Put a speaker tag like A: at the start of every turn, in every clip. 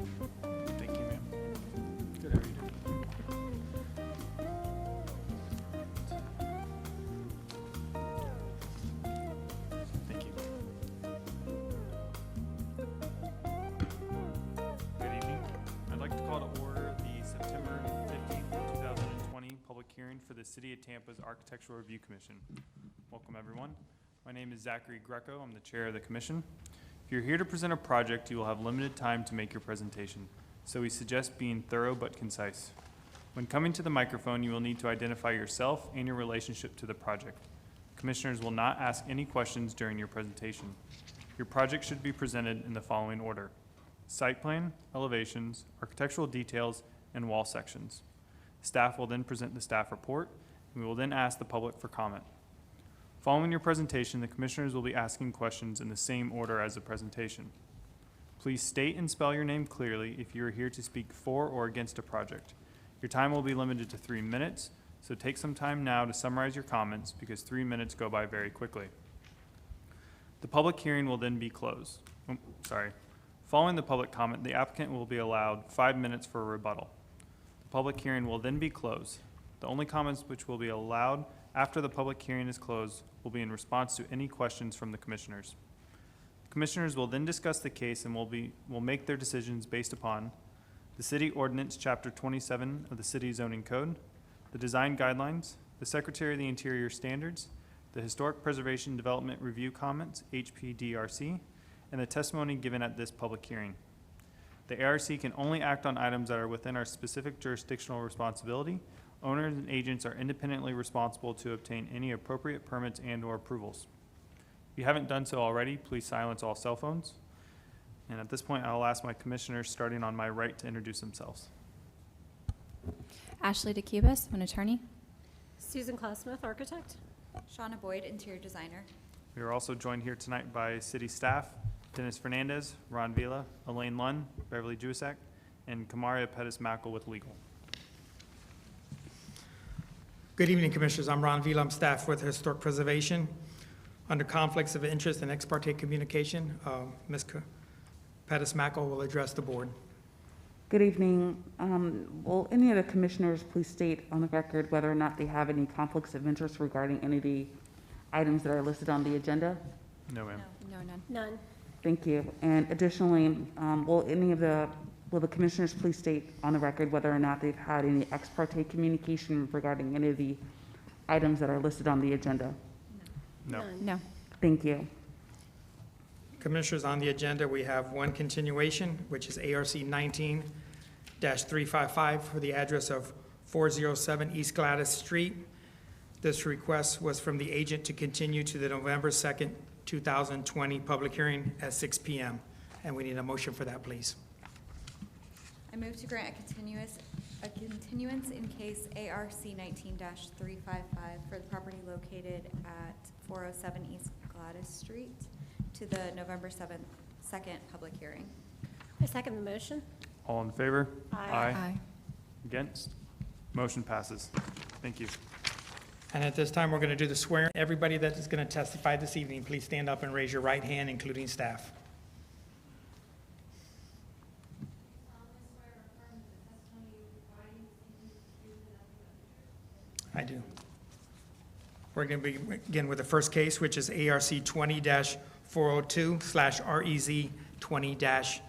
A: Thank you, ma'am. Good, how are you doing? Thank you. Good evening. I'd like to call to order the September 15th, 2020 public hearing for the City of Tampa's Architectural Review Commission. Welcome, everyone. My name is Zachary Greco. I'm the chair of the commission. If you're here to present a project, you will have limited time to make your presentation, so we suggest being thorough but concise. When coming to the microphone, you will need to identify yourself and your relationship to the project. Commissioners will not ask any questions during your presentation. Your project should be presented in the following order: site plan, elevations, architectural details, and wall sections. Staff will then present the staff report, and we will then ask the public for comment. Following your presentation, the commissioners will be asking questions in the same order as the presentation. Please state and spell your name clearly if you are here to speak for or against a project. Your time will be limited to 3 minutes, so take some time now to summarize your comments because 3 minutes go by very quickly. The public hearing will then be closed. Following the public comment, the applicant will be allowed 5 minutes for a rebuttal. The public hearing will then be closed. The only comments which will be allowed after the public hearing is closed will be in response to any questions from the commissioners. Commissioners will then discuss the case and will make their decisions based upon the City Ordinance Chapter 27 of the City Zoning Code, the design guidelines, the Secretary of the Interior standards, the Historic Preservation Development Review comments, HPDRC, and the testimony given at this public hearing. The ARC can only act on items that are within our specific jurisdictional responsibility. Owners and agents are independently responsible to obtain any appropriate permits and/or approvals. If you haven't done so already, please silence all cell phones. And at this point, I'll ask my commissioners, starting on my right, to introduce themselves.
B: Ashley DeCubis, I'm an attorney.
C: Susan Clausmith, architect.
D: Shauna Boyd, interior designer.
A: We are also joined here tonight by city staff: Dennis Fernandez, Ron Vila, Elaine Lunn, Beverly Juisak, and Kamaria Pettis-Mackel with legal.
E: Good evening, Commissioners. I'm Ron Vila. I'm staff with Historic Preservation. Under conflicts of interest and ex parte communication, Ms. Pettis-Mackel will address the board.
F: Good evening. Will any of the commissioners please state on the record whether or not they have any conflicts of interest regarding any of the items that are listed on the agenda?
A: No, ma'am.
B: No, none.
C: None.
F: Thank you. And additionally, will the commissioners please state on the record whether or not they've had any ex parte communication regarding any of the items that are listed on the agenda?
A: No.
C: None.
B: No.
F: Thank you.
E: Commissioners, on the agenda, we have one continuation, which is ARC 19-355 for the address of 407 East Gladys Street. This request was from the agent to continue to the November 2nd, 2020 public hearing at 6 p.m. And we need a motion for that, please.
D: I move to grant a continuance in case ARC 19-355 for the property located at 407 East Gladys Street to the November 2nd public hearing.
C: I second the motion.
A: All in favor?
C: Aye.
A: Against? Motion passes. Thank you.
E: And at this time, we're going to do the swearing. Everybody that is going to testify this evening, please stand up and raise your right hand, including staff. I do. We're going to begin with the first case, which is ARC 20-402/REZ 20-50.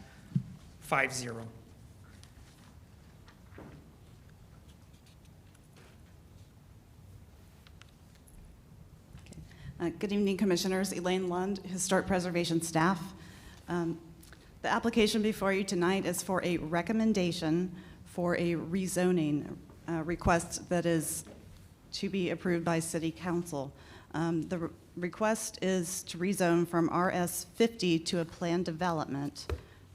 G: Good evening, Commissioners. Elaine Lund, Historic Preservation staff. The application before you tonight is for a recommendation for a rezoning request that is to be approved by City Council. The request is to rezone from RS 50 to a planned development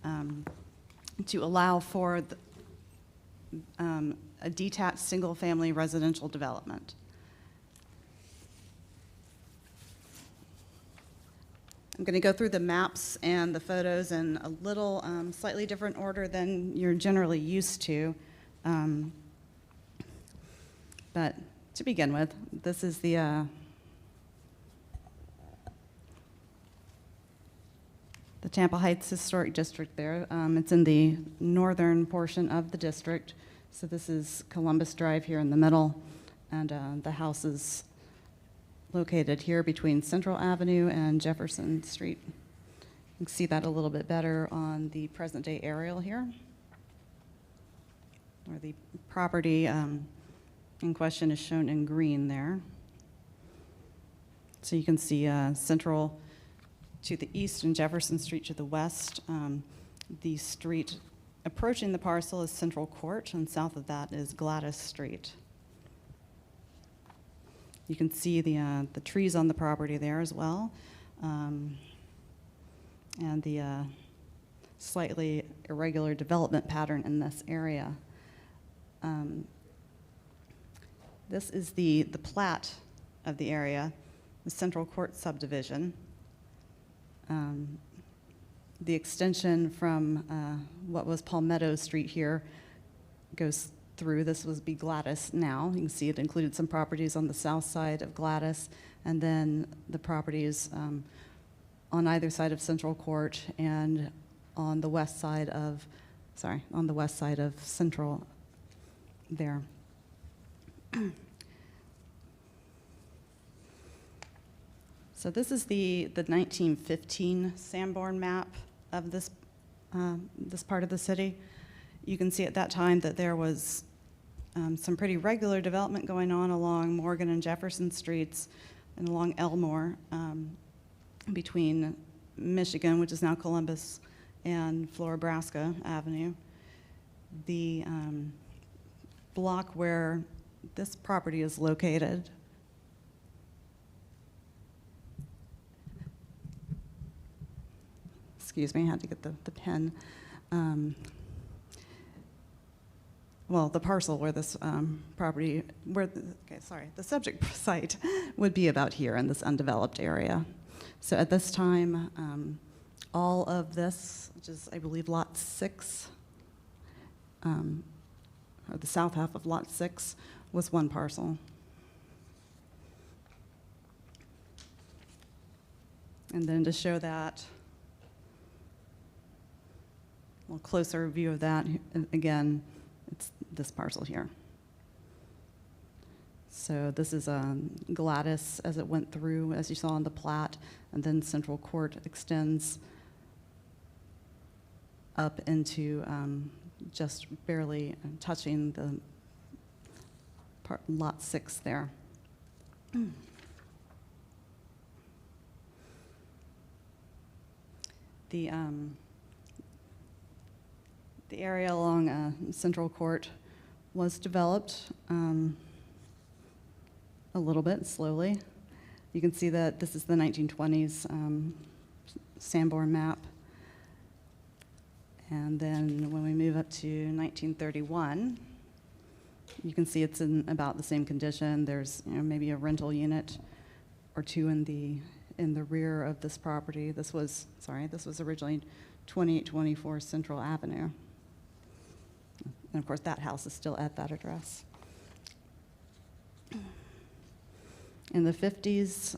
G: to allow for a detached single-family residential development. I'm going to go through the maps and the photos in a little slightly different order than you're generally used to. But to begin with, this is the the Tampa Heights Historic District there. It's in the northern portion of the district. So this is Columbus Drive here in the middle, and the house is located here between Central Avenue and Jefferson Street. You can see that a little bit better on the present-day aerial here, where the property in question is shown in green there. So you can see Central to the east and Jefferson Street to the west. The street approaching the parcel is Central Court, and south of that is Gladys Street. You can see the trees on the property there as well, and the slightly irregular development pattern in this area. This is the plat of the area, the Central Court subdivision. The extension from what was Palmetto Street here goes through. This would be Gladys now. You can see it included some properties on the south side of Gladys, and then the properties on either side of Central Court and on the west side of, Central there. So this is the 1915 Sanborn map of this part of the city. You can see at that time that there was some pretty regular development going on along Morgan and Jefferson Streets and along Elmore between Michigan, which is now Columbus, and Florabraska Avenue. The block where this property is located excuse me, I had to get the pen. Well, the parcel where this property, the subject site would be about here in this undeveloped area. So at this time, all of this, which is, I believe, Lot 6, or the south half of Lot 6, was one parcel. And then to show that, a little closer view of that, again, it's this parcel here. So this is Gladys as it went through, as you saw on the plat, and then Central Court extends up into just barely touching the Lot 6 there. The area along Central Court was developed a little bit slowly. You can see that this is the 1920s Sanborn Map. And then when we move up to 1931, you can see it's in about the same condition. There's maybe a rental unit or two in the rear of this property. This was originally 2824 Central Avenue. And of course, that house is still at that address. In the 50s,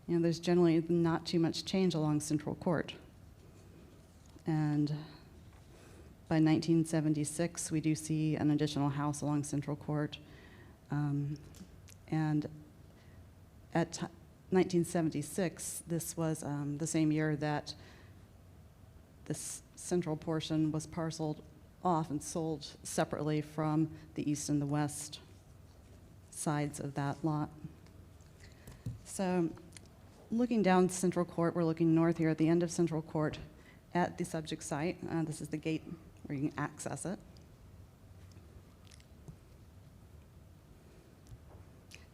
G: there's generally not too much change along Central Court. And by 1976, we do see an additional house along Central Court. And at 1976, this was the same year that this central portion was parceled off and sold separately from the east and the west sides of that lot. So looking down Central Court, we're looking north here at the end of Central Court at the subject site. This is the gate where you can access it.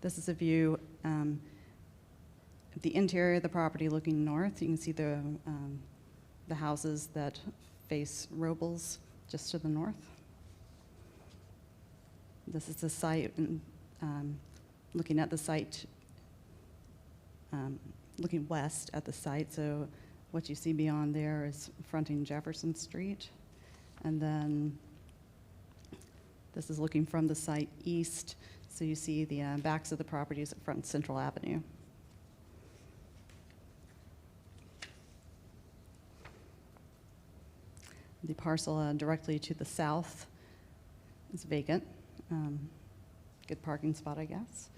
G: This is a view of the interior of the property looking north. You can see the houses that face Robles just to the north. This is the site, looking at the site, looking west at the site. So what you see beyond there is fronting Jefferson Street. And then this is looking from the site east. So you see the backs of the properties at Front Central Avenue. The parcel directly to the south is vacant. Good parking spot, I guess.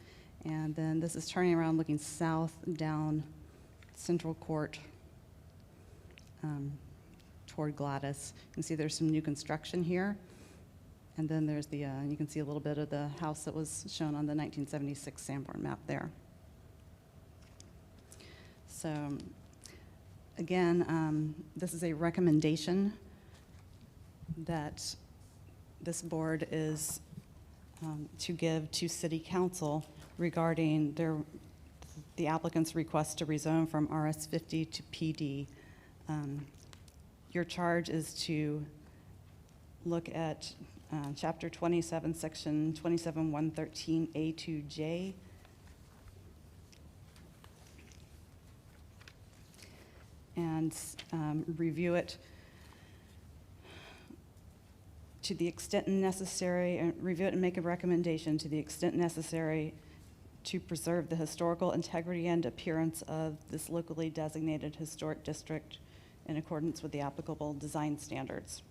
G: And then this is turning around, looking south down Central Court toward Gladys. You can see there's some new construction here. And then there's the, you can see a little bit of the house that was shown on the 1976 Sanborn map there. So again, this is a recommendation that this board is to give to City Council regarding the applicant's request to rezone from RS50 to PD. Your charge is to look at Chapter 27, Section 27113A2J. And review it to the extent necessary, and review it and make a recommendation to the extent necessary to preserve the historical integrity and appearance of this locally designated historic district in accordance with the applicable design standards.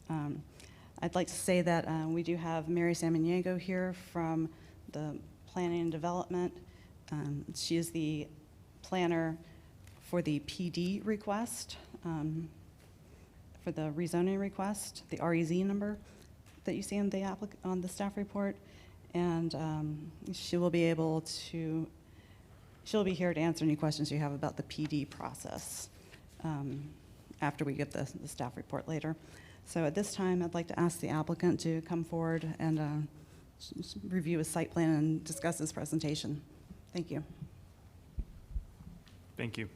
G: I'd like to say that we do have Mary Samaniego here from the Planning and Development. She is the planner for the PD request, for the rezoning request, the REZ number that you see on the staff report. And she will be able to, she'll be here to answer any questions you have about the PD process after we get the staff report later. So at this time, I'd like to ask the applicant to come forward and review his site plan and discuss his presentation. Thank you.
A: Thank you.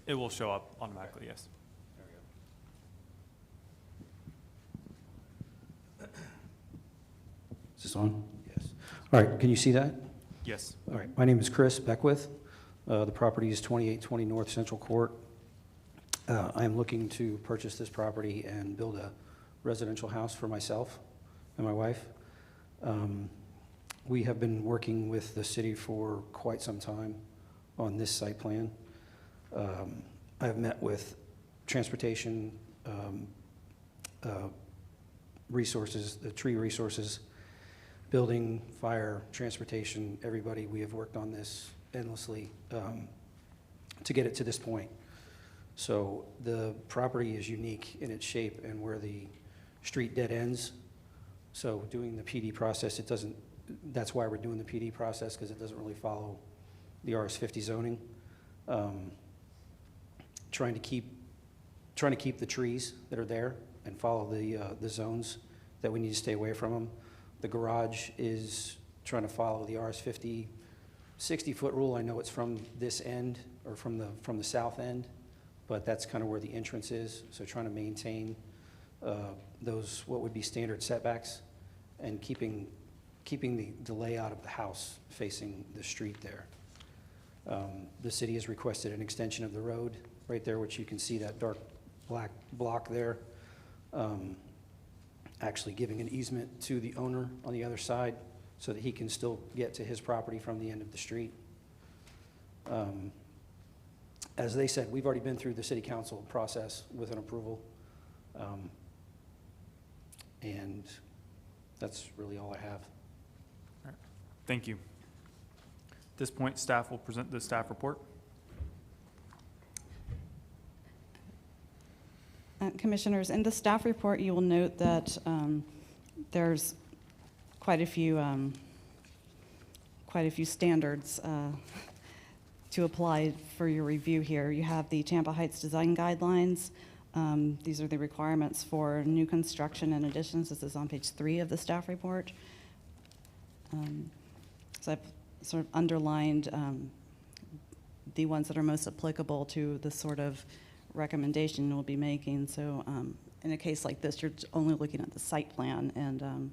A: It will show up automatically, yes.
B: Is this on? Yes. All right, can you see that?
A: Yes.
B: All right, my name is Chris Beckwith. The property is 2820 North Central Court. I am looking to purchase this property and build a residential house for myself and my wife. We have been working with the city for quite some time on this site plan. I have met with transportation resources, the tree resources, building, fire, transportation, everybody. We have worked on this endlessly to get it to this point. So the property is unique in its shape and where the street dead ends. So doing the PD process, it doesn't, that's why we're doing the PD process, because it doesn't really follow the RS50 zoning. Trying to keep the trees that are there and follow the zones that we need to stay away from them. The garage is trying to follow the RS50 60-foot rule. I know it's from this end or from the south end, but that's kind of where the entrance is. So trying to maintain those what would be standard setbacks and keeping the layout of the house facing the street there. The city has requested an extension of the road right there, which you can see that dark black block there. Actually giving an easement to the owner on the other side so that he can still get to his property from the end of the street. As they said, we've already been through the city council process with an approval. And that's really all I have.
A: All right. Thank you. At this point, staff will present the staff report.
G: Commissioners, in the staff report, you will note that there's quite a few standards to apply for your review here. You have the Tampa Heights Design Guidelines. These are the requirements for new construction and additions. This is on page 3 of the staff report. So I've sort of underlined the ones that are most applicable to the sort of recommendation we'll be making. So in a case like this, you're only looking at the site plan, and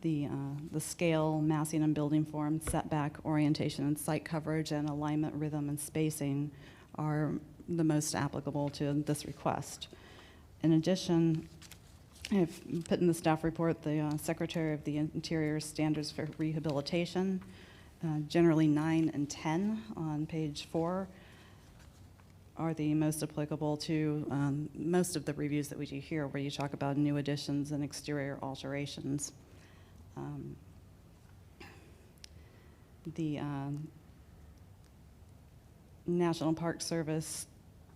G: the scale, massing and building form, setback, orientation and site coverage, and alignment, rhythm and spacing are the most applicable to this request. In addition, I've put in the staff report the Secretary of the Interior standards for rehabilitation, generally 9 and 10 on page 4 are the most applicable to most of the reviews that we do here, where you talk about new additions and exterior alterations. The National Park Service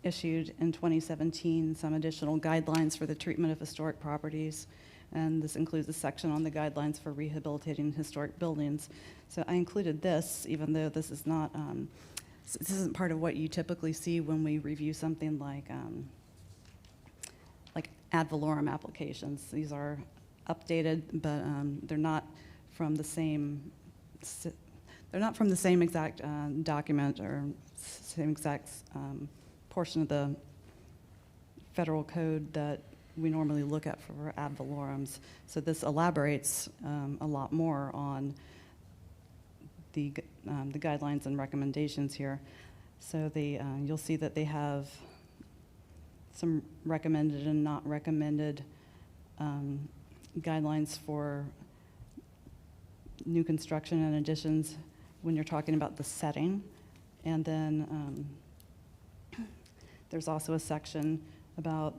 G: issued in 2017 some additional guidelines for the treatment of historic properties, and this includes a section on the guidelines for rehabilitating historic buildings. So I included this, even though this is not, this isn't part of what you typically see when we review something like ad valorem applications. These are updated, but they're not from the same. They're not from the same exact document or same exact portion of the federal code that we normally look at for ad valorems. So this elaborates a lot more on the guidelines and recommendations here. So you'll see that they have some recommended and not recommended guidelines for new construction and additions when you're talking about the setting. And then there's also a section about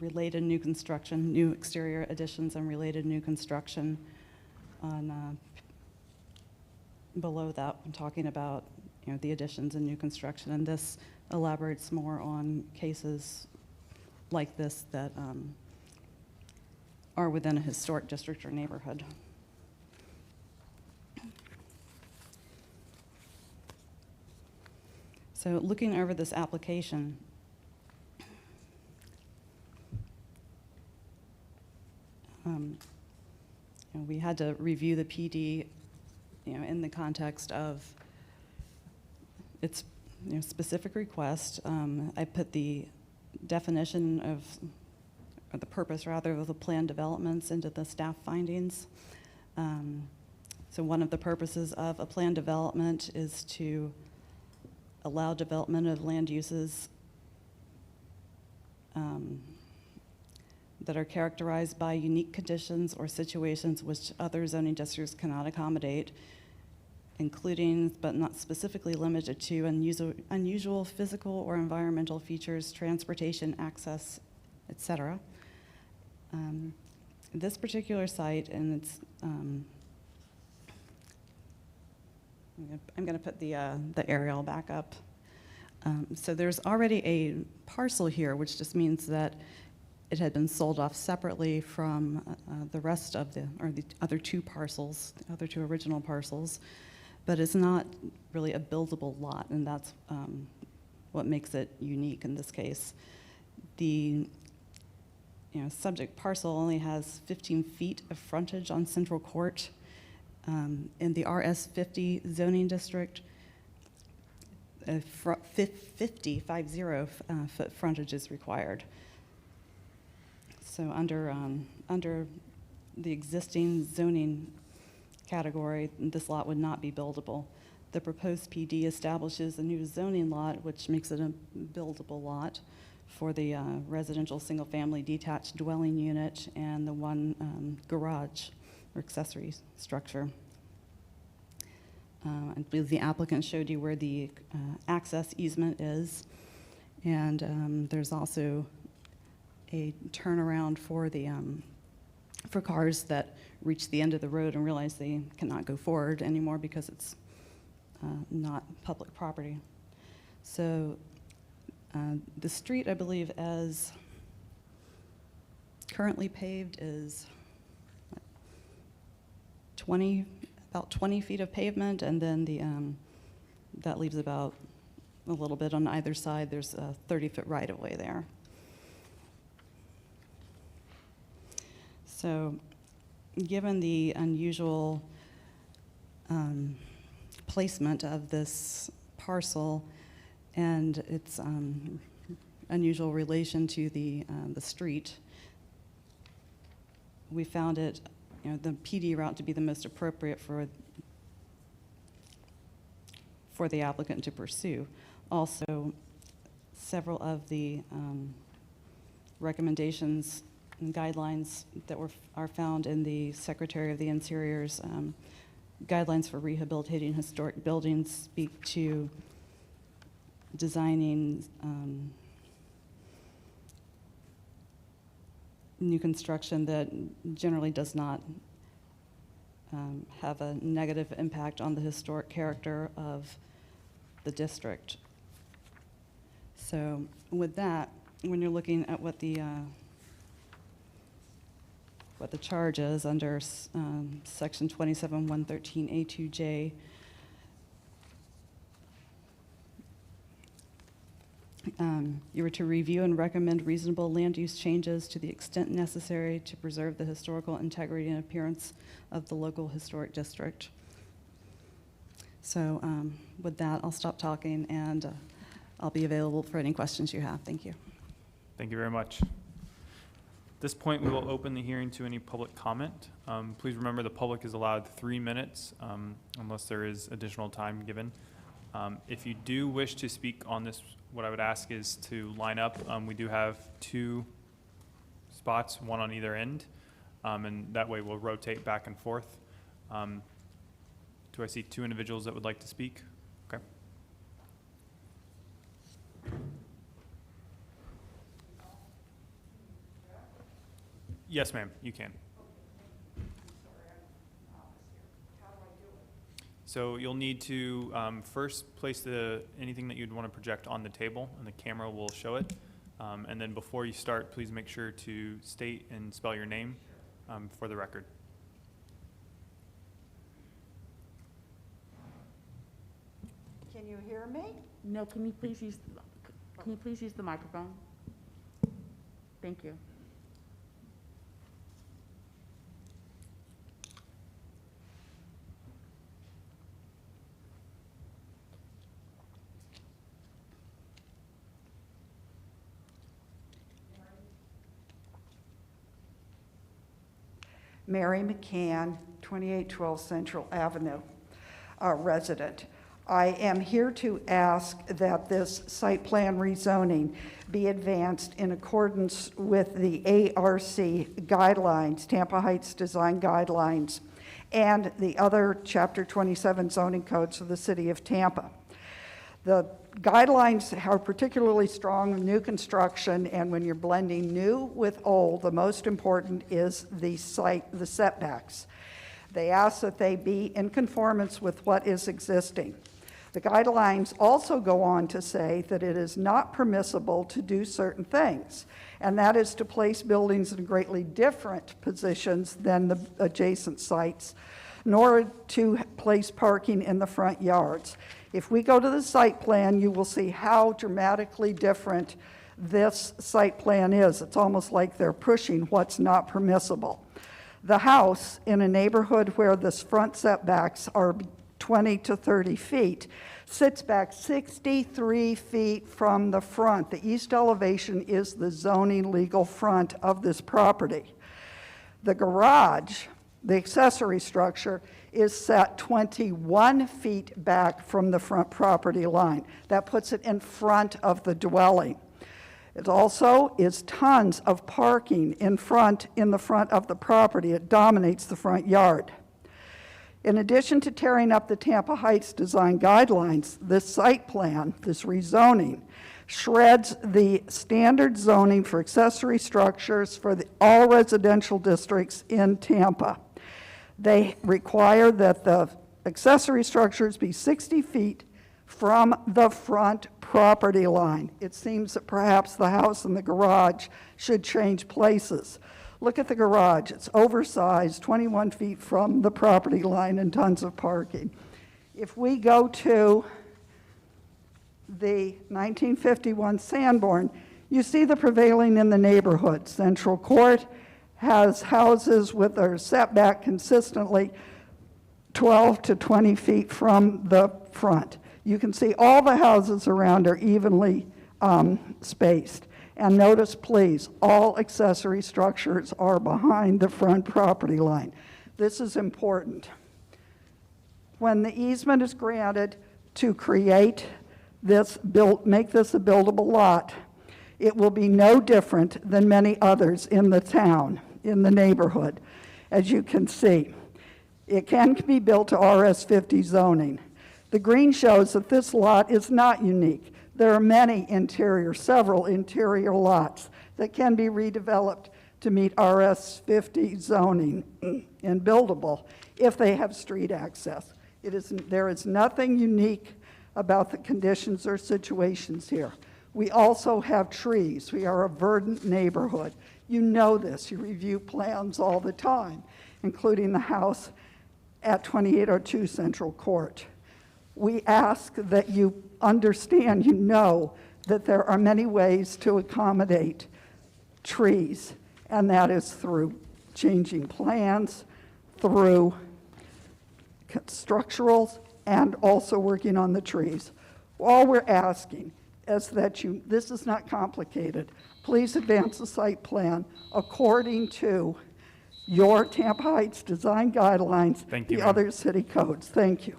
G: related new construction, new exterior additions and related new construction. On below that, I'm talking about the additions and new construction, and this elaborates more on cases like this that are within a historic district or neighborhood. So looking over this application, we had to review the PD, in the context of its specific request. I put the definition or the purpose rather, of the planned developments into the staff findings. So one of the purposes of a planned development is to allow development of land uses that are characterized by unique conditions or situations which other zoning districts cannot accommodate, including but not specifically limited to unusual physical or environmental features, transportation, access, etc. This particular site, and it's I'm going to put the aerial back up. So there's already a parcel here, which just means that it had been sold off separately from the rest of the other two parcels, the other two original parcels, but it's not really a buildable lot, and that's what makes it unique in this case. The subject parcel only has 15 feet of frontage on Central Court. In the RS50 zoning district, 50 foot frontage is required. So under the existing zoning category, this lot would not be buildable. The proposed PD establishes a new zoning lot, which makes it a buildable lot for the residential single-family detached dwelling unit and the one garage or accessory structure. I believe the applicant showed you where the access easement is, and there's also a turnaround for the for cars that reach the end of the road and realize they cannot go forward anymore because it's not public property. So the street, I believe, as currently paved is about 20 feet of pavement, and then that leaves about a little bit on either side. There's a 30-foot right-of-way there. So given the unusual placement of this parcel and its unusual relation to the street, we found it, the PD route to be the most appropriate for the applicant to pursue. Also, several of the recommendations and guidelines that are found in the Secretary of the Interior's guidelines for rehabilitating historic buildings speak to designing new construction that generally does not have a negative impact on the historic character of the district. So with that, when you're looking at what the charge is under section 27-113A2J, you were to review and recommend reasonable land use changes to the extent necessary to preserve the historical integrity and appearance of the local historic district. So with that, I'll stop talking and I'll be available for any questions you have. Thank you.
A: Thank you very much. At this point, we will open the hearing to any public comment. Please remember the public is allowed 3 minutes unless there is additional time given. If you do wish to speak on this, what I would ask is to line up. We do have 2 spots, one on either end, and that way we'll rotate back and forth. Do I see 2 individuals that would like to speak? Okay. Yes, ma'am, you can. So you'll need to first place anything that you'd want to project on the table, and the camera will show it. And then before you start, please make sure to state and spell your name for the record.
H: Can you hear me?
F: No, can you please use the microphone? Thank you.
H: Mary McCann, 2812 Central Avenue, resident. I am here to ask that this site plan rezoning be advanced in accordance with the ARC guidelines, Tampa Heights Design Guidelines, and the other Chapter 27 zoning codes of the city of Tampa. The guidelines are particularly strong in new construction, and when you're blending new with old, the most important is the setbacks. They ask that they be in conformance with what is existing. The guidelines also go on to say that it is not permissible to do certain things, and that is to place buildings in greatly different positions than the adjacent sites, nor to place parking in the front yards. If we go to the site plan, you will see how dramatically different this site plan is. It's almost like they're pushing what's not permissible. The house in a neighborhood where the front setbacks are 20 to 30 feet sits back 63 feet from the front. The east elevation is the zoning legal front of this property. The garage, the accessory structure, is set 21 feet back from the front property line. That puts it in front of the dwelling. It also is tons of parking in the front of the property. It dominates the front yard. In addition to tearing up the Tampa Heights design guidelines, this site plan, this rezoning, shreds the standard zoning for accessory structures for all residential districts in Tampa. They require that the accessory structures be 60 feet from the front property line. It seems that perhaps the house and the garage should change places. Look at the garage. It's oversized, 21 feet from the property line, and tons of parking. If we go to the 1951 Sanborn, you see the prevailing in the neighborhood. Central Court has houses with their setback consistently 12 to 20 feet from the front. You can see all the houses around are evenly spaced. And notice, please, all accessory structures are behind the front property line. This is important. When the easement is granted to create this, make this a buildable lot, It will be no different than many others in the town, in the neighborhood, as you can see. It can be built to RS50 zoning. The green shows that this lot is not unique. There are several interior lots that can be redeveloped to meet RS50 zoning and buildable if they have street access. There is nothing unique about the conditions or situations here. We also have trees. We are a verdant neighborhood. You know this. You review plans all the time, including the house at 2802 Central Court. We ask that you understand, you know, that there are many ways to accommodate trees, and that is through changing plans, through structurals, and also working on the trees. All we're asking is that this is not complicated. Please advance the site plan according to your Tampa Heights design guidelines,
A: Thank you,
H: the
A: ma'am.
H: other city codes. Thank you.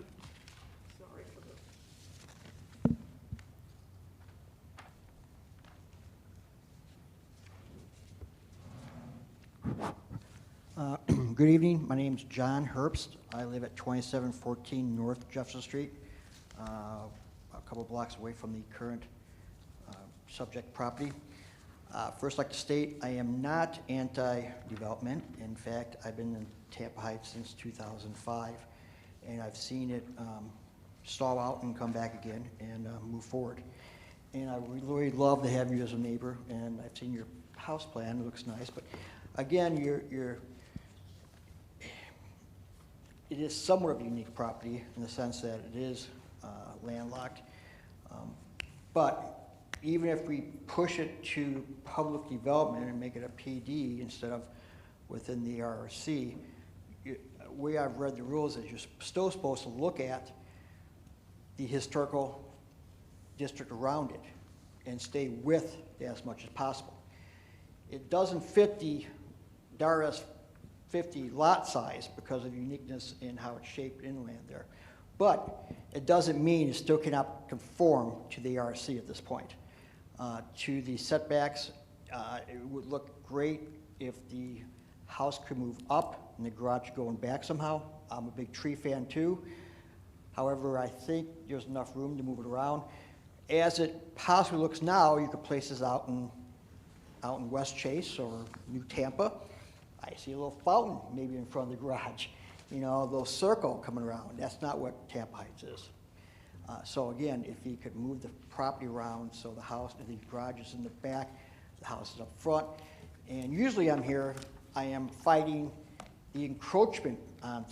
I: Good evening. My name's John Herbst. I live at 2714 North Jefferson Street, a couple blocks away from the current subject property. First, I'd like to state I am not anti-development. In fact, I've been in Tampa Heights since 2005, and I've seen it stall out and come back again and move forward. And I would really love to have you as a neighbor, and I've seen your house plan. It looks nice, but again, it is somewhat of a unique property in the sense that it is landlocked. But even if we push it to public development and make it a PD instead of within the RRC, the way I've read the rules is you're still supposed to look at the historical district around it and stay with it as much as possible. It doesn't fit the RS50 lot size because of uniqueness in how it's shaped inland there. But it doesn't mean it still cannot conform to the RC at this point. To the setbacks, it would look great if the house could move up and the garage going back somehow. I'm a big tree fan too. However, I think there's enough room to move it around. As it possibly looks now, you could place this out in West Chase or New Tampa. I see a little fountain maybe in front of the garage, you know, a little circle coming around. That's not what Tampa Heights is. So again, if you could move the property around so the garage is in the back, the house is up front. And usually I'm here, I am fighting the encroachment on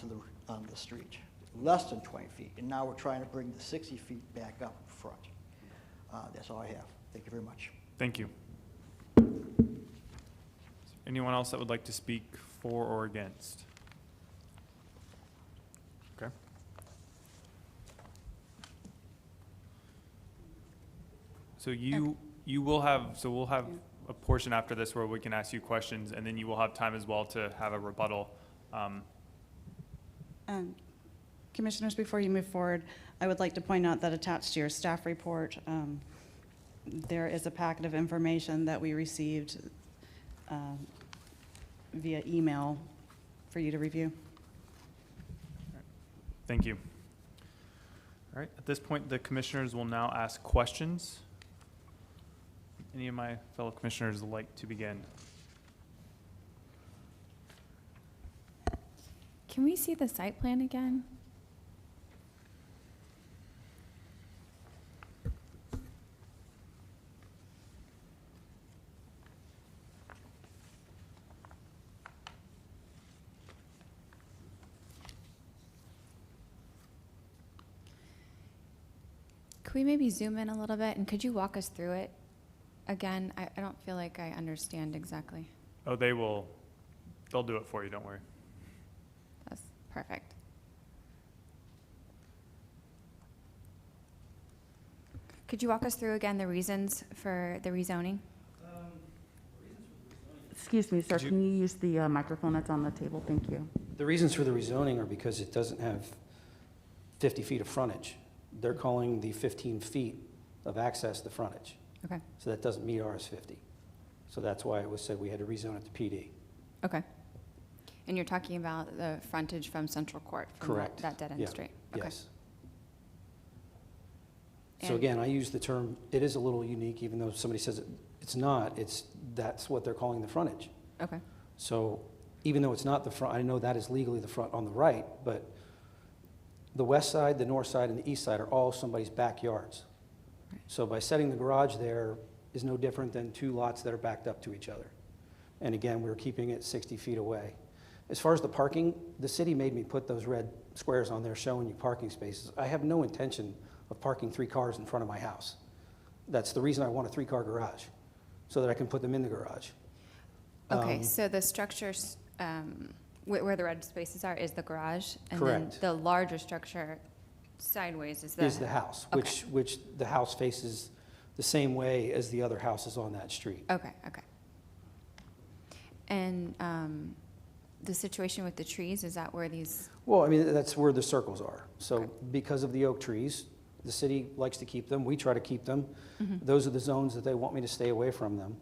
I: the street, less than 20 feet. And now we're trying to bring the 60 feet back up front. That's all I have. Thank you very much.
A: Thank you. Anyone else that would like to speak for or against? Okay. So we'll have a portion after this where we can ask you questions, and then you will have time as well to have a rebuttal.
G: Commissioners, before you move forward, I would like to point out that attached to your staff report, there is a packet of information that we received via email for you to review.
A: Thank you. All right, at this point, the commissioners will now ask questions. Any of my fellow commissioners would like to begin?
J: Can we see the site plan again? Could we maybe zoom in a little bit, and could you walk us through it again? I don't feel like I understand exactly.
A: Oh, they'll do it for you, don't worry.
J: That's perfect. Could you walk us through again the reasons for the rezoning?
F: Excuse me, sir,
B: Could you-
F: can you use the microphone that's on the table? Thank you.
B: The reasons for the rezoning are because it doesn't have 50 feet of frontage. They're calling the 15 feet of access the frontage.
J: Okay,
B: So that doesn't meet RS50. So that's why it was said we had to rezone it to PD.
J: okay. And you're talking about the frontage from Central Court? from
B: Correct.
J: That dead-end
B: Yeah.
J: street? Okay.
B: Yes. So
J: And-
B: again, I use the term, it is a little unique, even though somebody says it's not, that's what they're calling the frontage.
J: Okay,
B: So even though it's not the front, I know that is legally the front on the right, but the west side, the north side, and the east side are all somebody's backyards.
J: Right.
B: So by setting the garage there is no different than two lots that are backed up to each other. And again, we're keeping it 60 feet away. As far as the parking, the city made me put those red squares on there showing you parking spaces. I have no intention of parking 3 cars in front of my house. That's the reason I want a 3-car garage, so that I can put them in the garage.
J: okay, so the structures, where the red spaces are is the garage? And
B: Correct.
J: then the larger structure sideways is
B: Is the house,
J: Okay.
B: which the house faces the same way as the other houses on that street.
J: Okay, okay. And the situation with the trees, is that where these,
B: Well, I mean, that's where the circles are. So
J: Okay.
B: because of the oak trees, the city likes to keep them, we try to keep them.
J: Mhm.
B: Those are the zones that they want me to stay away from them.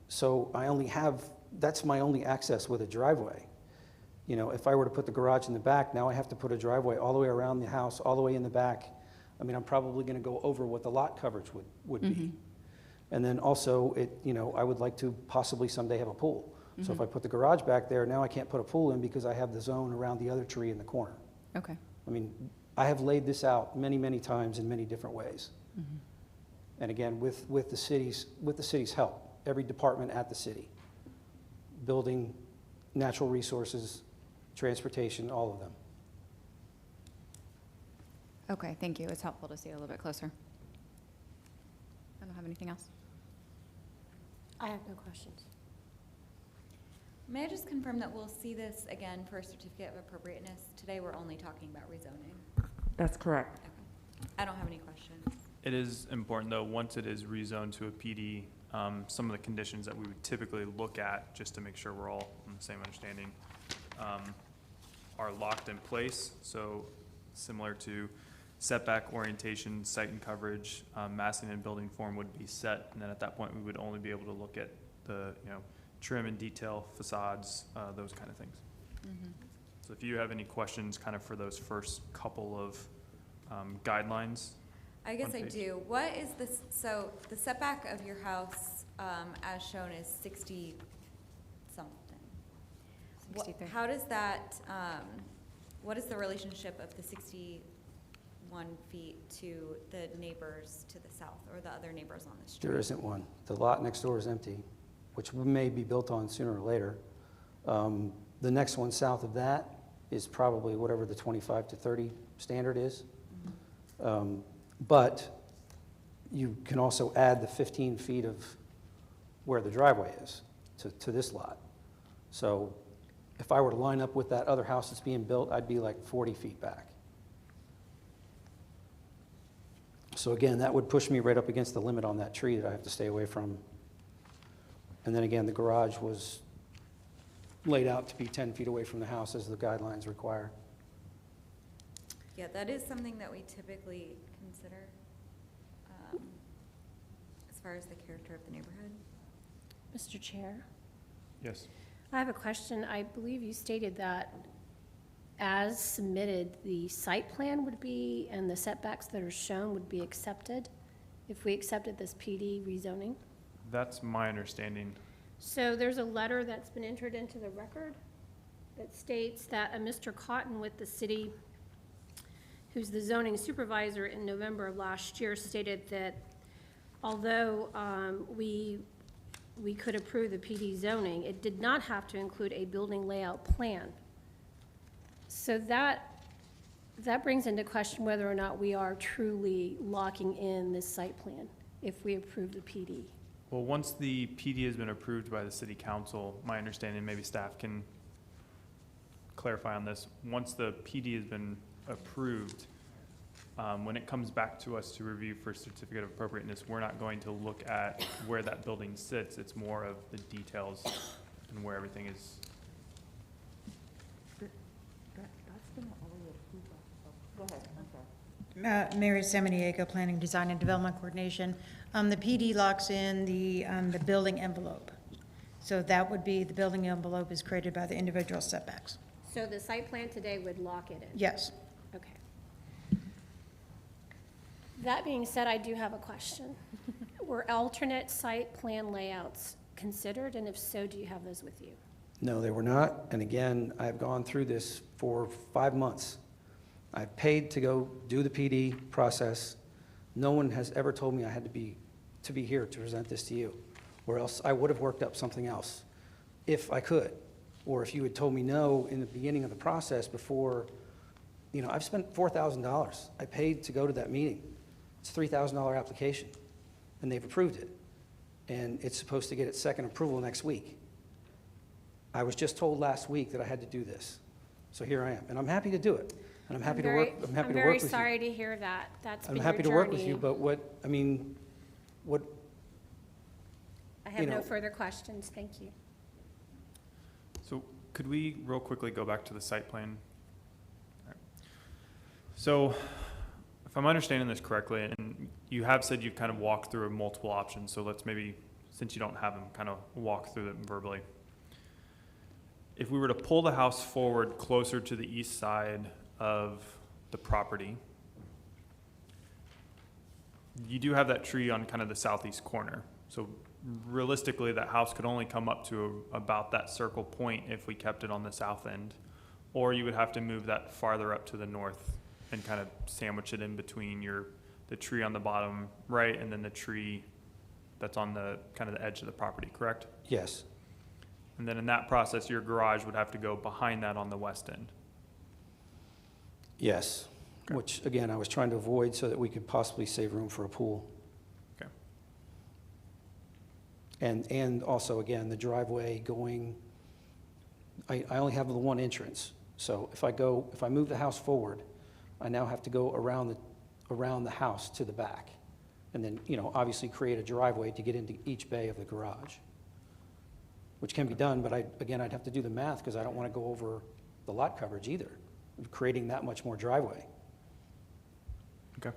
B: So I only have, that's my only access with a driveway. You know, if I were to put the garage in the back, now I have to put a driveway all the way around the house, all the way in the back. I mean, I'm probably gonna go over what the lot coverage would be.
J: Mhm.
B: And then also, I would like to possibly someday have a pool. So if
J: Mhm.
B: I put the garage back there, now I can't put a pool in because I have the zone around the other tree in the corner.
J: okay.
B: I mean, I have laid this out many, many times in many different ways.
J: Mhm.
B: And again, with the city's help, every department at the city, building, natural resources, transportation, all of them.
J: Okay, thank you. It's helpful to see a little bit closer. I don't have anything else.
C: I have no questions.
D: May I just confirm that we'll see this again for a certificate of appropriateness? Today, we're only talking about rezoning.
F: That's correct.
D: Okay. I don't have any questions.
A: It is important, though, once it is rezoned to a PD, some of the conditions that we would typically look at, just to make sure we're all on the same understanding, are locked in place. So similar to setback orientation, site and coverage, massing and building form would be set. And then at that point, we would only be able to look at the, trim and detail, facades, those kind of things.
J: Mhm.
A: So if you have any questions kind of for those first couple of guidelines.
D: I guess
A: One
D: I
A: page.
D: do. What is this, so the setback of your house, as shown, is 60-something.
J: 63.
D: How does that, what is the relationship of the 61 feet to the neighbors to the south, or the other neighbors on the street?
B: There isn't one. The lot next door is empty, which may be built on sooner or later. The next one south of that is probably whatever the 25 to 30 standard is. But you can also add the 15 feet of where the driveway is to this lot. So if I were to line up with that other house that's being built, I'd be like 40 feet back. So again, that would push me right up against the limit on that tree that I have to stay away from. And then again, the garage was laid out to be 10 feet away from the house as the guidelines require.
D: Yeah, that is something that we typically consider, as far as the character of the neighborhood.
C: Mr. Chair,
A: Yes.
C: I have a question. I believe you stated that as submitted, the site plan would be, and the setbacks that are shown would be accepted if we accepted this PD rezoning.
A: That's my understanding.
C: So there's a letter that's been entered into the record that states that a Mr. Cotton with the city, who's the zoning supervisor in November of last year, stated that although we could approve the PD zoning, it did not have to include a building layout plan. So that brings into question whether or not we are truly locking in this site plan if we approve the PD.
A: Well, once the PD has been approved by the city council, my understanding, maybe staff can clarify on this, once the PD has been approved, when it comes back to us to review for certificate of appropriateness, we're not going to look at where that building sits. It's more of the details and where everything is.
F: That's been already approved. Go ahead, I'm sorry.
K: Mary Samaniego, Planning, Design, and Development Coordination. The PD locks in the building envelope. So that would be, the building envelope is created by the individual setbacks.
C: So the site plan today would lock it in?
K: Yes.
C: Okay. That being said, I do have a question. Were alternate site plan layouts considered, and if so, do you have those with you?
B: No, they were not, and again, I've gone through this for 5 months. I've paid to go do the PD process. No one has ever told me I had to be here to present this to you, or else I would have worked up something else, if I could. Or if you had told me no in the beginning of the process before, I've spent $4,000. I paid to go to that meeting. It's a $3,000 application, and they've approved it. And it's supposed to get its second approval next week. I was just told last week that I had to do this. So here I am, and I'm happy to do it. And I'm happy to work with you.
C: I'm very sorry to hear that. That's been
B: I'm
C: your
B: happy to work with you,
C: journey.
B: but what,
C: I have
B: you
C: no
B: know.
C: further questions. Thank you.
A: So could we real quickly go back to the site plan? All right. So if I'm understanding this correctly, and you have said you've kind of walked through multiple options, so let's maybe, since you don't have them, kind of walk through them verbally. If we were to pull the house forward closer to the east side of the property, you do have that tree on kind of the southeast corner. So realistically, that house could only come up to about that circle point if we kept it on the south end. Or you would have to move that farther up to the north and kind of sandwich it in between the tree on the bottom right and then the tree that's on the kind of the edge of the property, correct?
B: yes,
A: And then in that process, your garage would have to go behind that on the west end.
B: yes.
A: Okay.
B: Which, again, I was trying to avoid so that we could possibly save room for a pool.
A: Okay.
B: And also, again, the driveway going, I only have the one entrance. So if I move the house forward, I now have to go around the house to the back. And then, obviously create a driveway to get into each bay of the garage, which can be done, but I'd have to do the math because I don't want to go over the lot coverage either, creating that much more driveway.
A: Okay.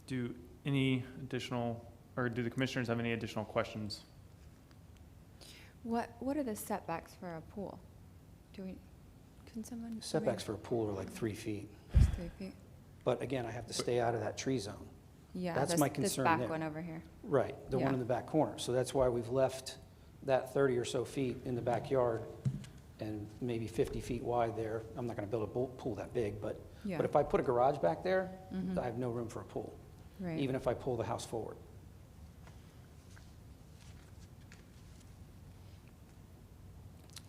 A: Do the commissioners have any additional questions?
J: What are the setbacks for a pool? Can someone?
B: Setbacks for a pool are like 3 feet.
J: It's 3 feet.
B: But again, I have to stay out of that tree zone.
J: Yeah,
B: That's my concern
J: This back
B: there.
J: one over here.
B: Right, the one
J: Yeah.
B: in the back corner. So that's why we've left that 30 or so feet in the backyard and maybe 50 feet wide there. I'm not going to build a pool that big, but
J: Yeah.
B: if I put a garage back there,
J: Mhm.
B: I have no room for a pool,
J: Right.
B: even if I pull the house forward.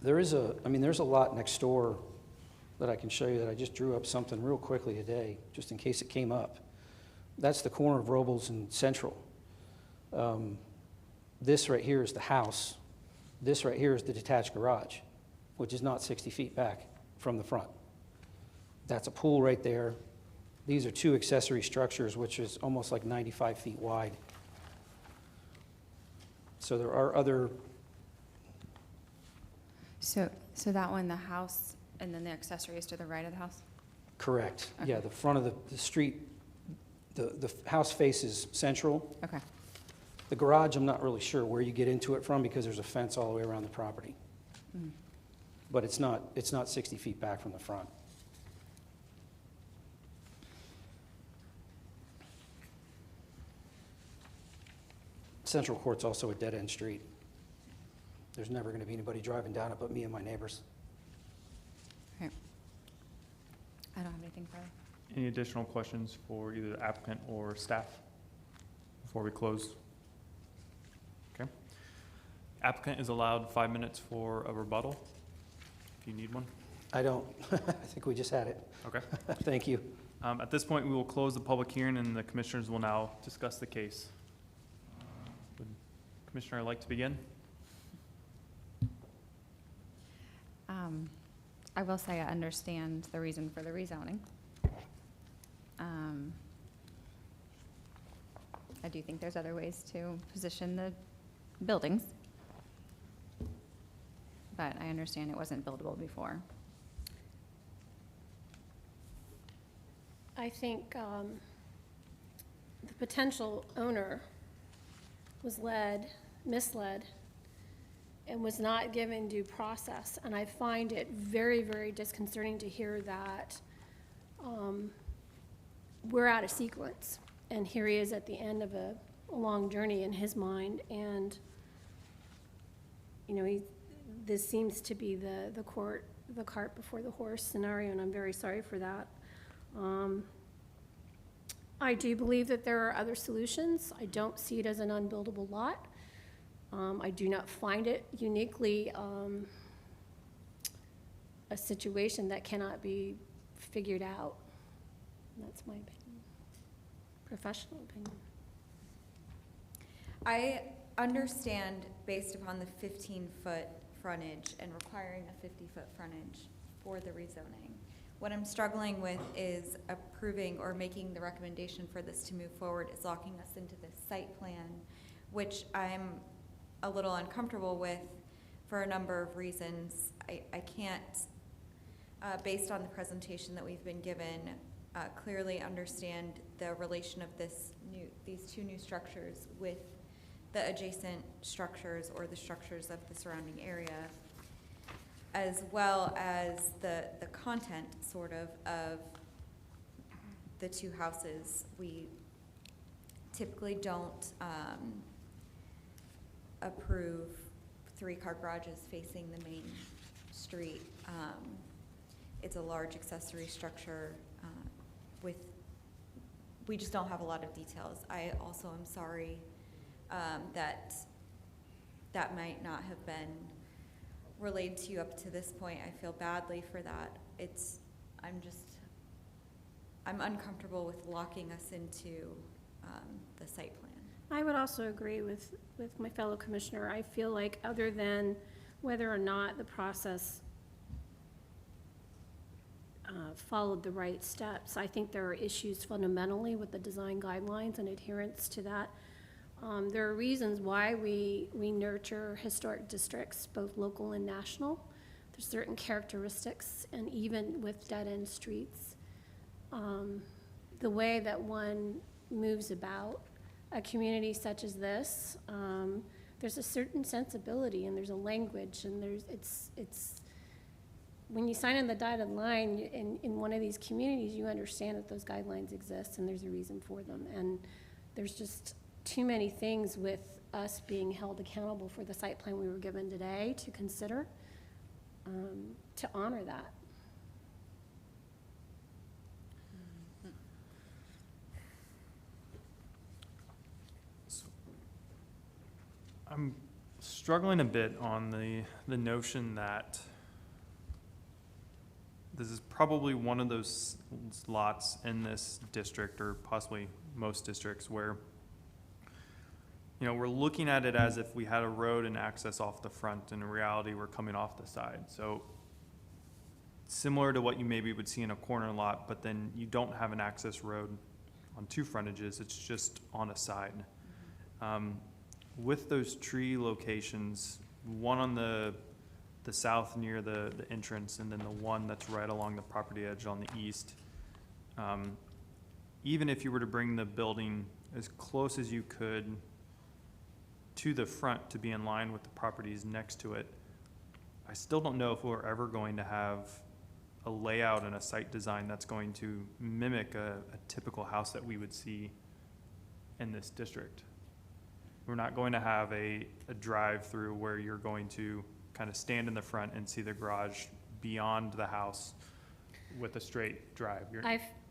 B: There's a lot next door that I can show you that I just drew up something real quickly today, just in case it came up. That's the corner of Robles and Central. This right here is the house. This right here is the detached garage, which is not 60 feet back from the front. That's a pool right there. These are two accessory structures, which is almost like 95 feet wide. So there are other,
J: So that one, the house, and then the accessory is to the right of the house?
B: correct.
J: Okay.
B: Yeah, the front of the street, the house faces Central.
J: Okay.
B: The garage, I'm not really sure where you get into it from because there's a fence all the way around the property.
J: Mm.
B: But it's not 60 feet back from the front. Central Court's also a dead-end street. There's never going to be anybody driving down it but me and my neighbors.
J: Okay. I don't have anything further.
A: Any additional questions for either the applicant or staff before we close? Okay. Applicant is allowed 5 minutes for a rebuttal, if you need one.
B: I don't, I think we just had it.
A: Okay.
B: Thank you.
A: At this point, we will close the public hearing and the commissioners will now discuss the case. Would Commissioner like to begin?
J: I will say I understand the reason for the rezoning. I do think there's other ways to position the buildings, but I understand it wasn't buildable before.
C: I think the potential owner was misled, and was not given due process. And I find it very, very disconcerting to hear that we're out of sequence. And here he is at the end of a long journey in his mind. And, you know, this seems to be the cart before the horse scenario, and I'm very sorry for that. I do believe that there are other solutions. I don't see it as an unbuildable lot. I do not find it uniquely a situation that cannot be figured out. And that's my opinion, professional opinion.
D: I understand based upon the 15-foot frontage and requiring a 50-foot frontage for the rezoning. What I'm struggling with is approving or making the recommendation for this to move forward is locking us into this site plan, which I'm a little uncomfortable with for a number of reasons. I can't, based on the presentation that we've been given, clearly understand the relation of these two new structures with the adjacent structures or the structures of the surrounding area, as well as the content sort of the two houses. We typically don't approve 3-car garages facing the main street. It's a large accessory structure we just don't have a lot of details. I also am sorry that might not have been relayed to you up to this point. I feel badly for that. I'm uncomfortable with locking us into the site plan.
C: I would also agree with my fellow commissioner. I feel like other than whether or not the process followed the right steps, I think there are issues fundamentally with the design guidelines and adherence to that. There are reasons why we nurture historic districts, both local and national. There's certain characteristics, and even with dead-end streets, the way that one moves about a community such as this, there's a certain sensibility, and there's a language, and it's when you sign on the dotted line in one of these communities, you understand that those guidelines exist and there's a reason for them. And there's just too many things with us being held accountable for the site plan we were given today to consider, to honor that.
A: I'm struggling a bit on the notion that this is probably one of those lots in this district, or possibly most districts, where, you know, we're looking at it as if we had a road and access off the front, and in reality we're coming off the side. So similar to what you maybe would see in a corner lot, but then you don't have an access road on two frontages, it's just on a side. With those tree locations, one on the south near the entrance, and then the one that's right along the property edge on the east, even if you were to bring the building as close as you could to the front to be in line with the properties next to it, I still don't know if we're ever going to have a layout and a site design that's going to mimic a typical house that we would see in this district. We're not going to have a drive-through where you're going to kind of stand in the front and see the garage beyond the house with a straight drive.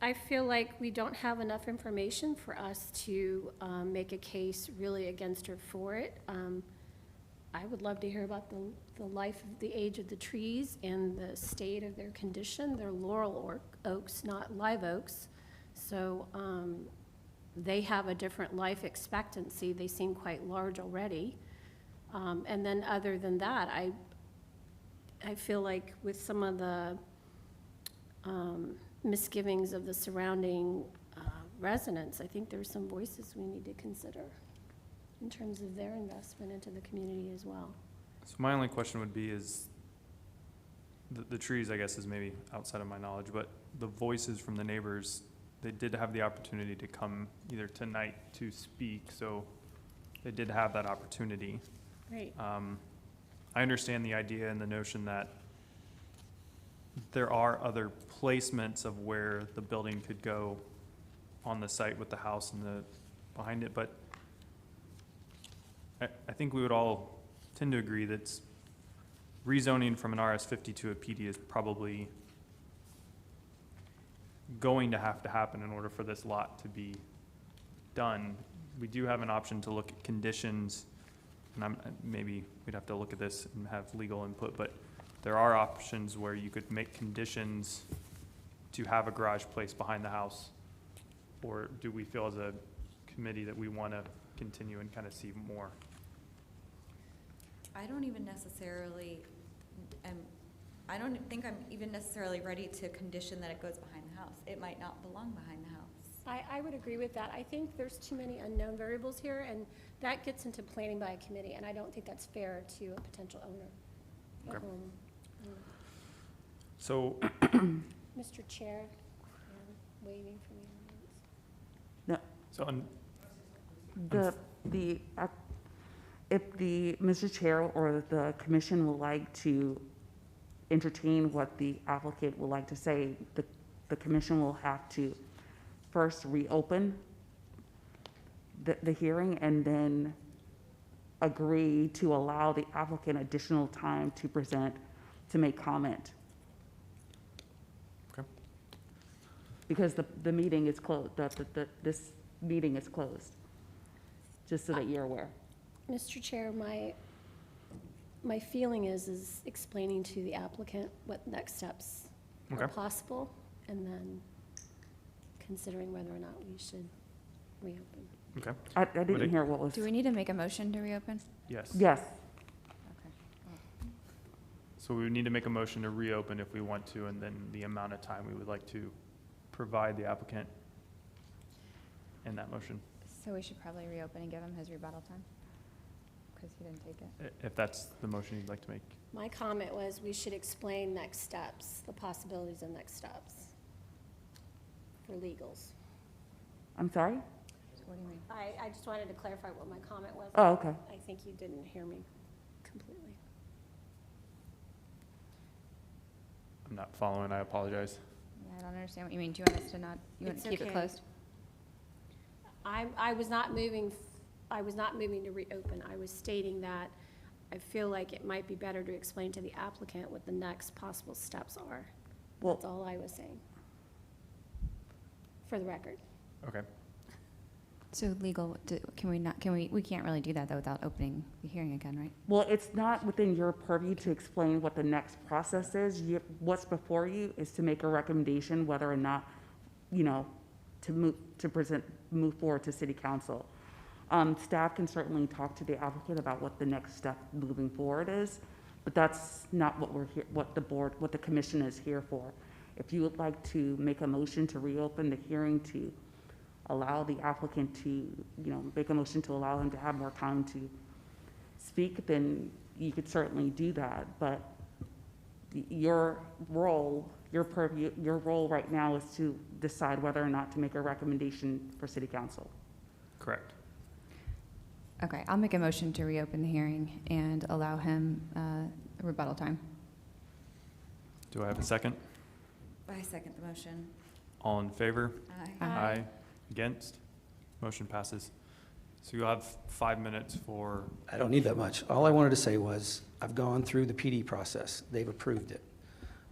C: I feel like we don't have enough information for us to make a case really against or for it. I would love to hear about the life of the age of the trees and the state of their condition. They're laurel oaks, not live oaks. So they have a different life expectancy. They seem quite large already. And then other than that, I feel like with some of the misgivings of the surrounding residents, I think there's some voices we need to consider in terms of their investment into the community as well.
A: So my only question would be is, the trees, I guess, is maybe outside of my knowledge, but the voices from the neighbors, they did have the opportunity to come either tonight to speak, so they did have that opportunity.
C: Great.
A: I understand the idea and the notion that there are other placements of where the building could go on the site with the house and the, behind it, but I think we would all tend to agree that rezoning from an RS50 to a PD is probably going to have to happen in order for this lot to be done. We do have an option to look at conditions, and maybe we'd have to look at this and have legal input, but there are options where you could make conditions to have a garage placed behind the house. Or do we feel as a committee that we want to continue and kind of see more?
D: I don't even necessarily, I don't think I'm even necessarily ready to condition that it goes behind the house. It might not belong behind the house.
C: I would agree with that. I think there's too many unknown variables here, and that gets into planning by a committee, and I don't think that's fair to a potential owner.
A: Okay. So,
C: Mr. Chair, waving for me.
A: so
F: If the, Mr. Chair or the commission would like to entertain what the applicant would like to say, the commission will have to first reopen the hearing and then agree to allow the applicant additional time to present, to make comment.
A: Okay.
F: Because the meeting is closed, this meeting is closed, just so that you're aware.
C: Mr. Chair, my feeling is explaining to the applicant what next steps are
A: Okay.
C: possible, and then considering whether or not we should reopen.
A: okay,
F: I didn't hear what was,
J: Do we need to make a motion to reopen?
A: yes.
F: yes,
J: Okay.
A: So we would need to make a motion to reopen if we want to, and then the amount of time we would like to provide the applicant in that motion,
J: So we should probably reopen and give him his rebuttal time? Because he didn't take it.
A: if that's the motion you'd like to make.
C: My comment was we should explain next steps, the possibilities of next steps for legals.
F: I'm sorry?
J: So what do you mean?
C: I just wanted to clarify what my comment was.
F: Oh, okay.
C: I think you didn't hear me completely.
A: I'm not following, I apologize.
J: Yeah, I don't understand what you mean. Do you want us to not, you want
C: It's
J: to keep it
C: okay.
J: closed?
C: I was not moving to reopen. I was stating that I feel like it might be better to explain to the applicant what the next possible steps are.
F: Well-
C: That's all I was saying. For the record.
A: Okay,
J: So legal, we can't really do that though without opening the hearing again, right?
F: Well, it's not within your purview to explain what the next process is. What's before you is to make a recommendation whether or not, to move forward to city council. Staff can certainly talk to the applicant about what the next step moving forward is, but that's not what we're here, what the commission is here for. If you would like to make a motion to reopen the hearing to allow the applicant to, make a motion to allow him to have more time to speak, then you could certainly do that. But your role right now is to decide whether or not to make a recommendation for city council.
A: correct.
J: Okay, I'll make a motion to reopen the hearing and allow him rebuttal time.
A: Do I have a second?
D: I second the motion.
A: All in favor?
D: Aye.
J: Aye.
A: Against? Motion passes. So you'll have 5 minutes for,
B: I don't need that much. All I wanted to say was, I've gone through the PD process. They've approved it.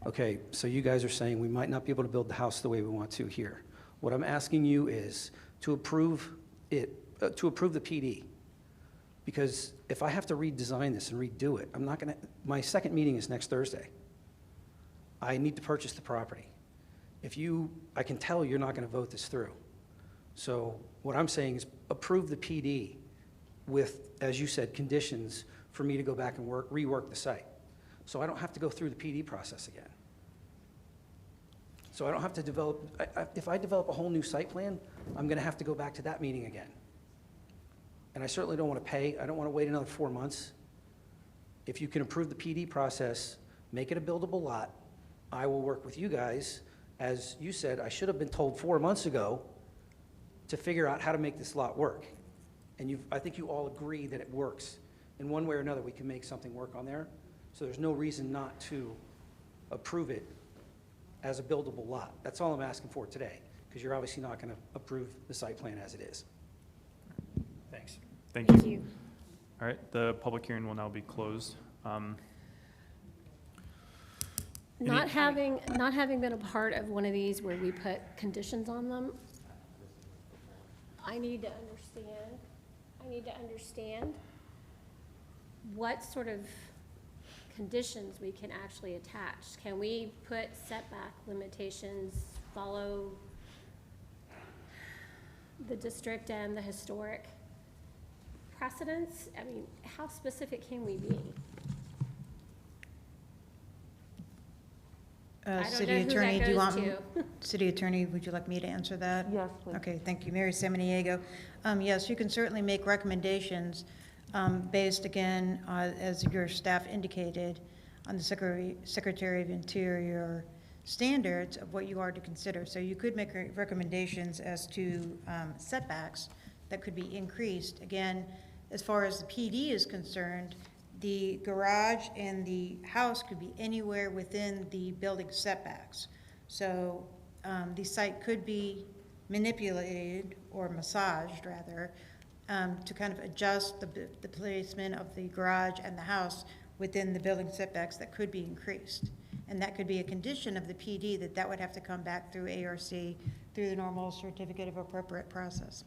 B: Okay, so you guys are saying we might not be able to build the house the way we want to here. What I'm asking you is to approve it, to approve the PD. Because if I have to redesign this and redo it, I'm not gonna, my second meeting is next Thursday. I need to purchase the property. I can tell you're not gonna vote this through. So what I'm saying is approve the PD with, as you said, conditions for me to go back and rework the site. So I don't have to go through the PD process again. So I don't have to develop, if I develop a whole new site plan, I'm gonna have to go back to that meeting again. And I certainly don't want to pay, I don't want to wait another 4 months. If you can approve the PD process, make it a buildable lot, I will work with you guys As you said, I should have been told 4 months ago to figure out how to make this lot work. And I think you all agree that it works. In one way or another, we can make something work on there. So there's no reason not to approve it as a buildable lot. That's all I'm asking for today, because you're obviously not going to approve the site plan as it is. Thanks.
A: Thank you.
C: Thank you.
A: All right, the public hearing will now be closed.
C: Not having been a part of one of these where we put conditions on them, I need to understand what sort of conditions we can actually attach. Can we put setback limitations, follow the district and the historic precedents? I mean, how specific can we be? I don't
K: City
C: know who
K: Attorney,
C: that
K: do you
C: goes
K: want,
C: to.
K: City Attorney, would you like me to answer that?
F: Yes, please.
K: Okay, thank you. Mary Samaniego. Yes, you can certainly make recommendations based, again, as your staff indicated, on the Secretary of Interior standards of what you are to consider. So you could make recommendations as to setbacks that could be increased. Again, as far as the PD is concerned, the garage and the house could be anywhere within the building setbacks. So the site could be manipulated or massaged, rather, to kind of adjust the placement of the garage and the house within the building setbacks that could be increased. And that could be a condition of the PD that would have to come back through ARC through the normal certificate of appropriate process.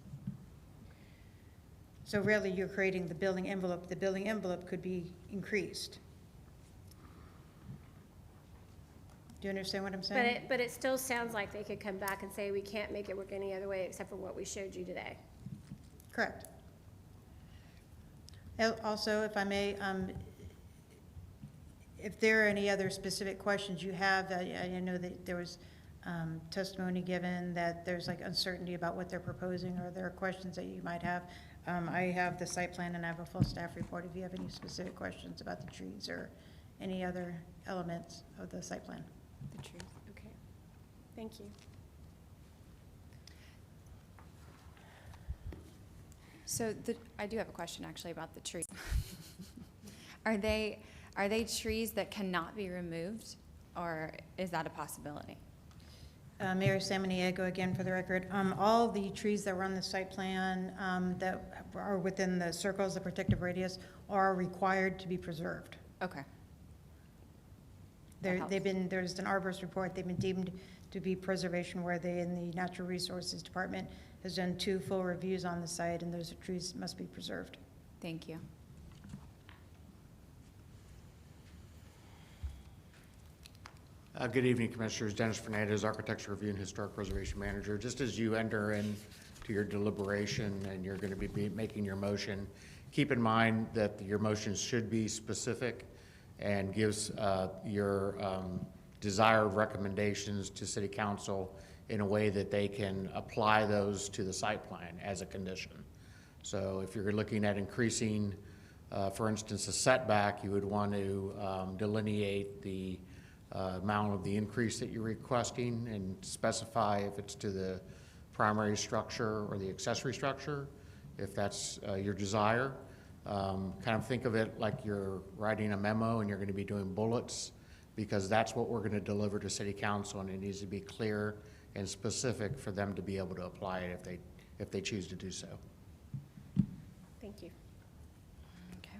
K: So really, you're creating the building envelope. The building envelope could be increased. Do you understand what I'm saying?
C: But it still sounds like they could come back and say, we can't make it work any other way except for what we showed you today.
K: Correct. Also, if I may, if there are any other specific questions you have, I know that there was testimony given that there's like uncertainty about what they're proposing, or there are questions that you might have. I have the site plan and I have a full staff report if you have any specific questions about the trees or any other elements of the site plan.
J: The trees.
C: Okay, thank you.
J: So I do have a question actually about the trees. Are they trees that cannot be removed, or is that a possibility?
K: Mayor Samaniego, again for the record, all the trees that were on the site plan that are within the circles, the protective radius, are required to be preserved.
J: Okay.
K: There's an arborist report, they've been deemed to be preservation worthy, and the Natural Resources Department has done 2 full reviews on the site, and those trees must be preserved.
J: Thank you.
L: Good evening, Commissioners. Dennis Fernandez, Architecture Review and Historic Preservation Manager. Just as you enter into your deliberation and you're going to be making your motion, keep in mind that your motion should be specific and gives your desired recommendations to City Council in a way that they can apply those to the site plan as a condition. So if you're looking at increasing, for instance, a setback, you would want to delineate the amount of the increase that you're requesting and specify if it's to the primary structure or the accessory structure, if that's your desire. Kind of think of it like you're writing a memo and you're going to be doing bullets, because that's what we're going to deliver to City Council, and it needs to be clear and specific for them to be able to apply it if they choose to do so.
C: Thank you.
J: Okay.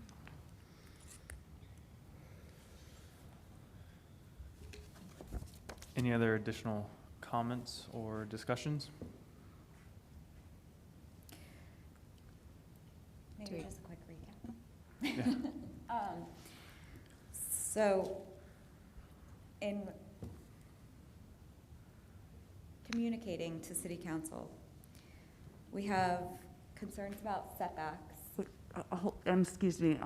A: Any other additional comments or discussions?
D: Maybe just a quick recap.
A: Yeah.
D: So, in communicating to City Council, we have concerns about setbacks.
F: Excuse me,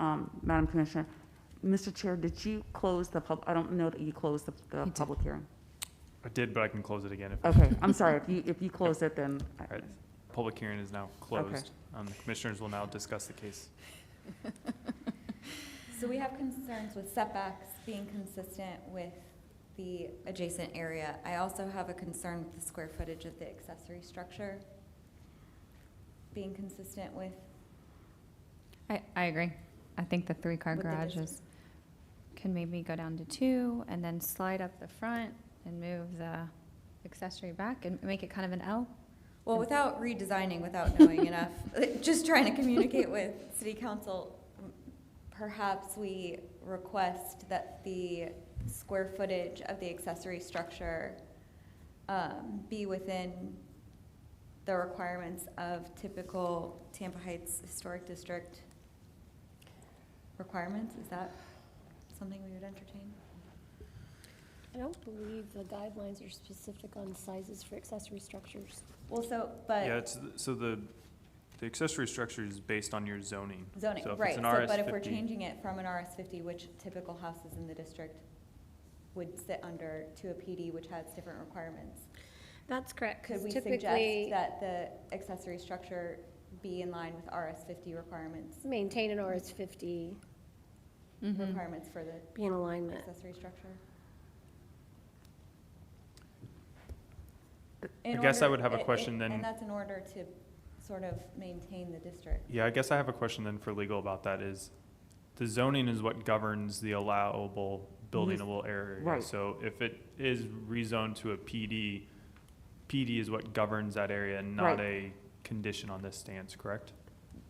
F: Madam Commissioner. Mr. Chair, did you close the I don't know that you closed the public hearing.
A: I did, but I can close it again if.
F: Okay, I'm sorry. If you close it, then.
A: All right, public hearing is now closed. The commissioners will now discuss the case.
D: So we have concerns with setbacks being consistent with the adjacent area. I also have a concern with the square footage of the accessory structure being consistent with.
J: I agree. I think the three-car
D: With the
J: garages
D: distance.
J: can maybe go down to 2 and then slide up the front and move the accessory back and make it kind of an L.
D: Well, without redesigning, without knowing enough, just trying to communicate with city council, perhaps we request that the square footage of the accessory structure be within the requirements of typical Tampa Heights Historic District requirements. Is that something we would entertain?
C: I don't believe the guidelines are specific on sizes for accessory structures.
D: Well, so, but.
A: Yeah, so the accessory structure is based on your zoning.
D: Zoning,
A: So if
D: right,
A: it's an
D: so, but if we're
A: RS50
D: changing it from an RS50, which typical houses in the district would sit under, to a PD, which has different requirements?
C: That's correct,
D: Could
C: because
D: we
C: typically.
D: suggest that the accessory structure be in line with RS50 requirements?
C: Maintain an RS50,
D: Requirements for the
C: be in alignment.
D: accessory structure?
A: I guess I would have a question then.
D: And that's in order to sort of maintain the district.
A: Yeah, I guess I have a question then for legal about that is, the zoning is what governs the allowable buildingable area.
F: Right.
A: So if it is rezoned to a PD, PD is what governs that area and not
F: Right.
A: a condition on this stance, correct?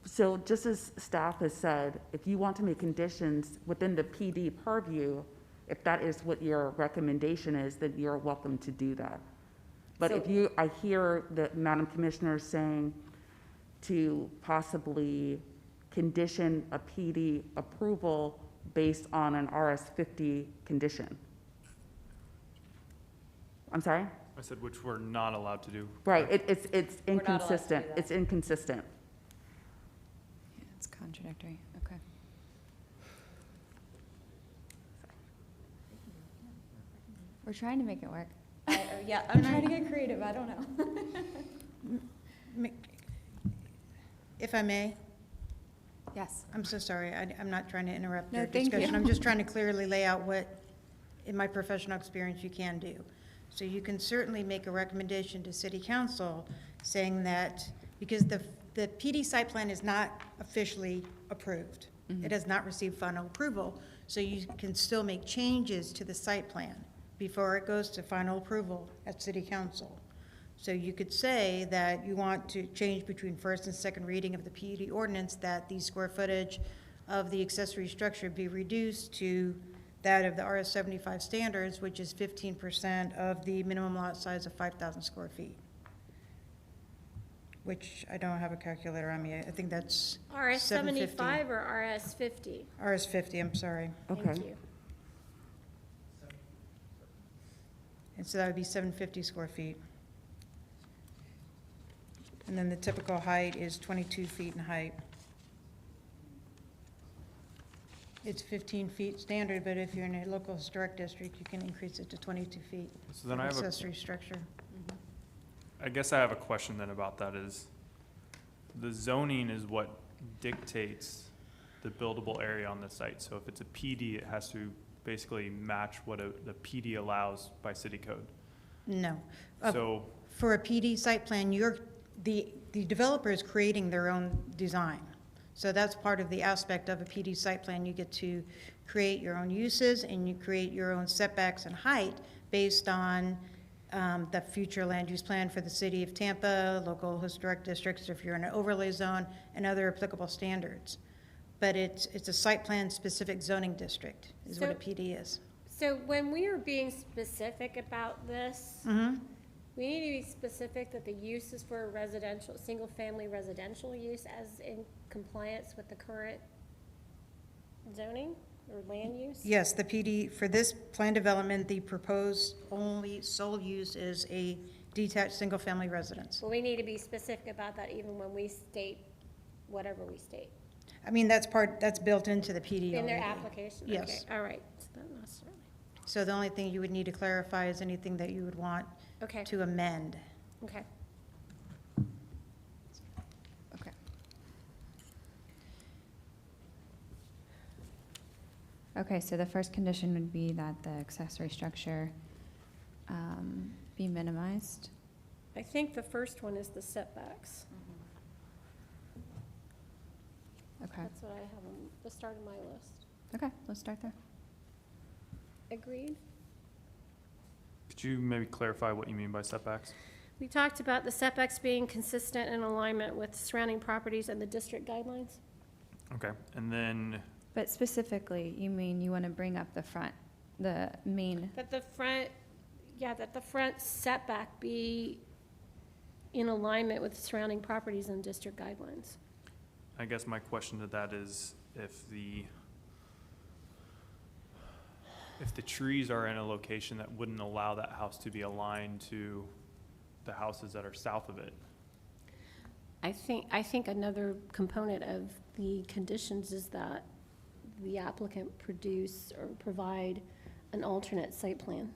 F: So just as staff has said, if you want to make conditions within the PD purview, if that is what your recommendation is, then you're welcome to do that. But
D: So-
F: if I hear the Madam Commissioner saying to possibly condition a PD approval based on an RS50 condition. I'm sorry?
A: I said which we're not allowed to do.
F: Right, it's
D: We're not allowed to do
F: inconsistent.
D: that.
F: It's inconsistent.
J: Yeah, it's contradictory, okay. We're trying to make it work.
D: Yeah, I'm trying to get creative, I don't know.
K: If I may,
J: Yes.
K: I'm so sorry, I'm not trying to interrupt
J: No,
K: your
J: thank you.
K: discussion. I'm just trying to clearly lay out what, in my professional experience, you can do. So you can certainly make a recommendation to city council saying that, because the PD site plan is not officially approved. It has not received final approval, so you can still make changes to the site plan before it goes to final approval at city council. So you could say that you want to change between first and second reading of the PUD ordinance, that the square footage of the accessory structure be reduced to that of the RS 75 standards, which is 15% of the minimum lot size of 5,000 square feet. Which I don't have a calculator on me. I think that's
C: RS
K: 750.
C: 75 or RS 50?
K: RS 50, I'm sorry.
F: Okay.
C: Thank you.
K: And so that would be 750 square feet. And then the typical height is 22 feet in height. It's 15 feet standard, but if you're in a local historic district, you can increase it to 22 feet.
A: So then
K: for
A: I have a,
K: accessory structure.
A: I guess I have a question then about that is, the zoning is what dictates the buildable area on the site. So if it's a PD, it has to basically match what the PD allows by city code.
K: No.
A: So,
K: For a PD site plan, the developer is creating their own design. So that's part of the aspect of a PD site plan. You get to create your own uses and you create your own setbacks and height based on the future land use plan for the city of Tampa, local historic districts, if you're in an overlay zone, and other applicable standards. But it's a site plan specific zoning district is what a
C: So-
K: PD is.
C: So when we are being specific about this,
K: Mm-hmm.
C: we need to be specific that the use is for a residential, single-family residential use as in compliance with the current zoning or land use?
K: Yes, the PD, for this plan development, the proposed only sole use is a detached single-family residence.
C: Well, we need to be specific about that even when we state whatever we state.
K: I mean, that's built into the PD
C: In their
K: already.
C: application?
K: Yes.
C: Okay, all right. So not necessarily.
K: So the only thing you would need to clarify is anything that you would want
C: Okay,
K: to amend.
C: okay.
J: Okay. Okay, so the first condition would be that the accessory structure be minimized.
C: I think the first one is the setbacks.
J: Okay,
C: That's what I have on the start of my list.
J: okay, let's start there.
C: Agreed?
A: Could you maybe clarify what you mean by setbacks?
C: We talked about the setbacks being consistent in alignment with surrounding properties and the district guidelines.
A: Okay, and then,
J: But specifically, you mean you want to bring up the front, the main,
C: That the front, that the front setback be in alignment with surrounding properties and district guidelines.
A: I guess my question to that is if the trees are in a location that wouldn't allow that house to be aligned to the houses that are south of it.
C: I think another component of the conditions is that the applicant produce or provide an alternate site plan.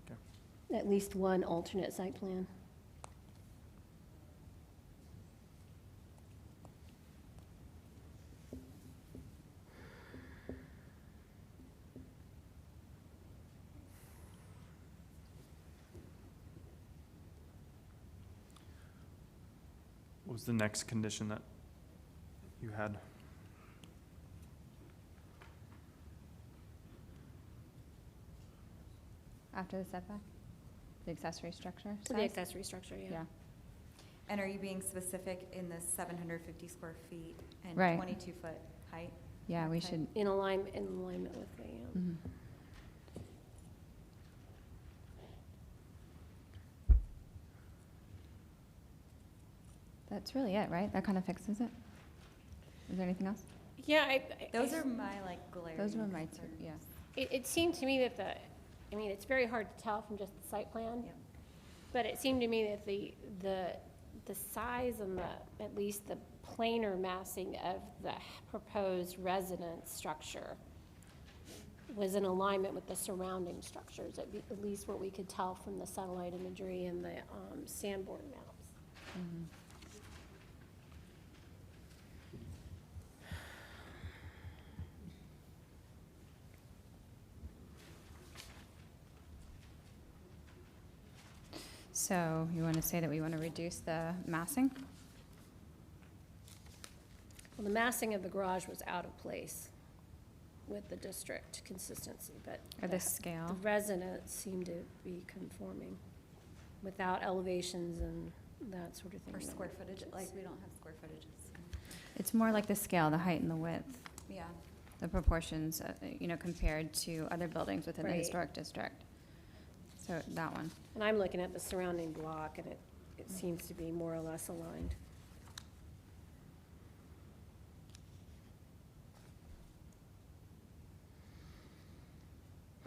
A: Okay.
C: At least one alternate site plan.
A: What was the next condition that you had?
J: after the setback? The accessory structure
C: The
J: size?
C: accessory structure, yeah.
J: Yeah,
D: And are you being specific in the 750 square feet and
J: Right.
D: 22-foot height?
J: yeah, we
D: Okay.
J: should,
C: In alignment with the,
J: mhm. That's really it, right? That kind of fixes it? Is there anything else?
C: yeah,
D: Those are my like glaring
J: Those were my two,
D: concerns.
J: yeah.
C: It seemed to me that it's very hard to tell from just the site plan.
D: Yep.
C: But it seemed to me that the size and at least the planar massing of the proposed residence structure was in alignment with the surrounding structures, at least what we could tell from the satellite imagery and the Sanborn maps.
J: Mhm. So you want to say that we want to reduce the massing?
C: Well, the massing of the garage was out of place with the district consistency, but
J: Or the
C: the
J: scale?
C: residents seem to be conforming without elevations and that sort of thing.
D: Or
C: that
D: square
C: were-
D: footage, like we don't have square footages.
J: It's more like the scale, the height and the width,
D: Yeah.
J: the proportions, compared to other buildings within the
C: Right.
J: historic district. So that one.
C: And I'm looking at the surrounding block, and it seems to be more or less aligned.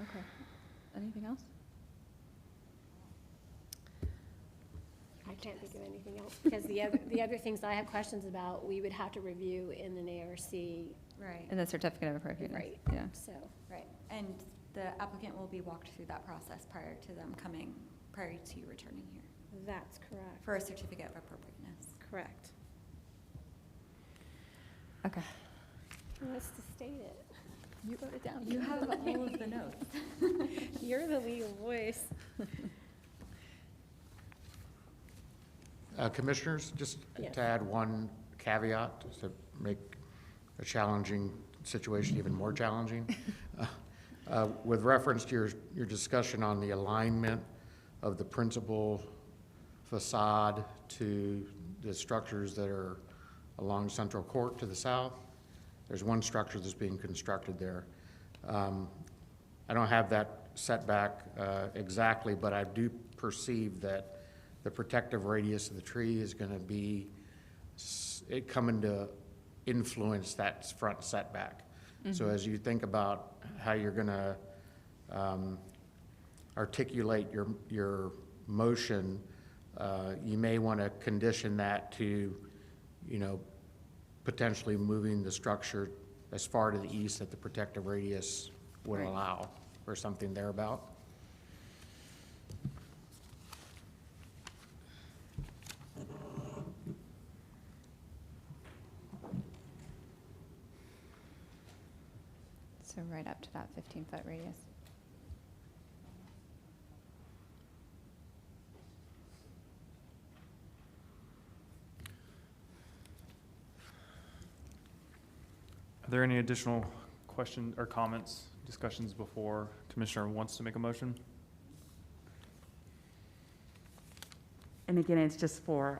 J: Okay. Anything else?
C: I can't think of anything else, because the other things I have questions about, we would have to review in an ARC,
D: Right,
J: And the certificate of appropriateness?
C: Right.
J: Yeah.
C: so.
D: right. And the applicant will be walked through that process prior to you returning here
C: That's correct,
D: for a certificate of appropriateness.
C: correct.
J: Okay.
C: Who wants to state it?
J: You wrote it down.
D: You have all of the notes.
C: You're the legal voice.
L: Commissioners, just
C: Yes.
L: to add one caveat to make a challenging situation even more challenging. With reference to your discussion on the alignment of the principal facade to the structures that are along Central Court to the south, there's one structure that's being constructed there. I don't have that setback exactly, but I do perceive that the protective radius of the tree is going to be coming to influence that front setback. So as you think about how you're going to articulate your motion, you may want to condition that to, potentially moving the structure as far to the east that the protective radius would
J: Right.
L: allow, or something thereabout.
J: So right up to that 15-foot radius.
A: Are there any additional questions or comments, discussions before Commissioner wants to make a motion?
F: And again, it's just for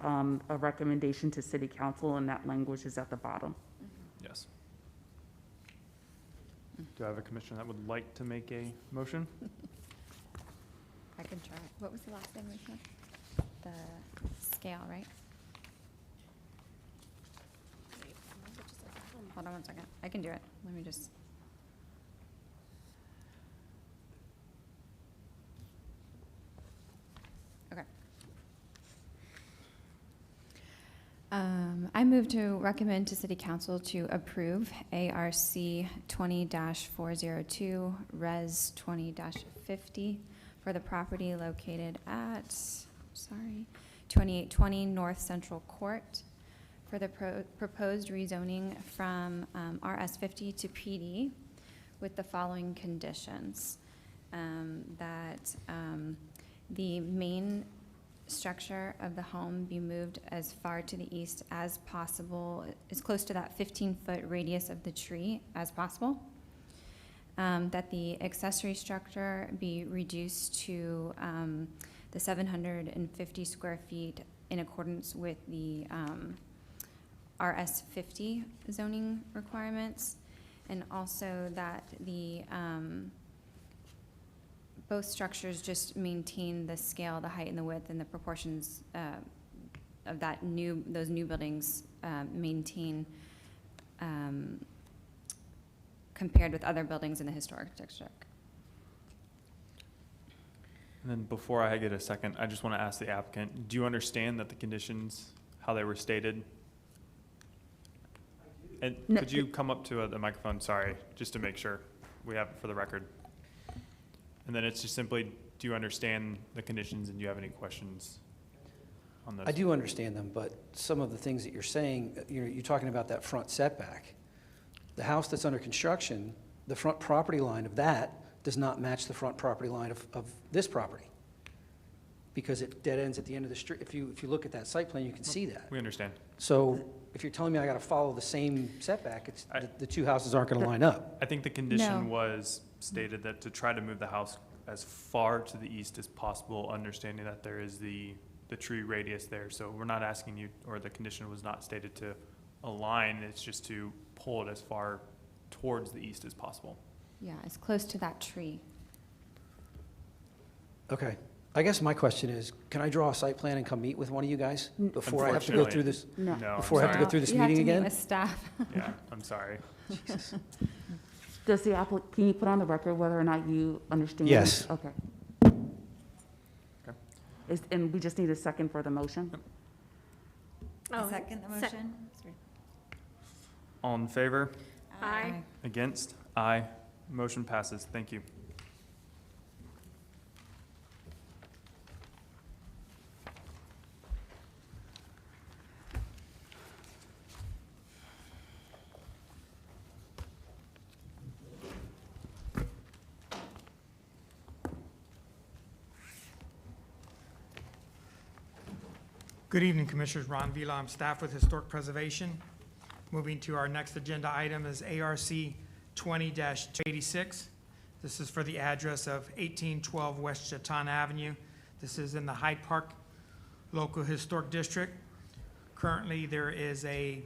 F: a recommendation to city council, and that language is at the bottom.
A: Yes. Do I have a commissioner that would like to make a motion?
J: I can try. What was the last thing we said? The scale, right? Hold on one second. I can do it. Let me just. Okay. I move to recommend to City Council to approve ARC 20-402, Res 20-50 for the property located at, 2820 North Central Court for the proposed rezoning from RS 50 to PD with the following conditions. That the main structure of the home be moved as far to the east as possible, as close to that 15-foot radius of the tree as possible. That the accessory structure be reduced to the 750 square feet in accordance with the RS 50 zoning requirements, and also that the both structures just maintain the scale, the height and the width and the proportions of those new buildings maintain compared with other buildings in the historic district.
A: And then before I get a second, I just want to ask the applicant, do you understand that the conditions, how they were stated? And
F: No,
A: could you come up to the microphone, sorry, just to make sure we have it for the record? And then it's just simply, do you understand the conditions and do you have any questions on those?
B: I do understand them, but some of the things that you're saying, you're talking about that front setback. The house that's under construction, the front property line of that does not match the front property line of this property, because it dead ends at the end of the street. If you look at that site plan, you can see that.
A: We understand.
B: So if you're telling me I got to follow the same setback, the two houses aren't going to line up.
A: I think the condition
J: No.
A: was stated that to try to move the house as far to the east as possible, understanding that there is the tree radius there. So we're not asking you, or the condition was not stated to align, it's just to pull it as far towards the east as possible.
J: Yeah, as close to that tree.
B: Okay. I guess my question is, can I draw a site plan and come meet with one of you guys before I have to go through this?
F: No.
A: No, I'm
B: Before I have to go
A: sorry.
B: through this
J: You have
B: meeting
J: to meet
B: again?
J: with staff.
A: Yeah, I'm sorry.
B: Jesus.
F: Does the can you put on the record whether or not you understand?
B: Yes.
F: Okay.
A: Okay.
F: And we just need a second for the motion?
C: Oh,
D: Second the
C: sec-
D: motion?
A: All in favor?
C: Aye.
A: Against? Aye. Motion passes. Thank you.
E: Good evening, Commissioners. Ron Vila, I'm staff with Historic Preservation. Moving to our next agenda item is ARC 20-86. This is for the address of 1812 West Chaton Avenue. This is in the Hyde Park Local Historic District. Currently, there is a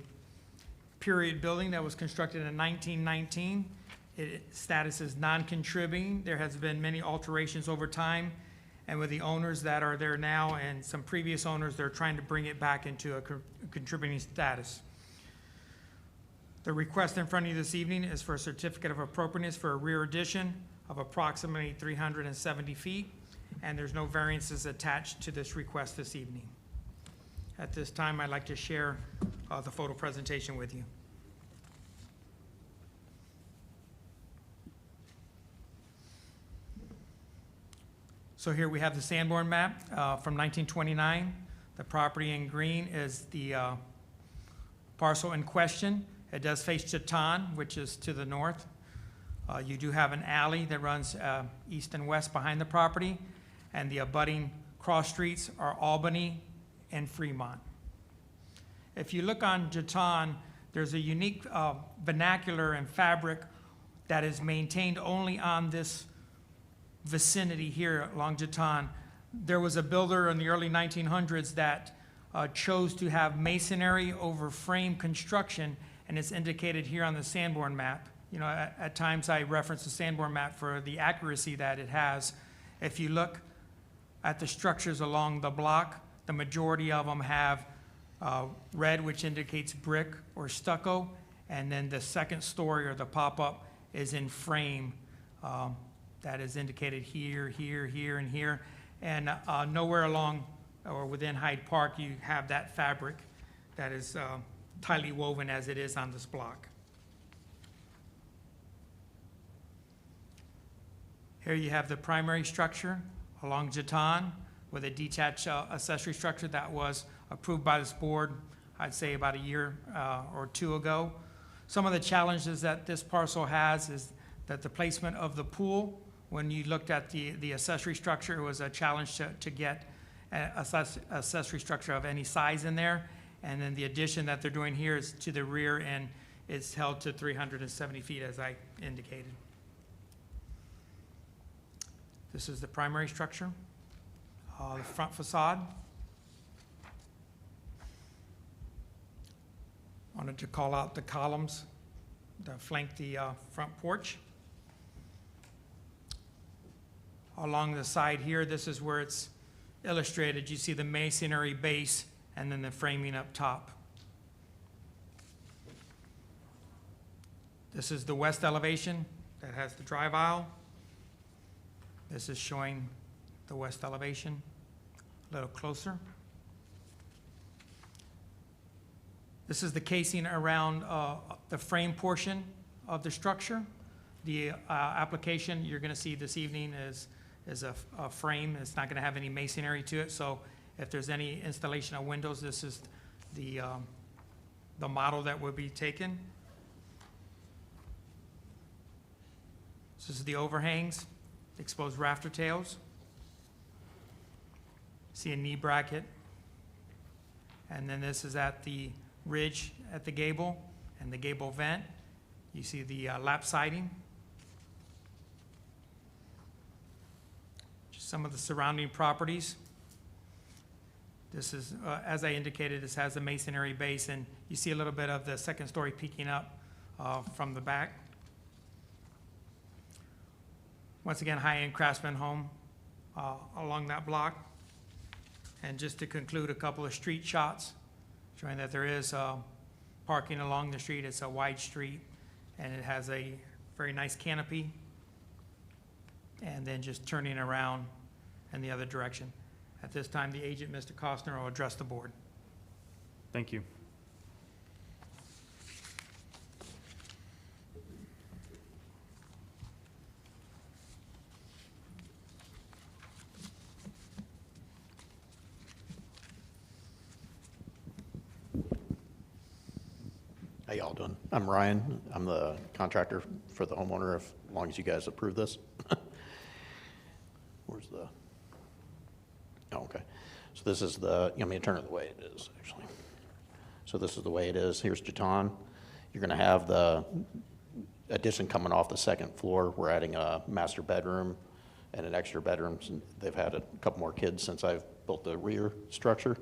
E: period building that was constructed in 1919. Its status is non-contributing. There has been many alterations over time, and with the owners that are there now and some previous owners, they're trying to bring it back into a contributing status. The request in front of you this evening is for a certificate of appropriateness for a rear addition of approximately 370 feet, and there's no variances attached to this request this evening. At this time, I'd like to share the photo presentation with you. So here we have the Sanborn Map from 1929. The property in green is the parcel in question. It does face Chaton, which is to the north. You do have an alley that runs east and west behind the property, and the abutting cross streets are Albany and Fremont. If you look on Jeton, there's a unique vernacular and fabric that is maintained only on this vicinity here along Jeton. There was a builder in the early 1900s that chose to have masonry over frame construction, and it's indicated here on the Sanborn map. You know, at times I reference the Sanborn map for the accuracy that it has. If you look at the structures along the block, the majority of them have red, which indicates brick or stucco, and then the second story or the pop-up is in frame. That is indicated here, here, here, and here. And nowhere along or within Hyde Park you have that fabric that is tightly woven as it is on this block. Here you have the primary structure along Jeton with a detached accessory structure that was approved by this board, I'd say about a year or two ago. Some of the challenges that this parcel has is that the placement of the pool, when you looked at the accessory structure, it was a challenge to get an accessory structure of any size in there. And then the addition that they're doing here is to the rear, and it's held to 370 feet, as I indicated. This is the primary structure, the front facade. Wanted to call out the columns that flank the front porch. Along the side here, this is where it's illustrated. You see the masonry base and then the framing up top. This is the west elevation that has the drive aisle. This is showing the west elevation a little closer. This is the casing around the frame portion of the structure. The application you're going to see this evening is a frame. It's not going to have any masonry to it. So if there's any installation of windows, this is the model that will be taken. This is the overhangs, exposed rafter tails. See a knee bracket. And then this is at the ridge at the gable and the gable vent. You see the lap siding. Just some of the surrounding properties. This is, as I indicated, this has a masonry base, and you see a little bit of the second story peeking up from the back. Once again, high-end craftsman home along that block. And just to conclude, a couple of street shots showing that there is parking along the street. It's a wide street, and it has a very nice canopy. And then just turning around in the other direction. At this time, the agent, Mr. Costner, will address the board.
A: Thank you.
M: How y'all doing? I'm Ryan. I'm the contractor for the homeowner, as long as you guys approve this. Where's the, oh, okay. So this is the, you want me to turn it the way it is, actually. So this is the way it is. Here's Jeton. You're gonna have the addition coming off the second floor. We're adding a master bedroom and an extra bedroom. They've had a couple more kids since I've built the rear structure,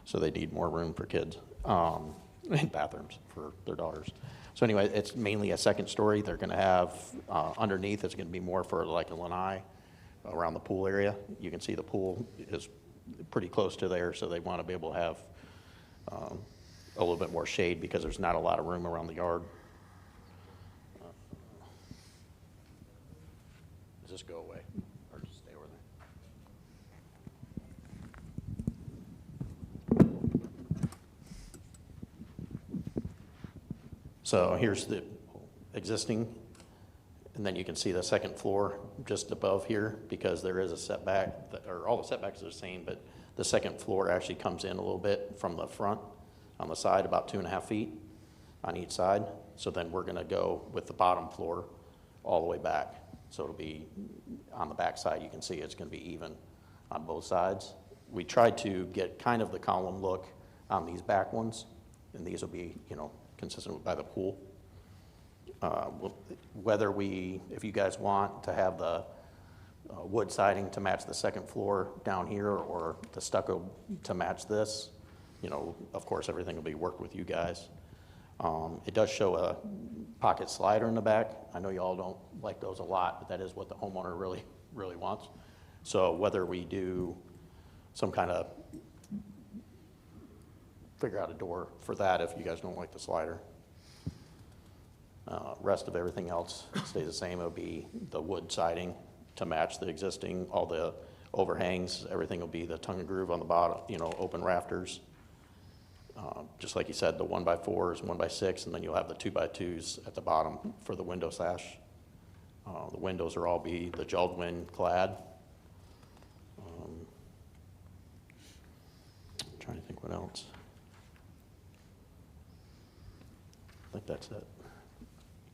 M: so they need more room for kids. And bathrooms for their daughters. So anyway, it's mainly a second story. They're gonna have, underneath, it's gonna be more for like a lanai around the pool area. You can see the pool is pretty close to there, so they wanna be able to have a little bit more shade because there's not a lot of room around the yard. Does this go away or just stay over there? So here's the existing, and then you can see the second floor just above here because there is a setback, or all the setbacks are the same, but the second floor actually comes in a little bit from the front on the side, about 2.5 feet on each side. So then we're gonna go with the bottom floor all the way back. So it'll be, on the back side, you can see it's going to be even on both sides. We tried to get kind of the column look on these back ones, and these will be, you know, consistent by the pool. Whether if you guys want to have the wood siding to match the second floor down here, or the stucco to match this, you know, of course, everything will be worked with you guys. It does show a pocket slider in the back. I know you all don't like those a lot, but that is what the homeowner really wants. So whether we do some kind of, figure out a door for that if you guys don't like the slider. Rest of everything else stays the same. It'll be the wood siding to match the existing, all the overhangs, everything will be the tongue and groove on the bottom, you know, open rafters. Just like you said, the 1x4s, 1x6, and then you'll have the 2x2s at the bottom for the window sash. The windows are all be the Jeld-Wen Clad. I'm trying to think what else. I think that's it.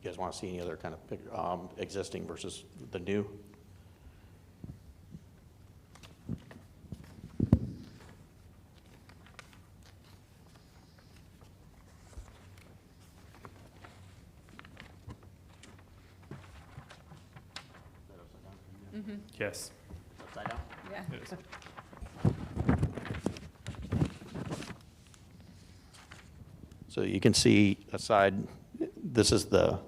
M: You guys want to see any other kind of picture, existing versus the new?
A: Yes.
M: Upside down?
J: Yeah.
A: It is.
M: So you can see aside, this is the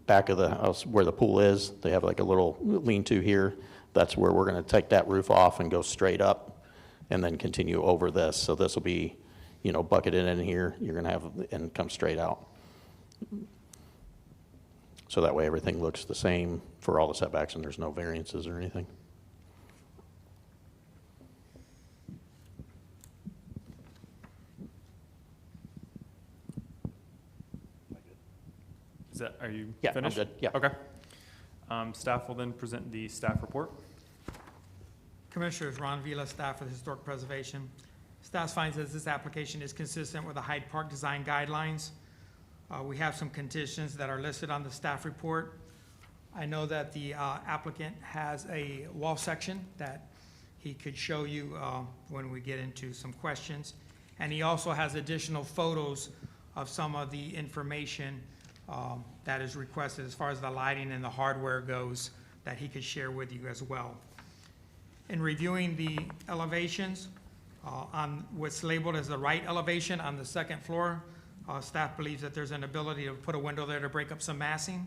M: back of the house where the pool is. They have like a little lean-to here. That's where we're going to take that roof off and go straight up and then continue over this. So this will be, you know, bucketed in here. You're going to have, and come straight out. So that way everything looks the same for all the setbacks and there's no variances or anything.
A: Are you
M: Yeah, I'm
A: finished?
M: good. Yeah.
A: Okay. Staff will then present the staff report.
E: Commissioners, Ron Vila, staff of Historic Preservation. Staff finds that this application is consistent with the Hyde Park design guidelines. We have some conditions that are listed on the staff report. I know that the applicant has a wall section that he could show you when we get into some questions. And he also has additional photos of some of the information that is requested as far as the lighting and the hardware goes that he could share with you as well. In reviewing the elevations, on what's labeled as the right elevation on the second floor, staff believes that there's an ability to put a window there to break up some massing.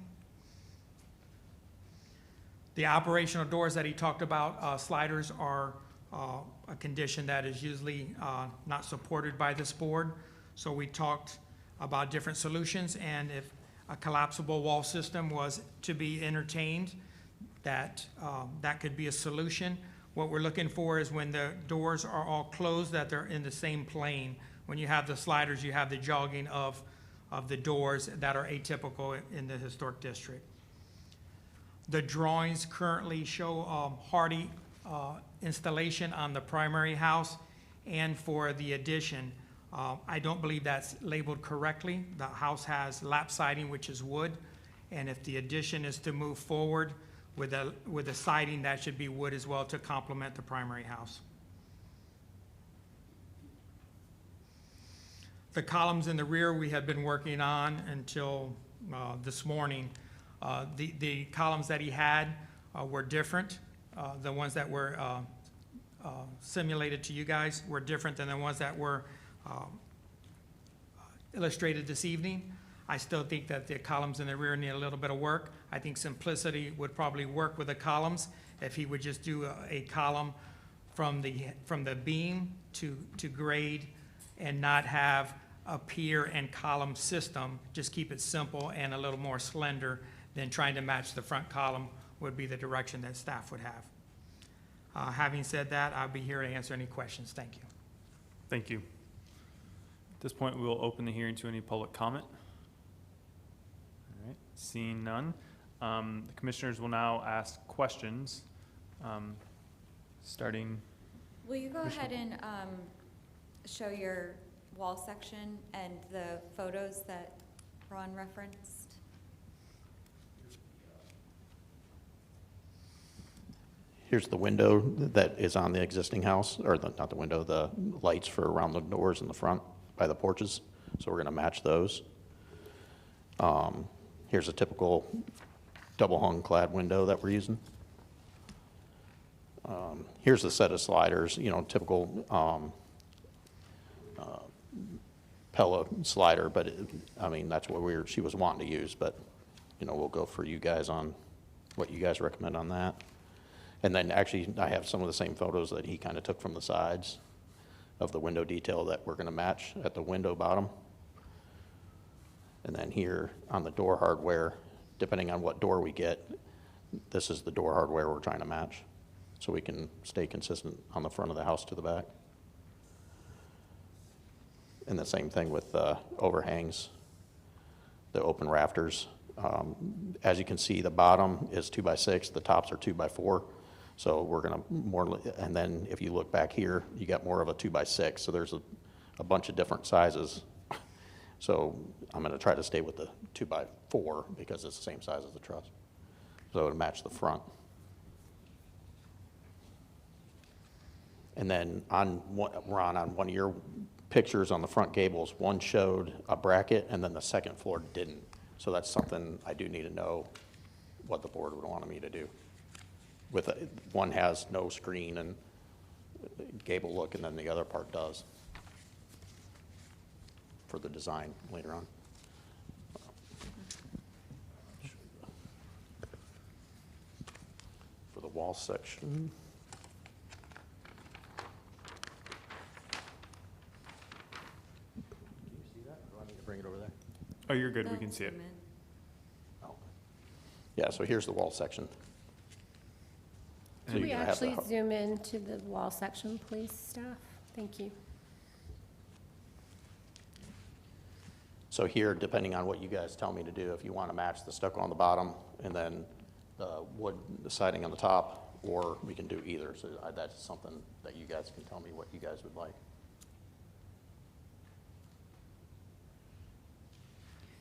E: The operational doors that he talked about, sliders, are a condition that is usually not supported by this board. So we talked about different solutions, and if a collapsible wall system was to be entertained, that could be a solution. What we're looking for is when the doors are all closed, that they're in the same plane. When you have the sliders, you have the jogging of the doors that are atypical in the historic district. The drawings currently show hardy installation on the primary house and for the addition. I don't believe that's labeled correctly. The house has lap siding, which is wood, and if the addition is to move forward with a siding, that should be wood as well to complement the primary house. The columns in the rear we had been working on until this morning. The columns that he had were different. The ones that were simulated to you guys were different than the ones that were illustrated this evening. I still think that the columns in the rear need a little bit of work. I think simplicity would probably work with the columns if he would just do a column from the beam to grade and not have a pier and column system. Just keep it simple and a little more slender than trying to match the front column would be the direction that staff would have. Having said that, I'll be here to answer any questions. Thank you.
A: Thank you. At this point, we will open the hearing to any public comment. All right, seeing none. The commissioners will now ask questions, starting.
D: Will you go ahead and show your wall section and the photos that Ron referenced?
M: Here's the window that is on the existing house, or not the window, the lights for around the doors in the front by the porches. So we're gonna match those. Here's a typical double hung clad window that we're using. Here's the set of sliders, typical Pella slider, but that's what she was wanting to use, but, we'll go for you guys on what you guys recommend on that. And then actually, I have some of the same photos that he kind of took from the sides of the window detail that we're gonna match at the window bottom. And then here on the door hardware, depending on what door we get, this is the door hardware we're trying to match, so we can stay consistent on the front of the house to the back. And the same thing with overhangs, the open rafters. As you can see, the bottom is 2x6, the tops are 2x4. So we're gonna and then if you look back here, you got more of a 2x6. So there's a bunch of different sizes. So I'm gonna try to stay with the 2x4 because it's the same size as the truss. So it'll match the front. And then Ron, on one of your pictures on the front gables, one showed a bracket and then the second floor didn't. So that's something I do need to know what the board would want me to do. One has no screen and gable look, and then the other part does for the design later on. For the wall section. Bring it over there.
A: Oh, you're good, we can see it.
M: Oh. Yeah, so here's the wall section. So
C: Can
M: you're
C: we
M: gonna have the
C: actually zoom in to the wall section, please, staff? Thank you.
M: So here, depending on what you guys tell me to do, if you want to match the stucco on the bottom and then the wood, the siding on the top, or we can do either. So that's something that you guys can tell me what you guys would like.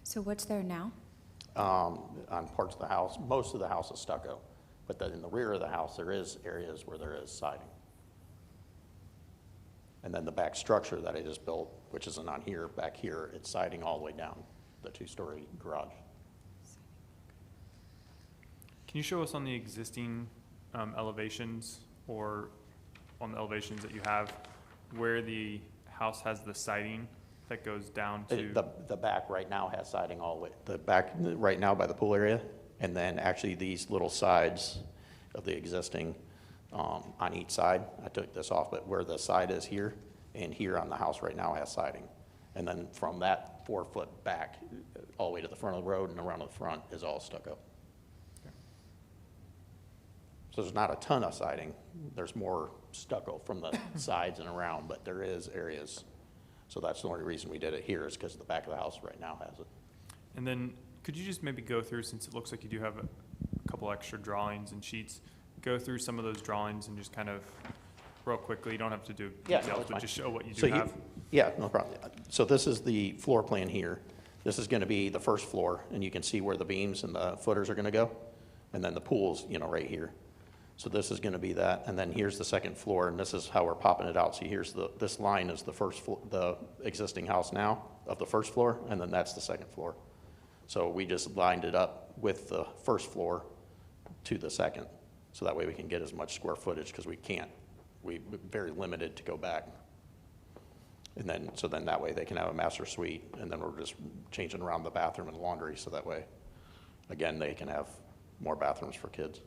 J: So what's there now?
M: On parts of the house, most of the house is stucco, but then in the rear of the house, there is areas where there is siding. And then the back structure that I just built, which isn't on here, back here, it's siding all the way down, the two-story garage.
A: Can you show us on the existing elevations, or on the elevations that you have, where the house has the siding that goes down to?
M: The back right now has siding all the way, the back right now by the pool area, and then actually these little sides of the existing on each side. I took this off, but where the side is here and here on the house right now has siding. And then from that 4 foot back all the way to the front of the road and around the front is all stucco. Okay. So there's not a ton of siding. There's more stucco from the sides and around, but there is areas. So that's the only reason we did it here is because the back of the house right now has it.
A: And then could you just maybe go through, since it looks like you do have a couple extra drawings and sheets, go through some of those drawings and just kind of real quickly, you don't have to do
M: Yeah,
A: details,
M: no,
A: but
M: fine.
A: just show what you do
M: So
A: have.
M: Yeah, no problem. So this is the floor plan here. This is going to be the first floor, and you can see where the beams and the footers are going to go. And then the pool's, right here. So this is going to be that, and then here's the second floor, and this is how we're popping it out. So here's this line is the first floor, the existing house now of the first floor, and then that's the second floor. So we just lined it up with the first floor to the second, so that way we can get as much square footage, because we can't. We're very limited to go back. And then, so then that way they can have a master suite, and then we're just changing around the bathroom and laundry, so that way, again, they can have more bathrooms for kids.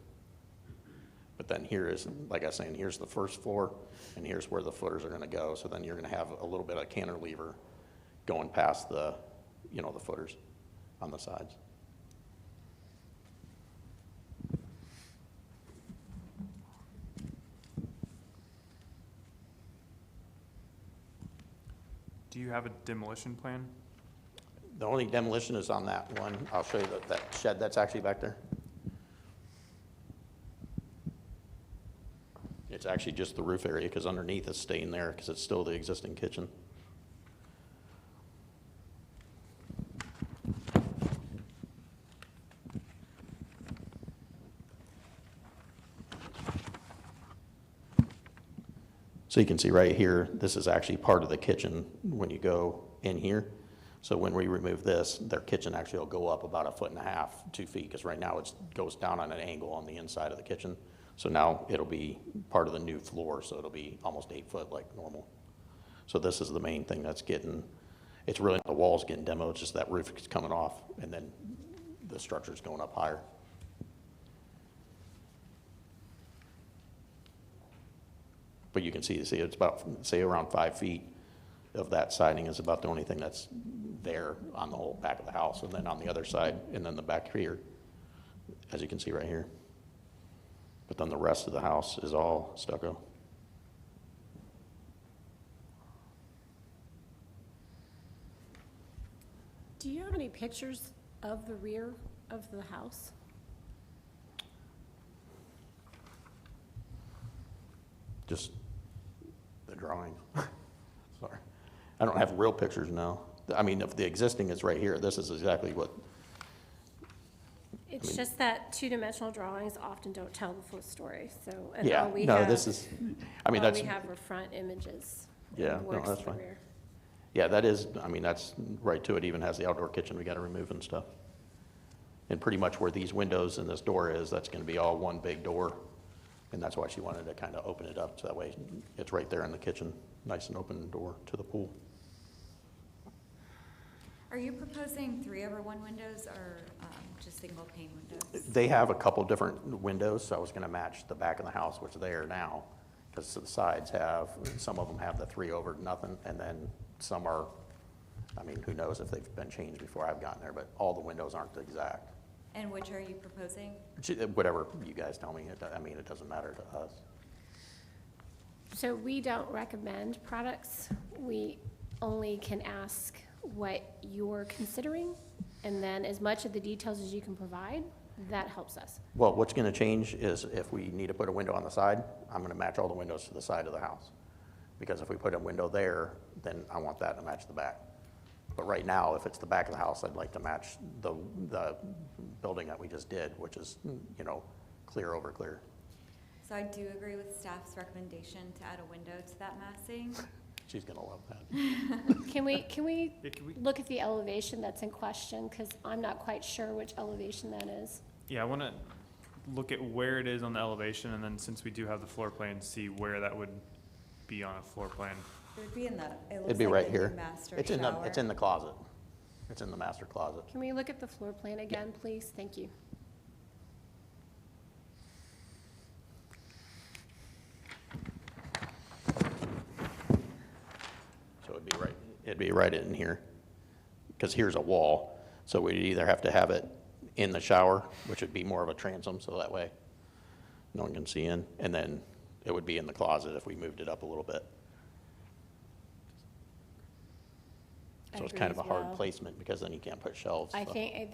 M: But then here is, like I was saying, here's the first floor, and here's where the footers are gonna go. So then you're gonna have a little bit of cantilever going past the, the footers on the sides.
A: Do you have a demolition plan?
M: The only demolition is on that one. I'll show you that shed that's actually back there. It's actually just the roof area, because underneath is staying there, because it's still the existing kitchen. So you can see right here, this is actually part of the kitchen when you go in here. So when we remove this, their kitchen actually will go up about 1.5 feet, 2 feet, because right now it goes down on an angle on the inside of the kitchen. So now it'll be part of the new floor, so it'll be almost 8 foot like normal. So this is the main thing that's getting, it's really not the walls getting demoed, it's just that roof is coming off, and then the structure's going up higher. But you can see it's about, say, around 5 feet of that siding is about the only thing that's there on the whole back of the house, and then on the other side, and then the back here, as you can see right here. But then the rest of the house is all stucco.
C: Do you have any pictures of the rear of the house?
M: Just the drawing. Sorry. I don't have real pictures now. I mean, if the existing is right here, this is exactly what,
C: It's just that two-dimensional drawings often don't tell the full story, so. and
M: yeah,
C: all we
M: no,
C: have-
M: this is, I mean,
C: all
M: that's,
C: we have are front images. and
M: Yeah,
C: the
M: no,
C: works
M: that's
C: of the
M: fine.
C: rear.
M: yeah, that is, I mean, that's right to it, even has the outdoor kitchen we gotta remove and stuff. And pretty much where these windows and this door is, that's gonna be all one big door. And that's why she wanted to kind of open it up, so that way it's right there in the kitchen, nice and open door to the pool.
D: Are you proposing 3/1 windows or just single pane windows?
M: They have a couple different windows, so I was gonna match the back of the house, which they are now, because the sides have, some of them have the 3/0, and then some are, I mean, who knows if they've been changed before I've gotten there, but all the windows aren't exact.
D: And which are you proposing?
M: Whatever you guys tell me, I mean, it doesn't matter to us.
C: So we don't recommend products. We only can ask what you're considering, and then as much of the details as you can provide, that helps us.
M: Well, what's gonna change is if we need to put a window on the side, I'm gonna match all the windows to the side of the house. Because if we put a window there, then I want that to match the back. But right now, if it's the back of the house, I'd like to match the building that we just did, which is, you know, clear over clear.
D: So I do agree with staff's recommendation to add a window to that massing.
M: She's gonna love that.
C: Can we
A: Yeah, can we-
C: look at the elevation that's in question? Because I'm not quite sure which elevation that is.
A: Yeah, I want to look at where it is on the elevation, and then since we do have the floor plan, see where that would be on a floor plan.
D: It would be in the, it looks
M: It'd be
D: like
M: right
D: the new
M: here.
D: master
M: It's in
D: shower.
M: the closet. It's in the master closet.
C: Can we look at the floor plan again, please? Thank you.
M: So it'd be right in here, because here's a wall. So we'd either have to have it in the shower, which would be more of a transom, so that way no one can see in, and then it would be in the closet if we moved it up a little bit.
C: I
M: So it's
C: agree
M: kind of a
C: as
M: hard
C: well.
M: placement, because then you can't put shelves.
C: I
M: so.
C: think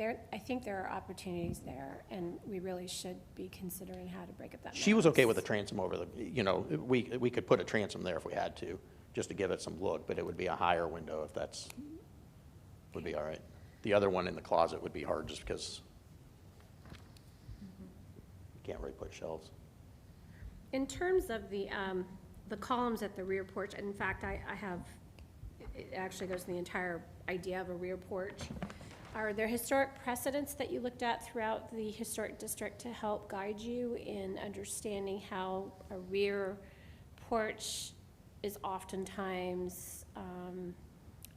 C: there are opportunities there, and we really should be considering how to break up that.
M: She was okay with the
C: mass.
M: transom over the, you know, we could put a transom there if we had to, just to give it some look, but it would be a higher window if that's, would be all right. The other one in the closet would be hard just because you can't really put shelves.
C: In terms of the columns at the rear porch, in fact, I have, it actually goes to the entire idea of a rear porch. Are there historic precedents that you looked at throughout the historic district to help guide you in understanding how a rear porch is oftentimes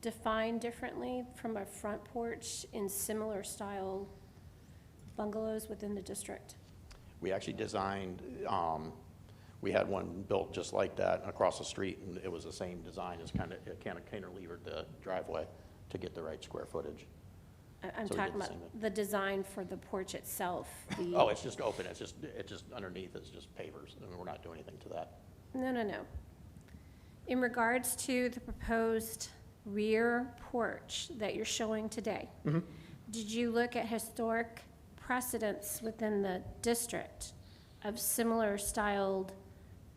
C: defined differently from a front porch in similar style bungalows within the district?
M: We actually designed, we had one built just like that across the street, and it was the same design, as kind of cantilevered the driveway to get the right square footage.
C: I'm
M: So we
C: talking
M: did the
C: about
M: same thing.
C: the design for the porch itself. the-
M: Oh, it's just open, it's just underneath, it's just pavers, and we're not doing anything to that.
C: No. In regards to the proposed rear porch that you're showing today, did you look at historic precedents within the district of similar styled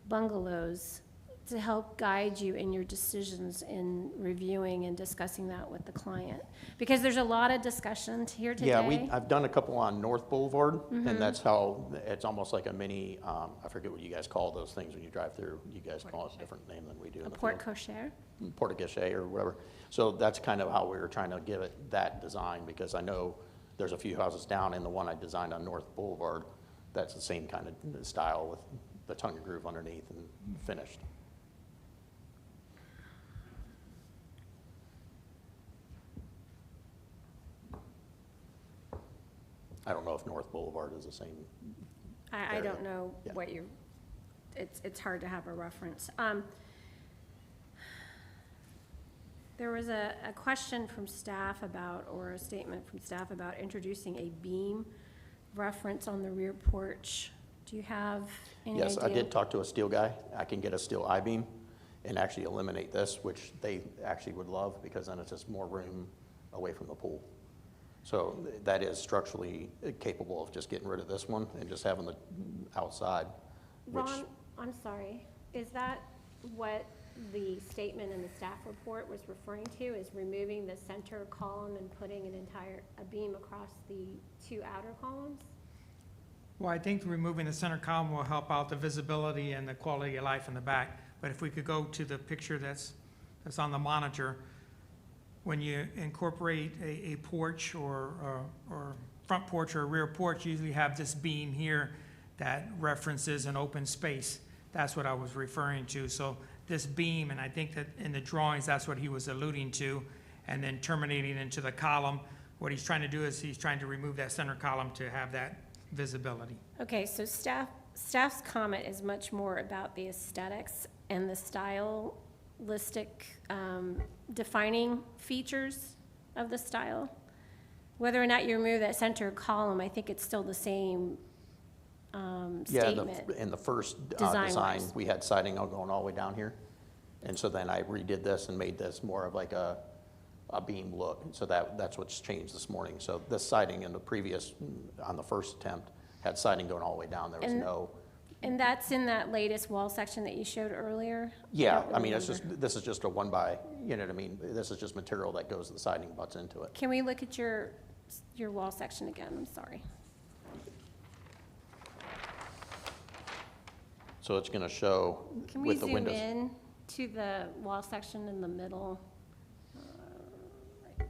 C: bungalows to help guide you in your decisions in reviewing and discussing that with the client. Because there's a lot of discussion here today.
M: Yeah, I've done a couple on North Boulevard, and that's how, it's almost like a mini, I forget what you guys call those things when you drive through. You guys call it a different name than we do in
C: A
M: the
C: porte
M: field.
C: cochere.
M: Porte-cochere or whatever. So that's kind of how we were trying to give it that design, because I know there's a few houses down in the one I designed on North Boulevard, that's the same kind of style with the tongue and groove underneath and finished. I don't know if North Boulevard is the same.
C: I don't know
M: Yeah.
C: what you, it's hard to have a reference. There was a question from staff about, or a statement from staff about introducing a beam reference on the rear porch. Do you have any idea?
M: Yes, I did talk to a steel guy. I can get a steel I-beam and actually eliminate this, which they actually would love, because then it's just more room away from the pool. So that is structurally capable of just getting rid of this one and just having the outside, which,
C: Ron, I'm sorry, is that what the statement in the staff report was referring to, is removing the center column and putting a beam across the two outer columns?
E: Well, I think removing the center column will help out the visibility and the quality of life in the back. But if we could go to the picture that's on the monitor, when you incorporate a porch or front porch or a rear porch, you usually have this beam here that references an open space. That's what I was referring to. So this beam, and I think that in the drawings, that's what he was alluding to, and then terminating into the column. What he's trying to do is he's trying to remove that center column to have that visibility.
C: Okay, so staff's comment is much more about the aesthetics and the stylistic defining features of the style. Whether or not you remove that center column, I think it's still the same statement.
M: in the first
C: Design-wise.
M: design, we had siding all going all the way down here. And so then I redid this and made this more of like a beam look. So that's what's changed this morning. So this siding in the previous, on the first attempt, had siding going all the way down. There was no.
C: And that's in that latest wall section that you showed earlier?
M: Yeah,
C: don't
M: I mean,
C: remember.
M: this is just a one by, you know what I mean? This is just material that goes, the siding butts into it.
C: Can we look at your wall section again? I'm sorry.
M: So it's gonna show
C: Can we
M: with the
C: zoom
M: windows.
C: in to the wall section in the middle? Right about there.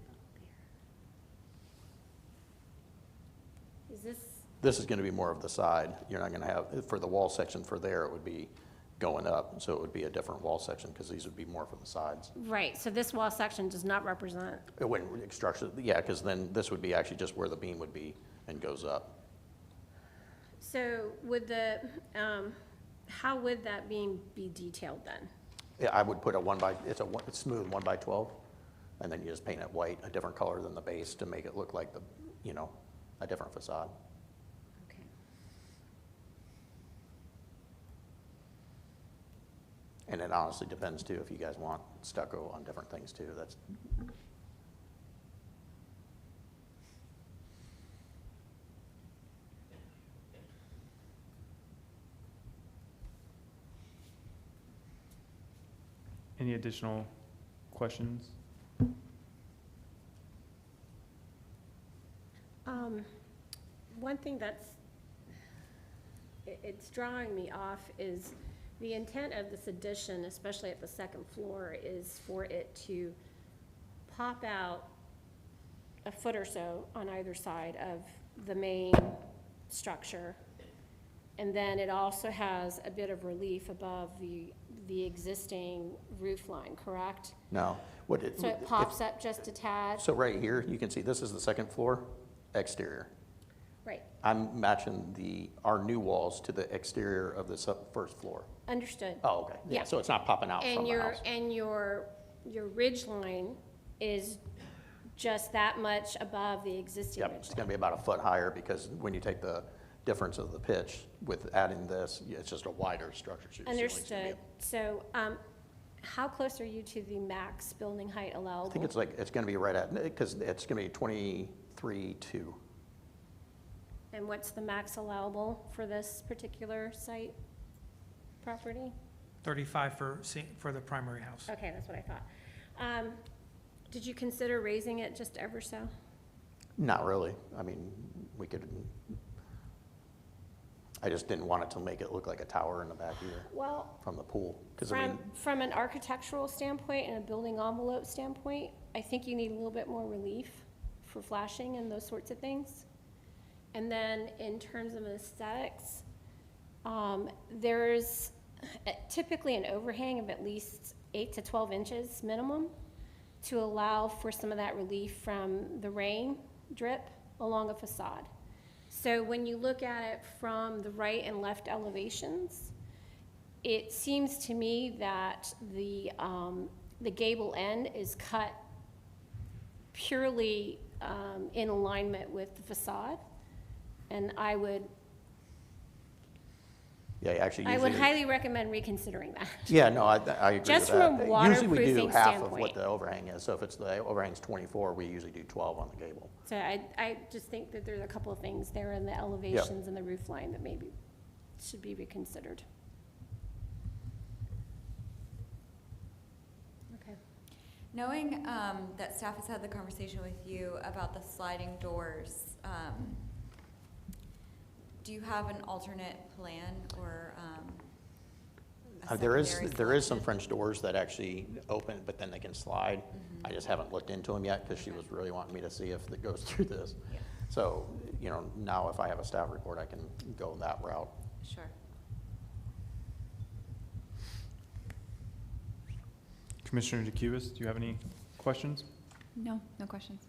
C: Is this,
M: This is gonna be more of the side. You're not gonna have, for the wall section for there, it would be going up. So it would be a different wall section, because these would be more for the sides.
C: right, so this wall section does not represent,
M: It wouldn't structure, yeah, because then this would be actually just where the beam would be and goes up.
C: so would the, how would that beam be detailed then?
M: Yeah, I would put it's a smooth 1 by 12, and then you just paint it white, a different color than the base to make it look like a different facade.
C: Okay.
M: And it honestly depends too, if you guys want stucco on different things too, that's.
A: Any additional questions?
C: One thing it's drawing me off is the intent of this addition, especially at the second floor, is for it to pop out a foot or so on either side of the main structure. And then it also has a bit of relief above the existing roof line, correct?
M: No.
C: So it pops up just a tad?
M: So right here, you can see this is the second floor exterior.
C: Right,
M: I'm matching our new walls to the exterior of the first floor.
C: understood.
M: Oh, okay. Yeah,
C: Yeah.
M: so it's not popping out from the house.
C: And your ridge line is just that much above the existing
M: Yep,
C: ridge
M: it's
C: line?
M: gonna be about a foot higher, because when you take the difference of the pitch with adding this, it's just a wider structure. So your ceiling's gonna be
C: Understood. So, how close are you to the max building height allowable?
M: I think it's gonna be right at, because it's gonna be 23.2.
C: And what's the max allowable for this particular site property?
E: 35 for the primary house.
C: Okay, that's what I thought. Did you consider raising it just ever so?
M: Not really. I mean, we could, I just didn't want it to make it look like a tower in the back either,
C: Well,
M: from the pool. 'Cause I mean,
C: from an architectural standpoint and a building envelope standpoint, I think you need a little bit more relief for flashing and those sorts of things. And then in terms of aesthetics, there's typically an overhang of at least 8 to 12 inches minimum to allow for some of that relief from the rain drip along a facade. So when you look at it from the right and left elevations, it seems to me that the gable end is cut purely in alignment with the facade. And I would
M: yeah, actually
C: I would
M: usually.
C: highly recommend reconsidering that.
M: Yeah, no, I agree with that.
C: Just from a
M: Usually we do
C: waterproofing
M: half of
C: standpoint.
M: what the overhang is. So if it's the overhang's 24, we usually do 12 on the gable.
C: So I just think that there's a couple of things there in the elevations and the roof line that maybe should be reconsidered. Okay.
D: Knowing that staff has had the conversation with you about the sliding doors, do you have an alternate plan or a
M: There is
D: secondary
M: some
D: selection?
M: French doors that actually open, but then they can slide. I just haven't looked into them yet because she was really wanting me to see if it goes through this.
D: Yeah.
M: So, you know, now if I have a staff report, I can go that route.
D: Sure.
A: Commissioner DeCubis, do you have any questions?
J: No, no questions.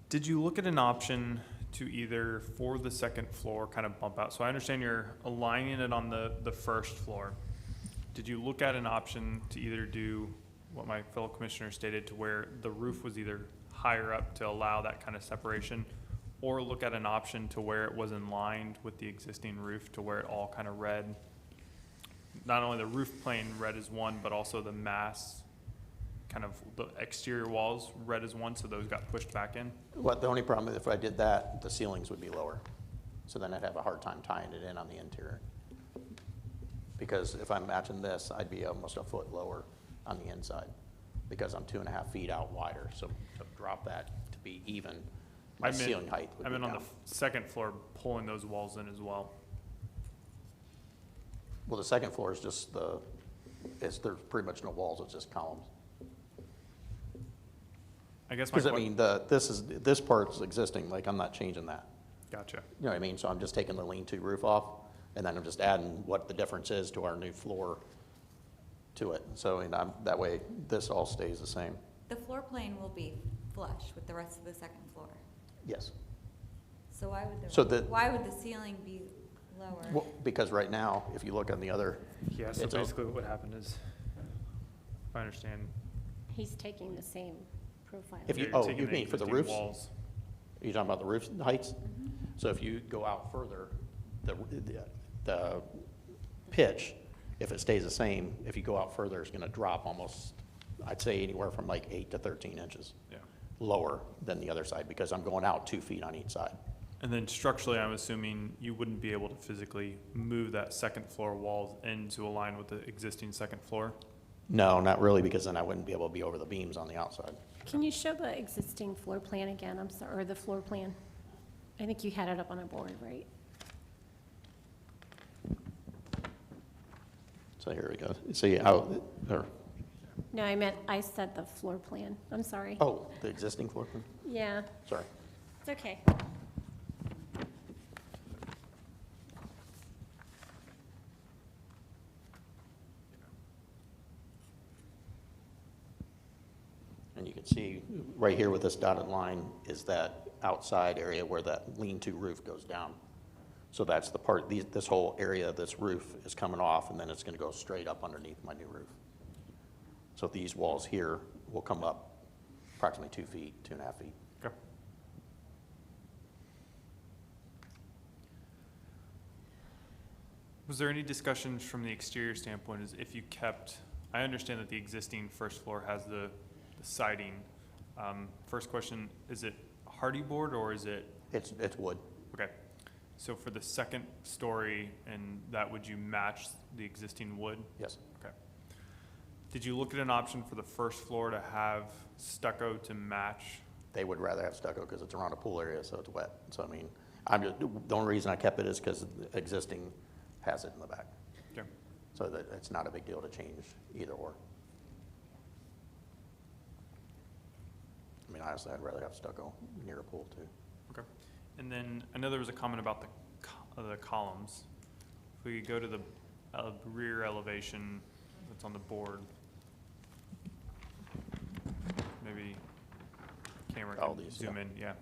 A: Did you look at an option to either, for the second floor, kind of bump out? So I understand you're aligning it on the first floor. Did you look at an option to either do what my fellow commissioner stated, to where the roof was either higher up to allow that kind of separation, or look at an option to where it was in line with the existing roof, to where it all kind of read, not only the roof plane read as one, but also the mass, kind of the exterior walls read as one, so those got pushed back in?
M: What, the only problem is if I did that, the ceilings would be lower. So then I'd have a hard time tying it in on the interior. Because if I'm matching this, I'd be almost a foot lower on the inside, because I'm 2.5 feet out wider. So to drop that to be even, my ceiling height would
A: I
M: be
A: mean, on
M: down.
A: the second floor, pulling those walls in as well.
M: Well, the second floor is just there's pretty much no walls, it's just columns.
A: I guess my
M: Because I mean, this part's existing, like I'm not changing that.
A: Gotcha.
M: You know what I mean? So I'm just taking the lean-to roof off, and then I'm just adding what the difference is to our new floor to it. So, and that way, this all stays the same.
D: The floor plane will be flush with the rest of the second floor.
M: Yes.
D: So why would
M: So
D: why would the ceiling be lower?
M: Well, because right now, if you look on the other,
A: Yeah, so
M: It's
A: basically what happened is, if I understand,
C: He's taking the same profile.
M: If you-
A: you're
M: oh,
A: taking
M: you
A: the
M: mean for the
A: existing
M: roofs?
A: walls.
M: are you talking about the roof heights?
D: Mhm.
M: So if you go out further, the pitch, if it stays the same, if you go out further, it's gonna drop almost, I'd say anywhere from like 8 to 13 inches
A: Yeah.
M: lower than the other side, because I'm going out 2 feet on each side.
A: And then structurally, I'm assuming you wouldn't be able to physically move that second floor walls in to align with the existing second floor?
M: No, not really, because then I wouldn't be able to be over the beams on the outside.
C: Can you show the existing floor plan again? I'm sorry, or the floor plan? I think you had it up on a board, right?
M: So here we go. See how, or,
C: No, I said the floor plan. I'm sorry.
M: oh, the existing floor plan?
C: Yeah,
M: Sorry.
C: it's okay.
M: And you can see right here with this dotted line is that outside area where that lean-to roof goes down. So that's the part, this whole area, this roof is coming off, and then it's gonna go straight up underneath my new roof. So these walls here will come up approximately 2 feet, 2.5 feet.
A: Okay. Was there any discussion from the exterior standpoint, is if you kept, I understand that the existing first floor has the siding. First question, is it hardy board or is it?
M: It's wood.
A: Okay. So for the second story, and that, would you match the existing wood?
M: Yes.
A: Okay. Did you look at an option for the first floor to have stucco to match?
M: They would rather have stucco because it's around a pool area, so it's wet. So I mean, the only reason I kept it is because the existing has it in the back.
A: Okay.
M: So that it's not a big deal to change either or. I mean, honestly, I'd rather have stucco near a pool too.
A: Okay. And then I know there was a comment about the columns. If we could go to the rear elevation that's on the board. Maybe camera
M: All
A: can
M: these,
A: zoom
M: yeah.
A: in, yeah.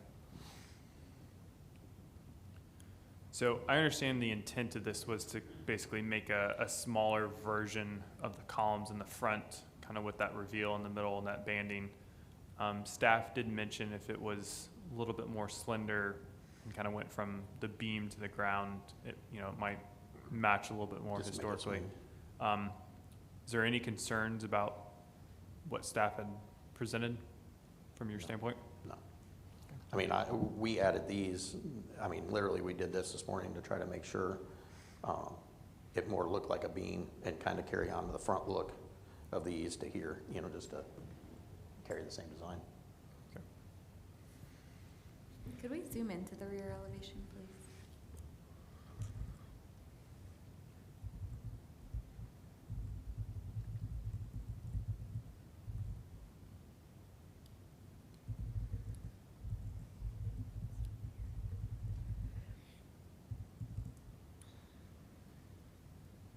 A: So I understand the intent of this was to basically make a smaller version of the columns in the front, kind of with that reveal in the middle and that banding. Staff did mention if it was a little bit more slender and kind of went from the beam to the ground, it might match a little bit more
M: Just make it
A: historically.
M: smooth.
A: Is there any concerns about what staff had presented from your standpoint?
M: No. I mean, we added these, I mean, literally we did this morning to try to make sure it more looked like a beam and kind of carry on to the front look of these to here, just to carry the same design.
D: Could we zoom into the rear elevation, please?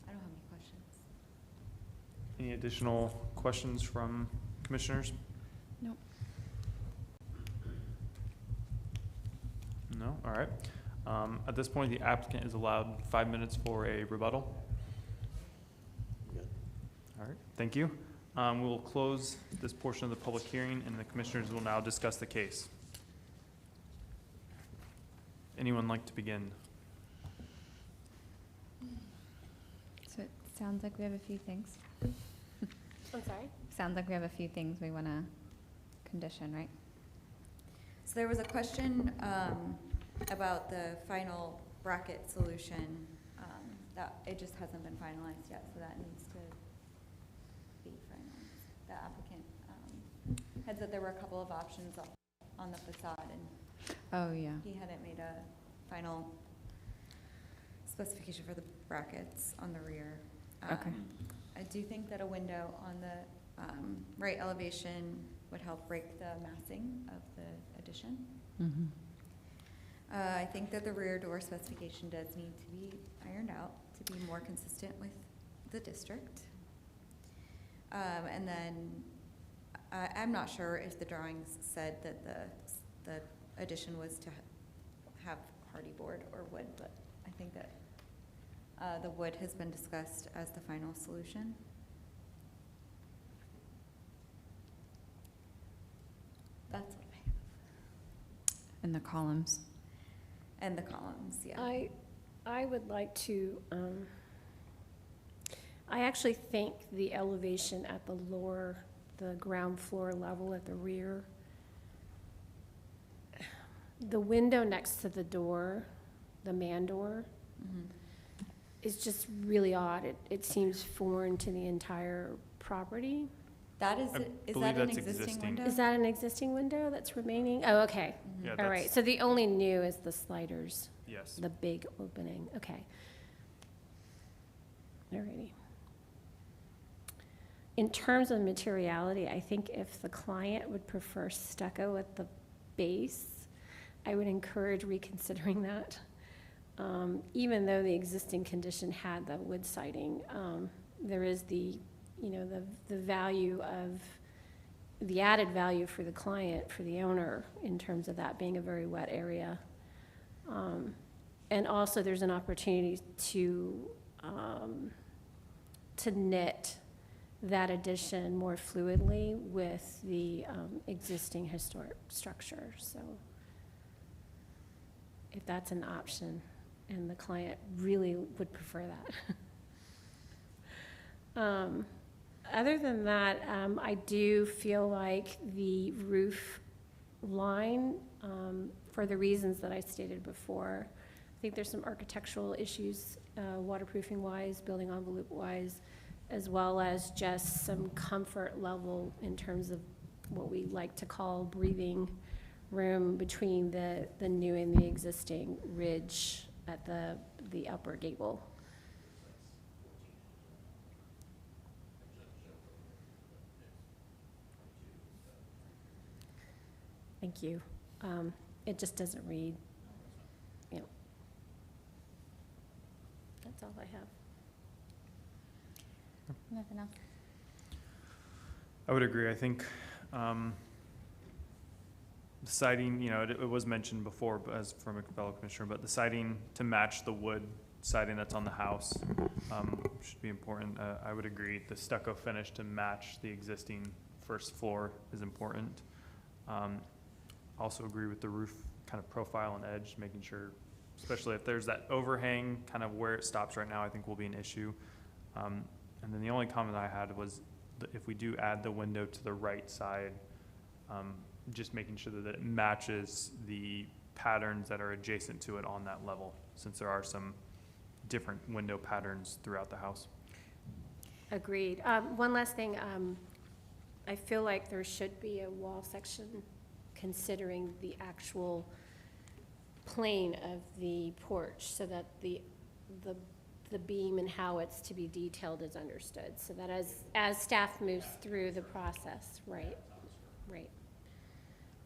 D: I don't have any questions.
A: Any additional questions from commissioners?
J: Nope.
A: No, all right. At this point, the applicant is allowed 5 minutes for a rebuttal.
M: Good.
A: All right, thank you. We will close this portion of the public hearing, and the commissioners will now discuss the case. Anyone like to begin?
J: So it sounds like we have a few things.
C: I'm sorry?
J: Sounds like we have a few things we want to condition, right?
D: So there was a question about the final bracket solution, that it just hasn't been finalized yet, so that needs to be finalized. The applicant had said there were a couple of options on the facade, and
J: Oh, yeah.
D: he hadn't made a final specification for the brackets on the rear.
J: Okay.
D: I do think that a window on the right elevation would help break the massing of the addition.
J: Mm-hmm.
D: I think that the rear door specification does need to be ironed out to be more consistent with the district. And then I'm not sure if the drawings said that the addition was to have hardy board or wood, but I think that the wood has been discussed as the final solution. That's what I have.
J: And the columns.
D: And the columns, yeah.
C: I would like to, I actually think the elevation at the ground floor level at the rear, the window next to the door, the man door,
D: Mhm.
C: is just really odd. It seems foreign to the entire property.
D: That is,
A: I
D: is
A: believe
D: that an
A: that's
D: existing
A: existing.
D: window?
C: Is that an existing window that's remaining? Oh, okay.
D: Mhm.
A: Yeah,
C: All right,
A: that's-
C: so the only new is the sliders,
A: Yes.
C: the big opening, okay. Alrighty. In terms of materiality, I think if the client would prefer stucco at the base, I would encourage reconsidering that. Even though the existing condition had the wood siding, there is the value of, the added value for the client, for the owner, in terms of that being a very wet area. And also, there's an opportunity to knit that addition more fluidly with the existing historic structure, so if that's an option, and the client really would prefer that. Other than that, I do feel like the roof line, for the reasons that I stated before, I think there's some architectural issues, waterproofing wise, building envelope wise, as well as just some comfort level in terms of what we like to call breathing room between the new and the existing ridge at the upper gable. Thank you. It just doesn't read, you know. That's all I have.
J: Nothing else?
A: I would agree. I think the siding, you know, it was mentioned before, but as from a fellow commissioner, but the siding to match the wood siding that's on the house should be important. I would agree. The stucco finish to match the existing first floor is important. Also agree with the roof kind of profile and edge, making sure, especially if there's that overhang kind of where it stops right now, I think will be an issue. And then the only comment I had was if we do add the window to the right side, just making sure that it matches the patterns that are adjacent to it on that level, since there are some different window patterns throughout the house.
C: Agreed. One last thing, I feel like there should be a wall section considering the actual plane of the porch so that the beam and how it's to be detailed is understood, so that as staff moves through the process, right.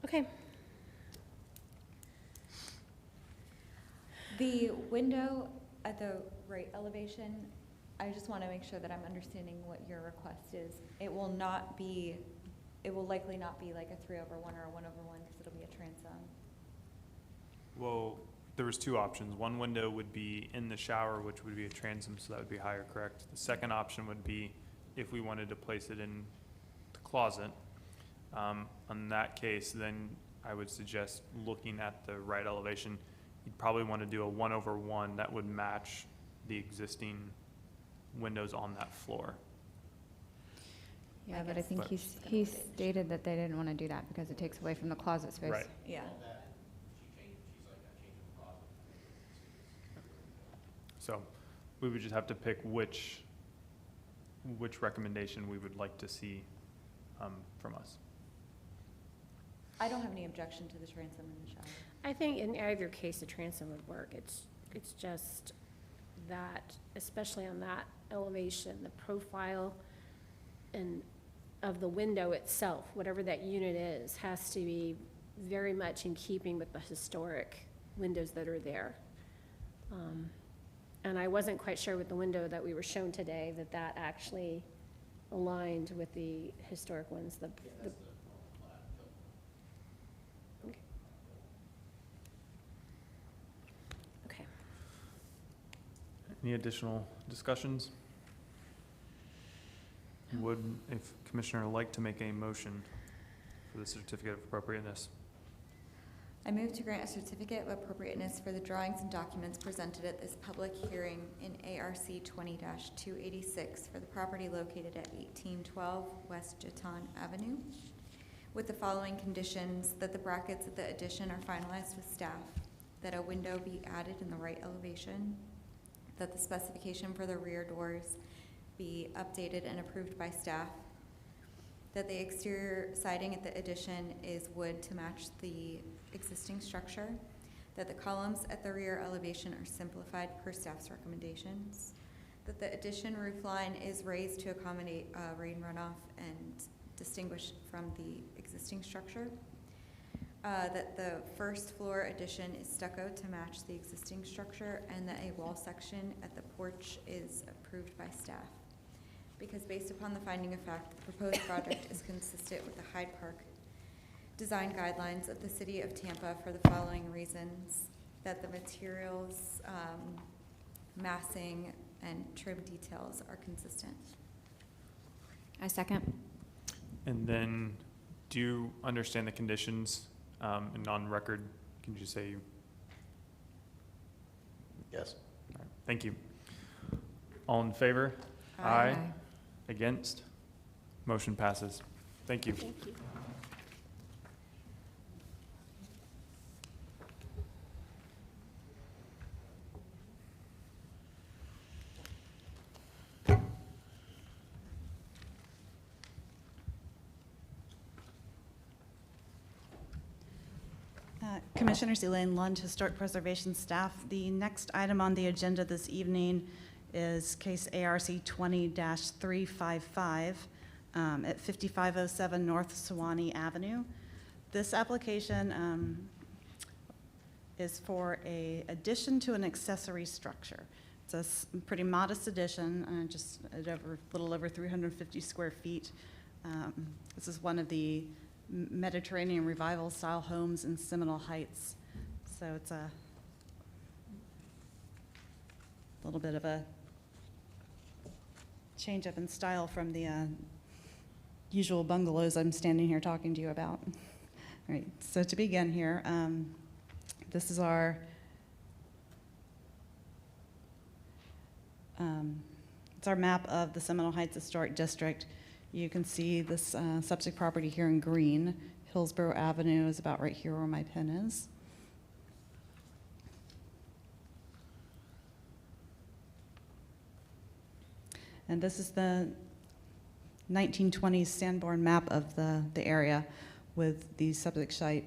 C: Okay.
D: The window at the right elevation, I just want to make sure that I'm understanding what your request is. It will likely not be like a 3/1 or a 1/1 because it'll be a transom.
A: Well, there was two options. One window would be in the shower, which would be a transom, so that would be higher, correct? The second option would be if we wanted to place it in the closet. In that case, then I would suggest looking at the right elevation. You'd probably want to do a 1/1 that would match the existing windows on that floor.
J: Yeah, but I think he stated that they didn't want to do that because it takes away from the closet space.
A: Right.
D: Yeah.
A: So we would just have to pick which recommendation we would like to see from us.
D: I don't have any objection to the transom in the shower.
C: I think in either case, a transom would work. It's just that, especially on that elevation, the profile and of the window itself, whatever that unit is, has to be very much in keeping with the historic windows that are there. And I wasn't quite sure with the window that we were shown today that actually aligned with the historic ones. Okay.
A: Any additional discussions? Would, if Commissioner would like to make a motion for the certificate of appropriateness?
D: I move to grant a certificate of appropriateness for the drawings and documents presented at this public hearing in ARC 20-286 for the property located at 1812 West Jeton Avenue, with the following conditions: that the brackets of the addition are finalized with staff, that a window be added in the right elevation, that the specification for the rear doors be updated and approved by staff, that the exterior siding at the addition is wood to match the existing structure, that the columns at the rear elevation are simplified per staff's recommendations, that the addition roof line is raised to accommodate rain runoff and distinguish from the existing structure, that the first floor addition is stucco to match the existing structure, and that a wall section at the porch is approved by staff. Because based upon the finding of fact, the proposed project is consistent with the Hyde Park design guidelines of the city of Tampa for the following reasons: that the materials, massing, and trim details are consistent.
J: I second.
A: And then, do you understand the conditions? And on record, can you say?
M: Yes.
A: All right, thank you. All in favor?
J: Aye.
A: Against? Motion passes. Thank you.
C: Thank you.
G: Commissioners, Elaine Lund, Historic Preservation Staff. The next item on the agenda this evening is case ARC 20-355 at 5507 North Sewanee Avenue. This application is for a addition to an accessory structure. It's a pretty modest addition, just at a little over 350 square feet. This is one of the Mediterranean Revival style homes in Seminole Heights. So it's a little bit of a change up in style from the usual bungalows I'm standing here talking to you about. All right, so to begin here, this is our it's our map of the Seminole Heights Historic District. You can see this subject property here in green. Hillsborough Avenue is about right here where my pin is. And this is the 1920s Sanborn Map of the area with the subject site,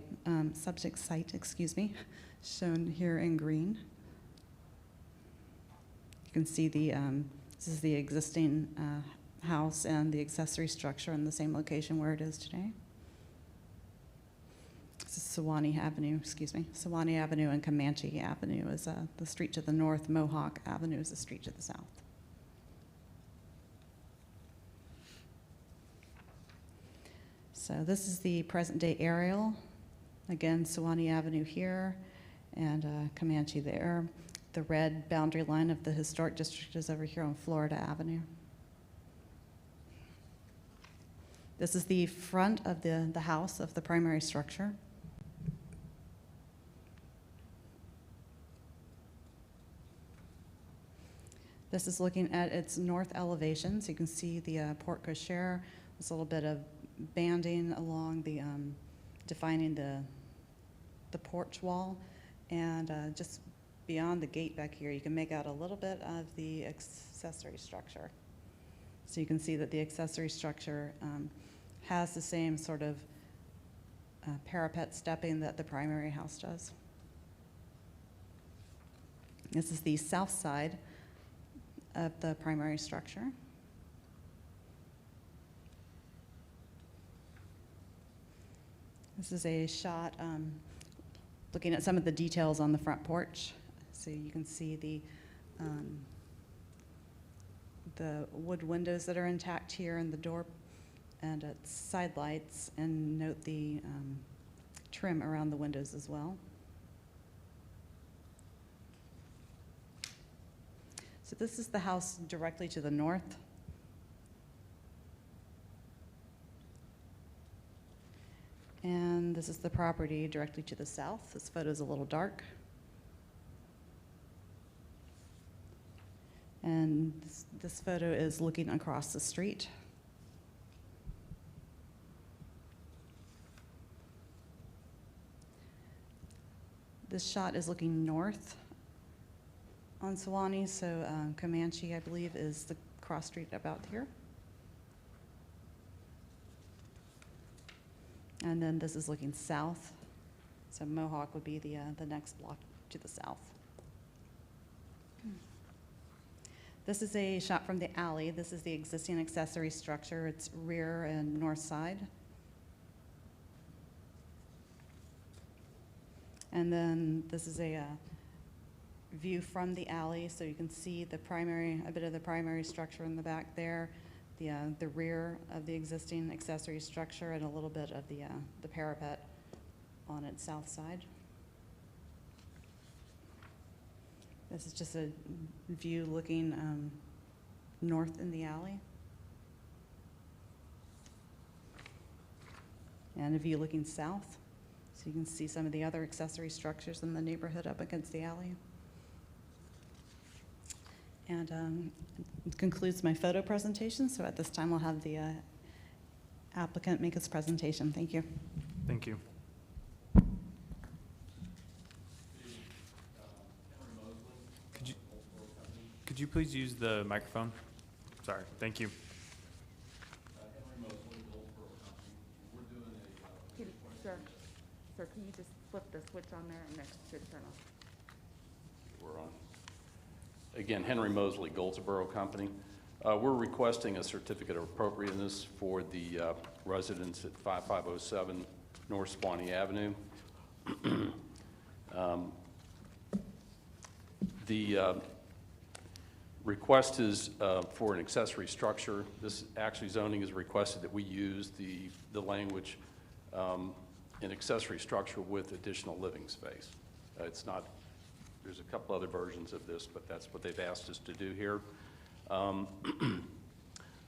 G: shown here in green. You can see the this is the existing house and the accessory structure in the same location where it is today. This is Sewanee Avenue, Sewanee Avenue and Comanche Avenue is the street to the north. Mohawk Avenue is the street to the south. So this is the present day aerial. Again, Sewanee Avenue here and Comanche there. The red boundary line of the historic district is over here on Florida Avenue. This is the front of the house of the primary structure. This is looking at its north elevation, so you can see the porte cochere. There's a little bit of banding along the, defining the porch wall, and just beyond the gate back here, you can make out a little bit of the accessory structure. So you can see that the accessory structure has the same sort of parapet stepping that the primary house does. This is the south side of the primary structure. This is a shot looking at some of the details on the front porch. So you can see the wood windows that are intact here and the door and its side lights, and note the trim around the windows as well. So this is the house directly to the north. And this is the property directly to the south. This photo is a little dark. And this photo is looking across the street. This shot is looking north on Sewanee, so Comanche, I believe, is the cross street about here. And then this is looking south, so Mohawk would be the next block to the south. This is a shot from the alley. This is the existing accessory structure. It's rear and north side. And then this is a view from the alley, so you can see the primary, a bit of the primary structure in the back there, the rear of the existing accessory structure, and a little bit of the parapet on its south side. This is just a view looking north in the alley. And a view looking south. So you can see some of the other accessory structures in the neighborhood up against the alley. And it concludes my photo presentation. So at this time, I'll have the applicant make his presentation. Thank you.
A: Thank you. Could you please use the microphone? Sorry, thank you.
F: Sir, can you just flip the switch on there and it should turn off.
N: We're on. Again, Henry Mosley, Goldsboro Company. We're requesting a certificate of appropriateness for the residents at 5507 North Swanee Avenue. The request is for an accessory structure. This actually zoning is requested that we use the language an accessory structure with additional living space. It's not, there's a couple other versions of this, but that's what they've asked us to do here. The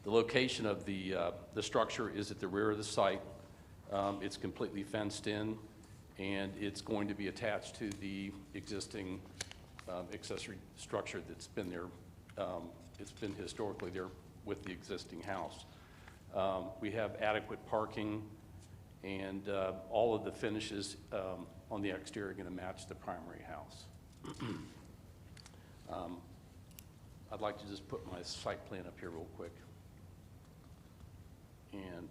N: location of the structure is at the rear of the site. It's completely fenced in, and it's going to be attached to the existing accessory structure that's been there. It's been historically there with the existing house. We have adequate parking, and all of the finishes on the exterior are going to match the primary house. I'd like to just put my site plan up here real quick. And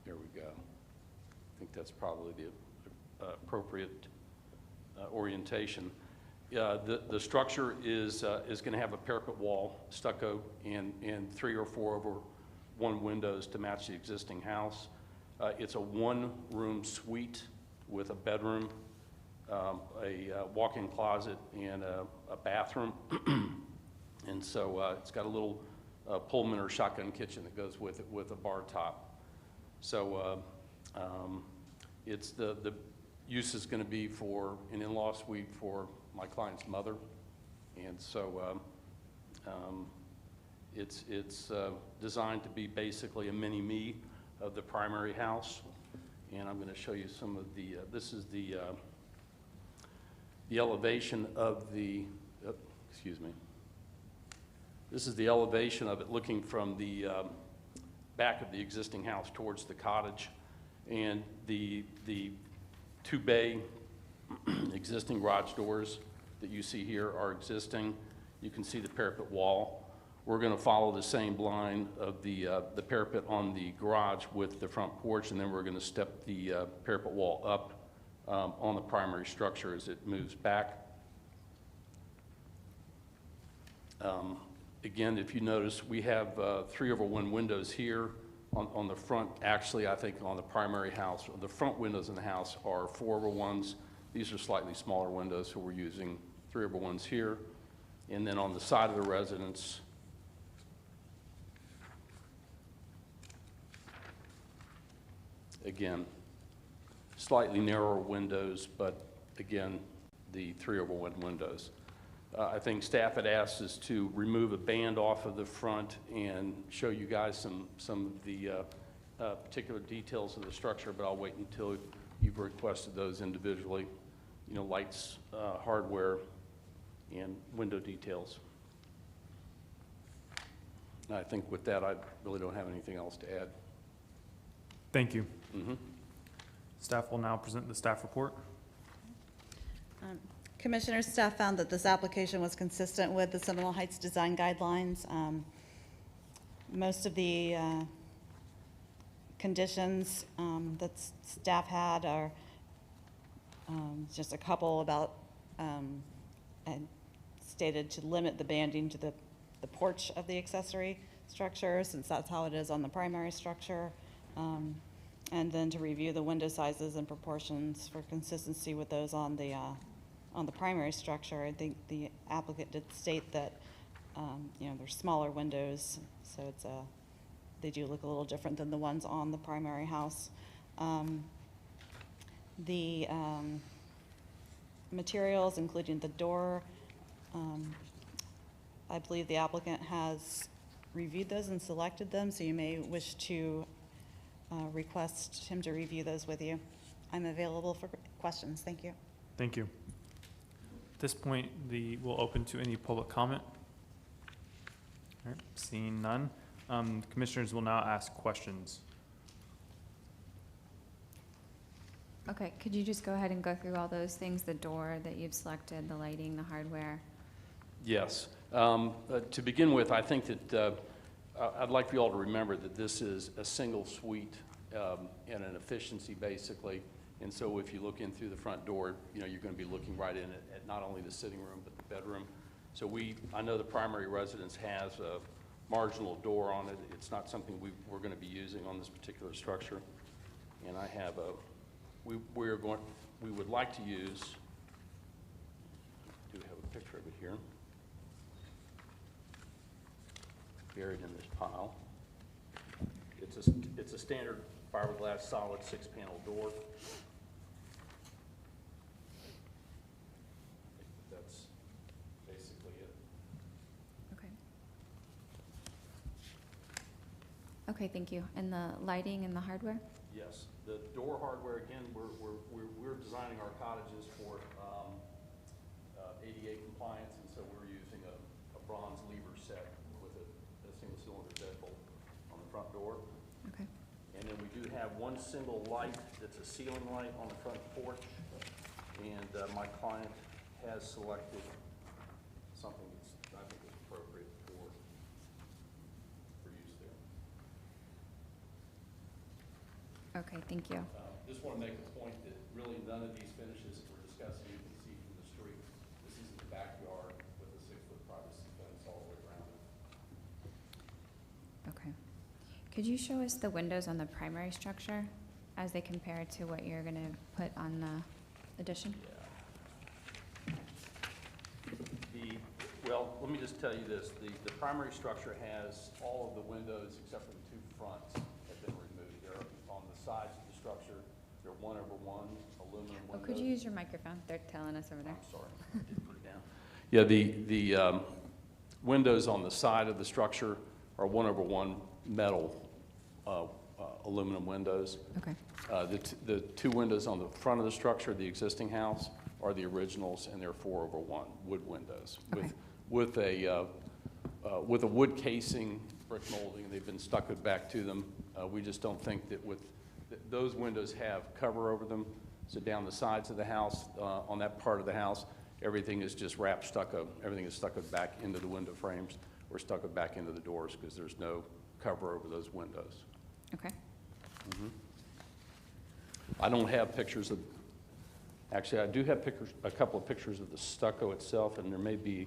N: here we go. I think that's probably the appropriate orientation. The structure is going to have a parapet wall, stucco, and 3 or 4 over 1 windows to match the existing house. It's a 1-room suite with a bedroom, a walk-in closet, and a bathroom. And so it's got a little Pullman or shotgun kitchen that goes with it with a bar top. So it's the use is going to be for an in-law suite for my client's mother. And so it's designed to be basically a mini-me of the primary house. And I'm going to show you some of the, this is the elevation of the, excuse me. This is the elevation of it looking from the back of the existing house towards the cottage. And the 2-bay existing garage doors that you see here are existing. You can see the parapet wall. We're going to follow the same line of the parapet on the garage with the front porch, and then we're going to step the parapet wall up on the primary structure as it moves back. Again, if you notice, we have 3 over 1 windows here on the front. Actually, I think on the primary house, the front windows in the house are 4 over 1s. These are slightly smaller windows, so we're using 3 over 1s here. And then on the side of the residence, again, slightly narrower windows, but again, the 3 over 1 windows. I think staff had asked us to remove a band off of the front and show you guys some of the particular details of the structure, but I'll wait until you've requested those individually. You know, lights, hardware, and window details. And I think with that, I really don't have anything else to add.
A: Thank you. Staff will now present the staff report.
G: Commissioners, staff found that this application was consistent with the Seminole Heights design guidelines. Most of the conditions that staff had are just a couple about and stated to limit the banding to the porch of the accessory structure, since that's how it is on the primary structure. And then to review the window sizes and proportions for consistency with those on the primary structure. I think the applicant did state that, you know, they're smaller windows, so it's they do look a little different than the ones on the primary house. The materials, including the door, I believe the applicant has reviewed those and selected them, so you may wish to request him to review those with you. I'm available for questions. Thank you.
A: Thank you. At this point, we'll open to any public comment. All right, seeing none. Commissioners will now ask questions.
J: Okay, could you just go ahead and go through all those things, the door that you've selected, the lighting, the hardware?
N: Yes. To begin with, I think that I'd like for you all to remember that this is a single suite and an efficiency basically, And so if you look in through the front door, you know, you're going to be looking right in at not only the sitting room, but the bedroom. So I know the primary residence has a marginal door on it. It's not something we're going to be using on this particular structure. And I have we would like to use, I do have a picture of it here, buried in this pile. It's a standard fiberglass solid 6-panel door. That's basically it.
J: Okay. Okay, thank you. And the lighting and the hardware?
N: Yes, the door hardware, again, we're designing our cottages for ADA compliance, and so we're using a bronze lever set with a single cylinder deadbolt on the front door.
J: Okay.
N: And then we do have one single light that's a ceiling light on the front porch, and my client has selected something that's, I think, is appropriate for use there.
J: Okay, thank you.
N: Just want to make a point that really none of these finishes that we're discussing you can see from the street. This is the backyard with a 6-foot privacy fence all the way around it.
J: Okay. Could you show us the windows on the primary structure as they compare to what you're going to put on the addition?
N: Well, let me just tell you this. The primary structure has all of the windows except for the 2 fronts have been removed. They're on the sides of the structure. They're 1/1 aluminum windows.
J: Oh, could you use your microphone? They're telling us over there.
N: I'm sorry, I didn't put it down. Yeah, the windows on the side of the structure are 1/1 metal aluminum windows.
J: Okay.
N: The 2 windows on the front of the structure, the existing house, are the originals, and they're 4/1 wood windows
J: Okay.
N: with a wood casing, brick molding. They've been stuccoed back to them. We just don't think that those windows have cover over them. So down the sides of the house, on that part of the house, everything is just wrapped stucco. Everything is stuccoed back into the window frames or stuccoed back into the doors because there's no cover over those windows.
J: Okay.
N: I don't have pictures of, actually, I do have a couple of pictures of the stucco itself, and there may be,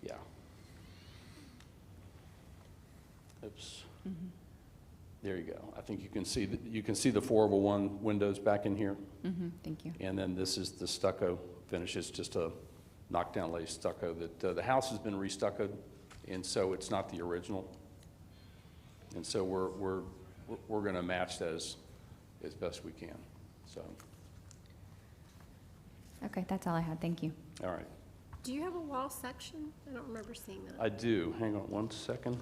N: yeah. Oops. There you go. I think you can see the 4/1 windows back in here.
J: Thank you.
N: And then this is the stucco finish. It's just a knockdown lace stucco that the house has been restuccoed, and so it's not the original. And so we're going to match that as best we can. So,
J: Okay, that's all I had. Thank you.
N: all right.
C: Do you have a wall section? I don't remember seeing that.
N: I do. Hang on one second.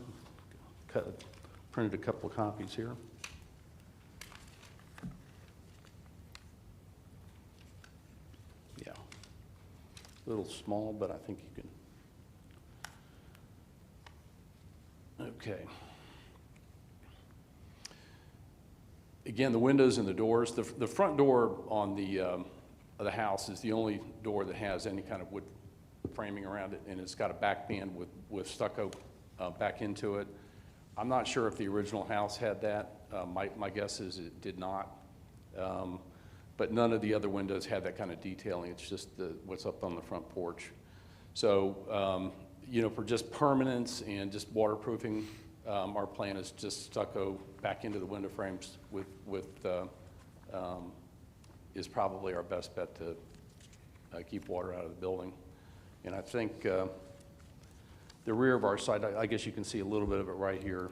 N: Printed a couple of copies here. Yeah. A little small, but I think you can. Okay. Again, the windows and the doors. The front door on the house is the only door that has any kind of wood framing around it, and it's got a back band with stucco back into it. I'm not sure if the original house had that. My guess is it did not. But none of the other windows had that kind of detailing. It's just what's up on the front porch. So, you know, for just permanence and just waterproofing, our plan is just stucco back into the window frames is probably our best bet to keep water out of the building. And I think the rear of our site, I guess you can see a little bit of it right here.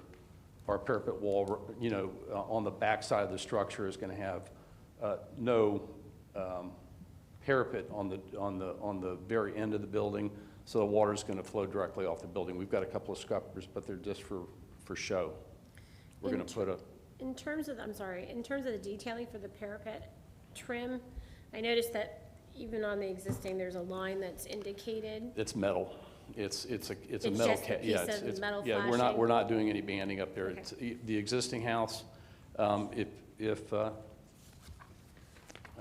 N: Our parapet wall, you know, on the back side of the structure is going to have no parapet on the very end of the building, so the water is going to flow directly off the building. We've got a couple of scuppers, but they're just for show. We're going to put a.
C: In terms of the detailing for the parapet trim, I noticed that even on the existing, there's a line that's indicated.
N: It's metal. It's a
C: It's
N: metal.
C: just a piece of metal
N: Yeah,
C: flashing?
N: we're not doing any banding up there.
C: Okay.
N: It's the existing house. If I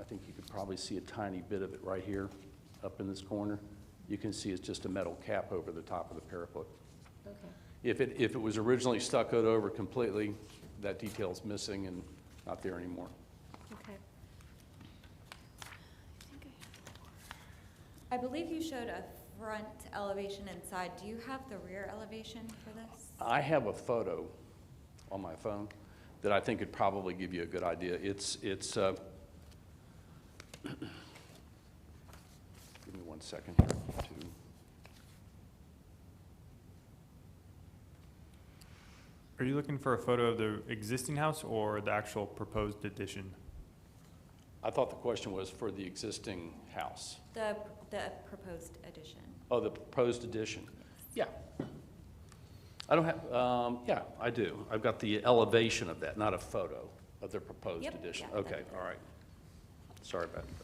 N: think you could probably see a tiny bit of it right here, up in this corner. You can see it's just a metal cap over the top of the parapet.
C: Okay.
N: If it was originally stuccoed over completely, that detail's missing and not there anymore.
C: Okay.
D: I believe you showed a front elevation inside. Do you have the rear elevation for this?
N: I have a photo on my phone that I think could probably give you a good idea. It's give me 1 second here to.
A: Are you looking for a photo of the existing house or the actual proposed addition?
N: I thought the question was for the existing house.
D: The proposed addition.
N: Oh, the proposed addition. Yeah. I don't have, yeah, I do. I've got the elevation of that, not a photo of the proposed
D: Yep,
N: addition.
D: yeah,
N: Okay,
D: that'd be
N: all right. Sorry about that.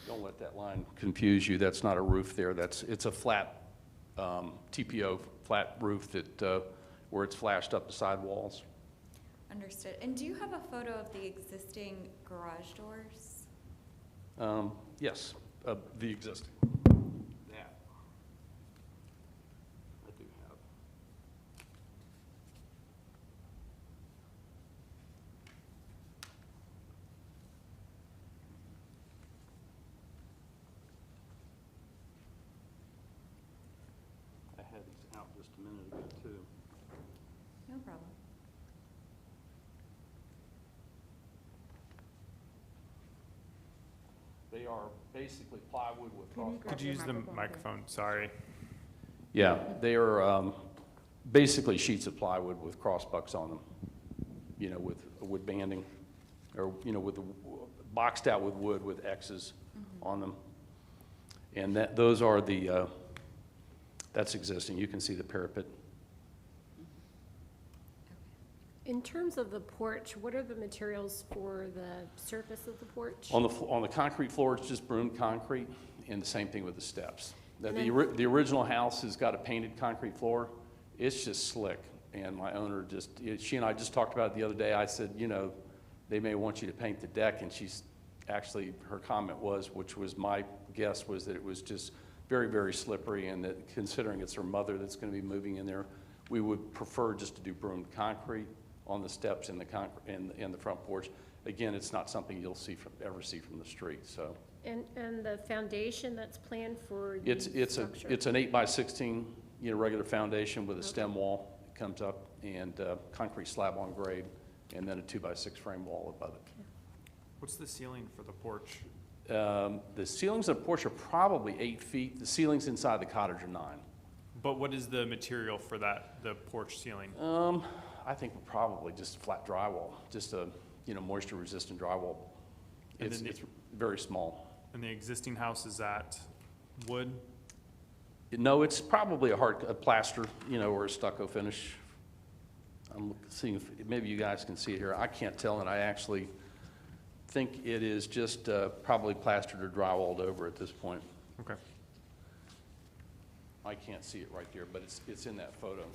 N: Don't let that line confuse you. That's not a roof there. It's a flat, TPO flat roof that, where it's flashed up the sidewalls.
D: Understood. And do you have a photo of the existing garage doors?
N: Yes, the existing. That. I do have. I had these out just a minute ago, too.
D: No problem.
N: They are basically plywood with cross.
A: Could you use the microphone? Sorry.
N: Yeah, they are basically sheets of plywood with crossbucks on them, you know, with wood banding, or, you know, with the, boxed out with wood with X's on them. And those are the, that's existing. You can see the parapet.
C: In terms of the porch, what are the materials for the surface of the porch?
N: On the concrete floor, it's just broomed concrete, and the same thing with the steps.
C: And
N: The original house has got a painted concrete floor. It's just slick, and my owner she and I just talked about it the other day. I said, you know, they may want you to paint the deck, and her comment was, which was my guess, was that it was just very, very slippery, and that considering it's her mother that's going to be moving in there, we would prefer just to do broomed concrete on the steps in the front porch. Again, it's not something you'll ever see from the street, so.
C: And the foundation that's planned for the
N: It's
C: structure?
N: an 8x16, you know, regular foundation with a stem wall that comes up, and concrete slab on grade, and then a 2x6 frame wall above it.
A: What's the ceiling for the porch?
N: The ceilings of the porch are probably 8 feet. The ceilings inside the cottage are 9.
A: But what is the material for the porch ceiling?
N: I think probably just flat drywall, just a, you know, moisture-resistant drywall.
A: And
N: It's
A: then
N: very small.
A: And the existing house, is that wood?
N: No, it's probably a plaster, you know, or a stucco finish. I'm seeing if maybe you guys can see it here. I can't tell, and I actually think it is just probably plastered or drywalled over at this point.
A: Okay.
N: I can't see it right there, but it's in that photo.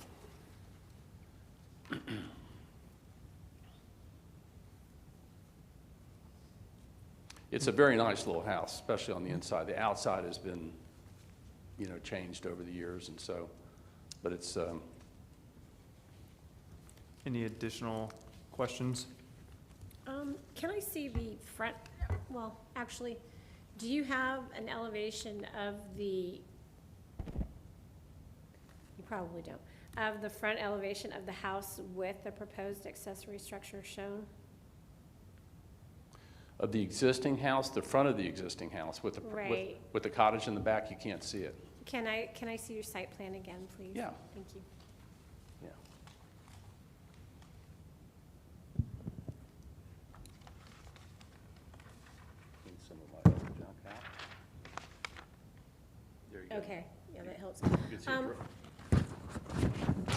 N: It's a very nice little house, especially on the inside. The outside has been, you know, changed over the years, and so, but it's.
A: Any additional questions?
C: Can I see the front, well, actually, do you have an elevation of you probably don't, of the front elevation of the house with the proposed accessory structure shown?
N: Of the existing house, the front of the existing house with the,
C: Right.
N: with the cottage in the back, you can't see it.
C: Can I see your site plan again, please?
N: Yeah.
C: Thank you.
N: Yeah. Need some of my other junk out. There you go.
C: Okay, yeah, that helps.
N: You can see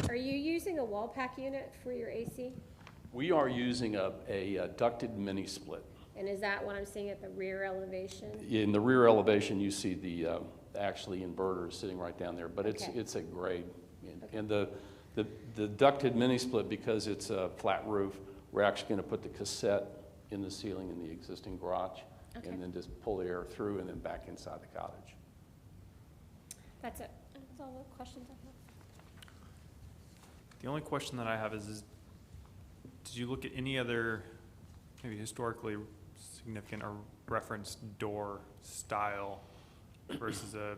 N: it
C: Are you using a wall pack unit for your AC?
N: We are using a ducted mini split.
C: And is that what I'm seeing at the rear elevation?
N: In the rear elevation, you see the actually inverter is sitting right down there, but
C: Okay.
N: it's a grade. And the ducted mini split, because it's a flat roof, we're actually going to put the cassette in the ceiling in the existing garage,
C: Okay.
N: and then just pull the air through and then back inside the cottage.
C: That's it. That's all the questions I have.
A: The only question that I have is did you look at any other maybe historically significant or referenced door style versus a,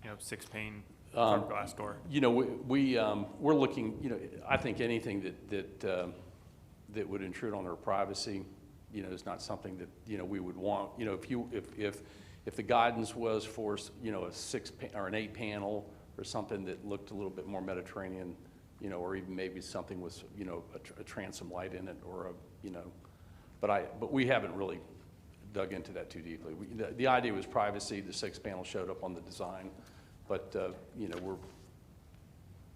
A: 6-pane fiberglass door?
N: We're looking, I think anything that would intrude on their privacy, is not something that, we would want. If the guidance was for, a 6 or an 8 panel or something that looked a little bit more Mediterranean, or even maybe something with, a transom light in it or but we haven't really dug into that too deeply. The idea was privacy. The 6 panel showed up on the design, but,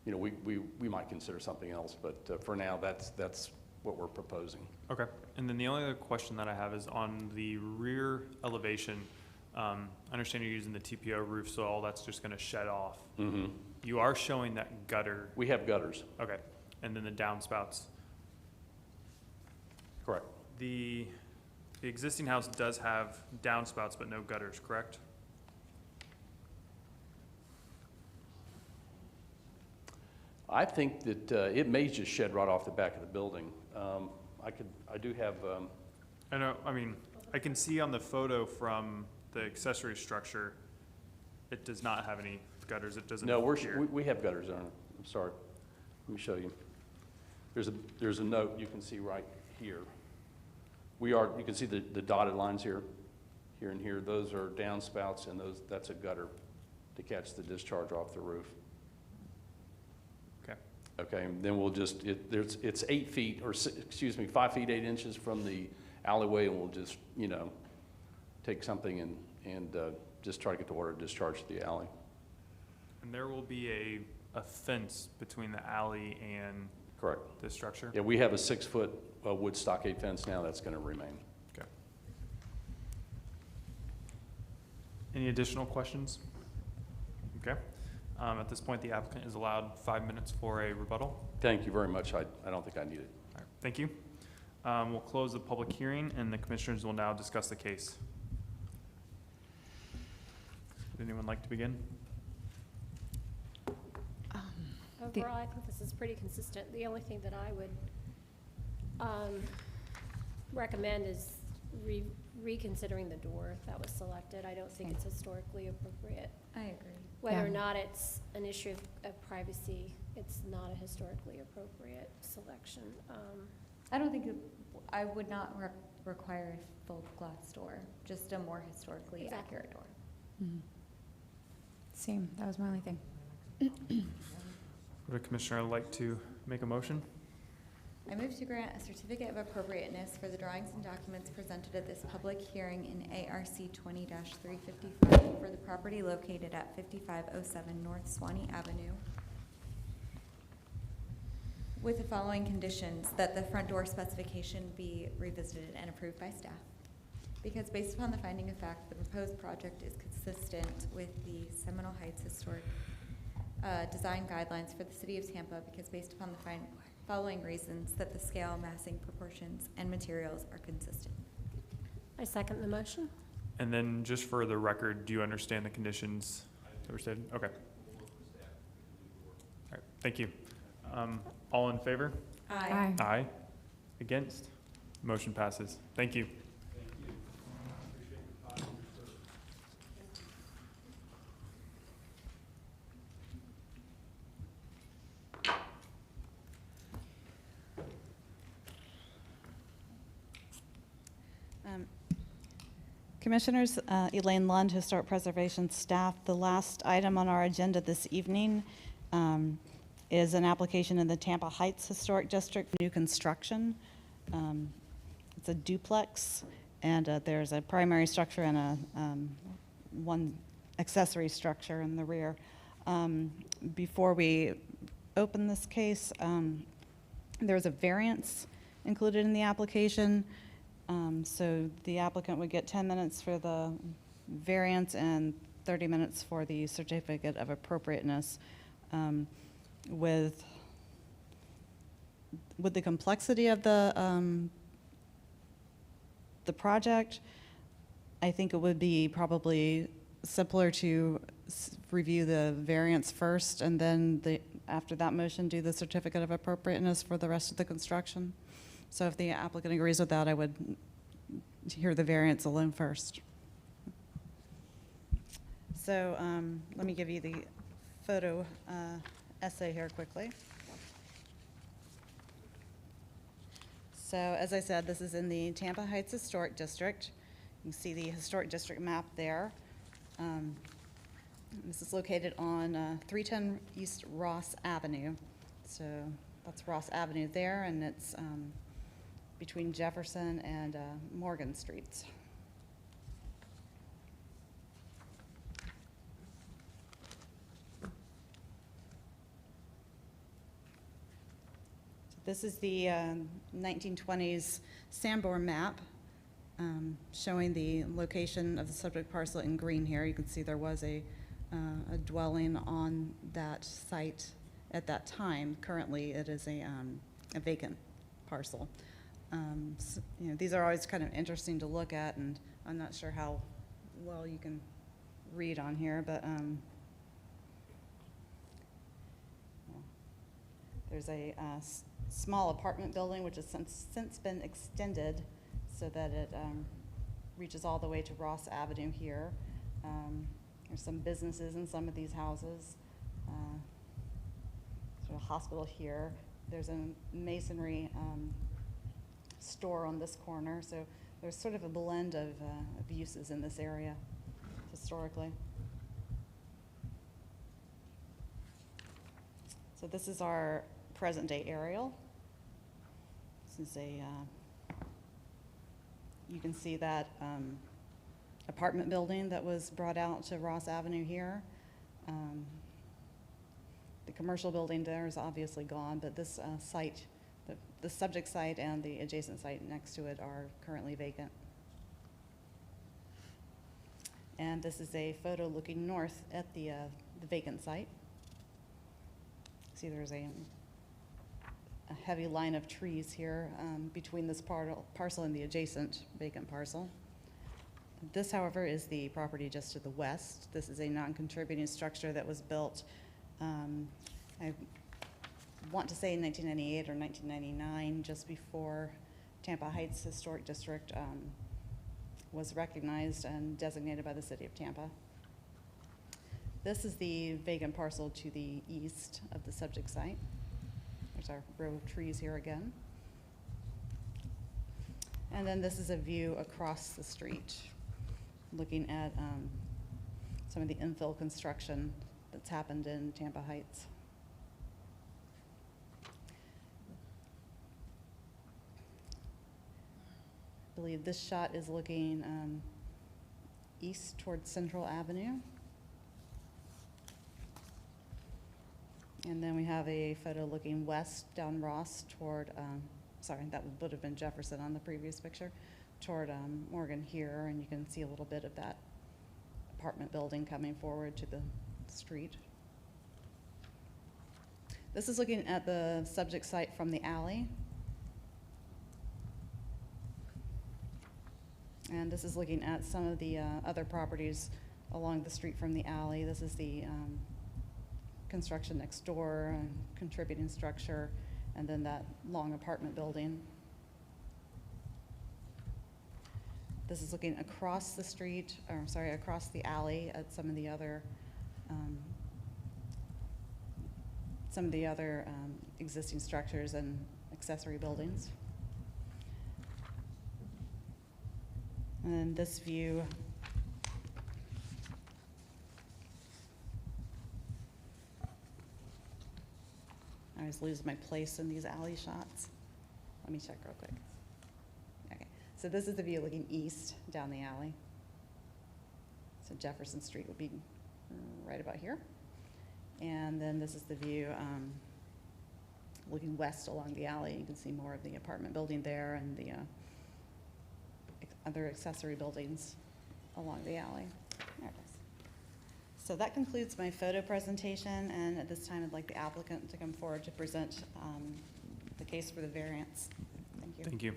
N: we might consider something else, but for now, that's what we're proposing.
A: Okay. And then the only other question that I have is on the rear elevation. I understand you're using the TPO roof, so all that's just going to shed off.
N: Mm-hmm.
A: You are showing that gutter.
N: We have gutters.
A: Okay. And then the downspouts.
N: Correct.
A: The existing house does have downspouts, but no gutters, correct?
N: I think that it may just shed right off the back of the building. I do have,
A: I know, I can see on the photo from the accessory structure, it does not have any gutters. It doesn't
N: no,
A: appear.
N: we have gutters on it. I'm sorry. Let me show you. There's a note you can see right here. You can see the dotted lines here and here. Those are downspouts, and that's a gutter to catch the discharge off the roof.
A: Okay.
N: Okay, and then we'll just, it's 8 feet, or 5 feet 8 inches from the alleyway, and we'll just, take something and just try to get the water discharged to the alley.
A: And there will be a fence between the alley and
N: Correct.
A: the structure?
N: Yeah, we have a 6-foot wood stockade fence now that's going to remain.
A: Okay. Any additional questions? Okay. At this point, the applicant is allowed 5 minutes for a rebuttal.
N: Thank you very much. I don't think I need it.
A: All right, thank you. We'll close the public hearing, and the commissioners will now discuss the case. Would anyone like to begin?
C: Overall, I think this is pretty consistent. The only thing that I would recommend is reconsidering the door that was selected. I don't think it's historically appropriate.
D: I agree.
C: Whether or not it's an issue of privacy, it's not a historically appropriate selection.
D: I don't think, I would not require a full glass door, just a more historically
C: Exactly.
D: accurate door.
J: Mhm. Same, that was my only thing.
A: Would a commissioner like to make a motion?
D: I move to grant a certificate of appropriateness for the drawings and documents presented at this public hearing in ARC 20-355 for the property located at 5507 North Swanee Avenue, with the following conditions: that the front door specification be revisited and approved by staff. Because based upon the finding of fact, the proposed project is consistent with the Seminole Heights Historic design guidelines for the city of Tampa, because based upon the following reasons, that the scale, massing, proportions, and materials are consistent.
C: I second the motion.
A: And then just for the record, do you understand the conditions that were stated? Okay. All right, thank you. All in favor?
J: Aye.
A: Aye. Against? Motion passes. Thank you.
G: Commissioners, Elaine Lund, Historic Preservation staff. The last item on our agenda this evening is an application in the Tampa Heights Historic District for new construction. It's a duplex, and there's a primary structure and a one accessory structure in the rear. Before we open this case, there's a variance included in the application. So the applicant would get 10 minutes for the variance and 30 minutes for the certificate of appropriateness. With the complexity of the project, I think it would be probably simpler to review the variance first and then after that motion, do the certificate of appropriateness for the rest of the construction. So if the applicant agrees with that, I would hear the variance alone first. So let me give you the photo essay here quickly. So as I said, this is in the Tampa Heights Historic District. You can see the historic district map there. This is located on 310 East Ross Avenue. So that's Ross Avenue there, and it's between Jefferson and Morgan Streets. This is the 1920s Sanborn Map showing the location of the subject parcel in green here. You can see there was a dwelling on that site at that time. Currently, it is a vacant parcel. So, you know, these are always kind of interesting to look at, and I'm not sure how well you can read on here, but there's a small apartment building which has since been extended so that it reaches all the way to Ross Avenue here. There's some businesses in some of these houses. There's a hospital here. There's a masonry store on this corner. So there's sort of a blend of uses in this area historically. So this is our present day aerial. This is a, you can see that apartment building that was brought out to Ross Avenue here. The commercial building there is obviously gone, but this site, the subject site and the adjacent site next to it are currently vacant. And this is a photo looking north at the vacant site. See, there's a heavy line of trees here between this parcel and the adjacent vacant parcel. This, however, is the property just to the west. This is a non-contributing structure that was built, I want to say in 1998 or 1999, just before Tampa Heights Historic District was recognized and designated by the city of Tampa. This is the vacant parcel to the east of the subject site. There's our row of trees here again. And then this is a view across the street, looking at some of the infill construction that's happened in Tampa Heights. I believe this shot is looking east towards Central Avenue. And then we have a photo looking west down Ross toward, sorry, that would have been Jefferson on the previous picture, toward Morgan here, and you can see a little bit of that apartment building coming forward to the street. This is looking at the subject site from the alley. And this is looking at some of the other properties along the street from the alley. This is the construction next door, contributing structure, and then that long apartment building. This is looking across the street, or sorry, across the alley at some of the other existing structures and accessory buildings. And this view I always lose my place in these alley shots. Let me check real quick. Okay, so this is the view looking east down the alley. So Jefferson Street would be right about here. And then this is the view looking west along the alley. You can see more of the apartment building there and the other accessory buildings along the alley. There it is. So that concludes my photo presentation, and at this time I'd like the applicant to come forward to present the case for the variance. Thank you.
A: Thank you.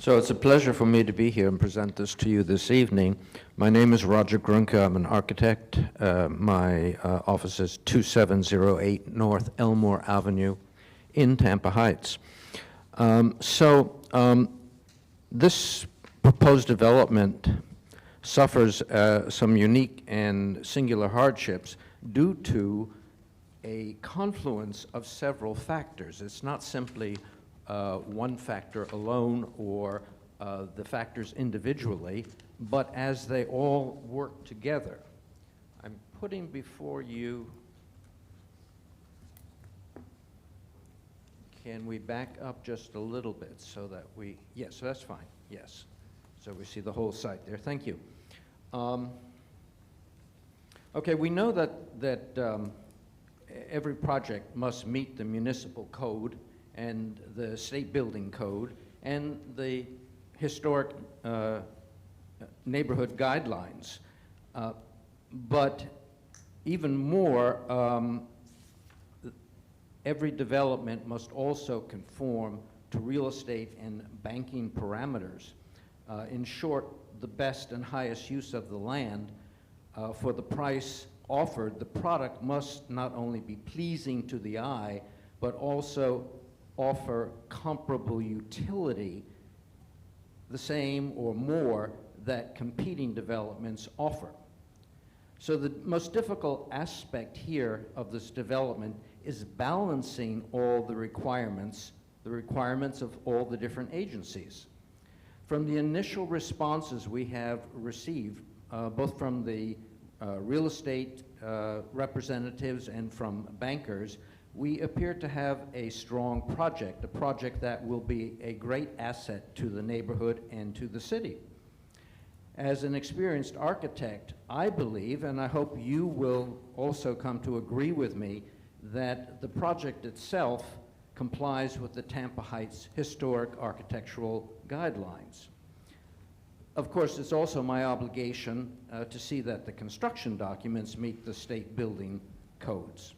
O: So it's a pleasure for me to be here and present this to you this evening. My name is Roger Grunke. I'm an architect. My office is 2708 North Elmore Avenue in Tampa Heights. This proposed development suffers some unique and singular hardships due to a confluence of several factors. It's not simply one factor alone or the factors individually, but as they all work together. I'm putting before you, can we back up just a little bit so that we, yes, so that's fine, yes. So we see the whole site there, thank you. Okay, we know that every project must meet the municipal code and the state building code and the historic neighborhood guidelines. But even more, every development must also conform to real estate and banking parameters. In short, the best and highest use of the land for the price offered, the product must not only be pleasing to the eye, but also offer comparable utility, the same or more that competing developments offer. So the most difficult aspect here of this development is balancing all the requirements of all the different agencies. From the initial responses we have received, both from the real estate representatives and from bankers, we appear to have a strong project, a project that will be a great asset to the neighborhood and to the city. As an experienced architect, I believe, and I hope you will also come to agree with me, that the project itself complies with the Tampa Heights historic architectural guidelines. Of course, it's also my obligation to see that the construction documents meet the state building codes.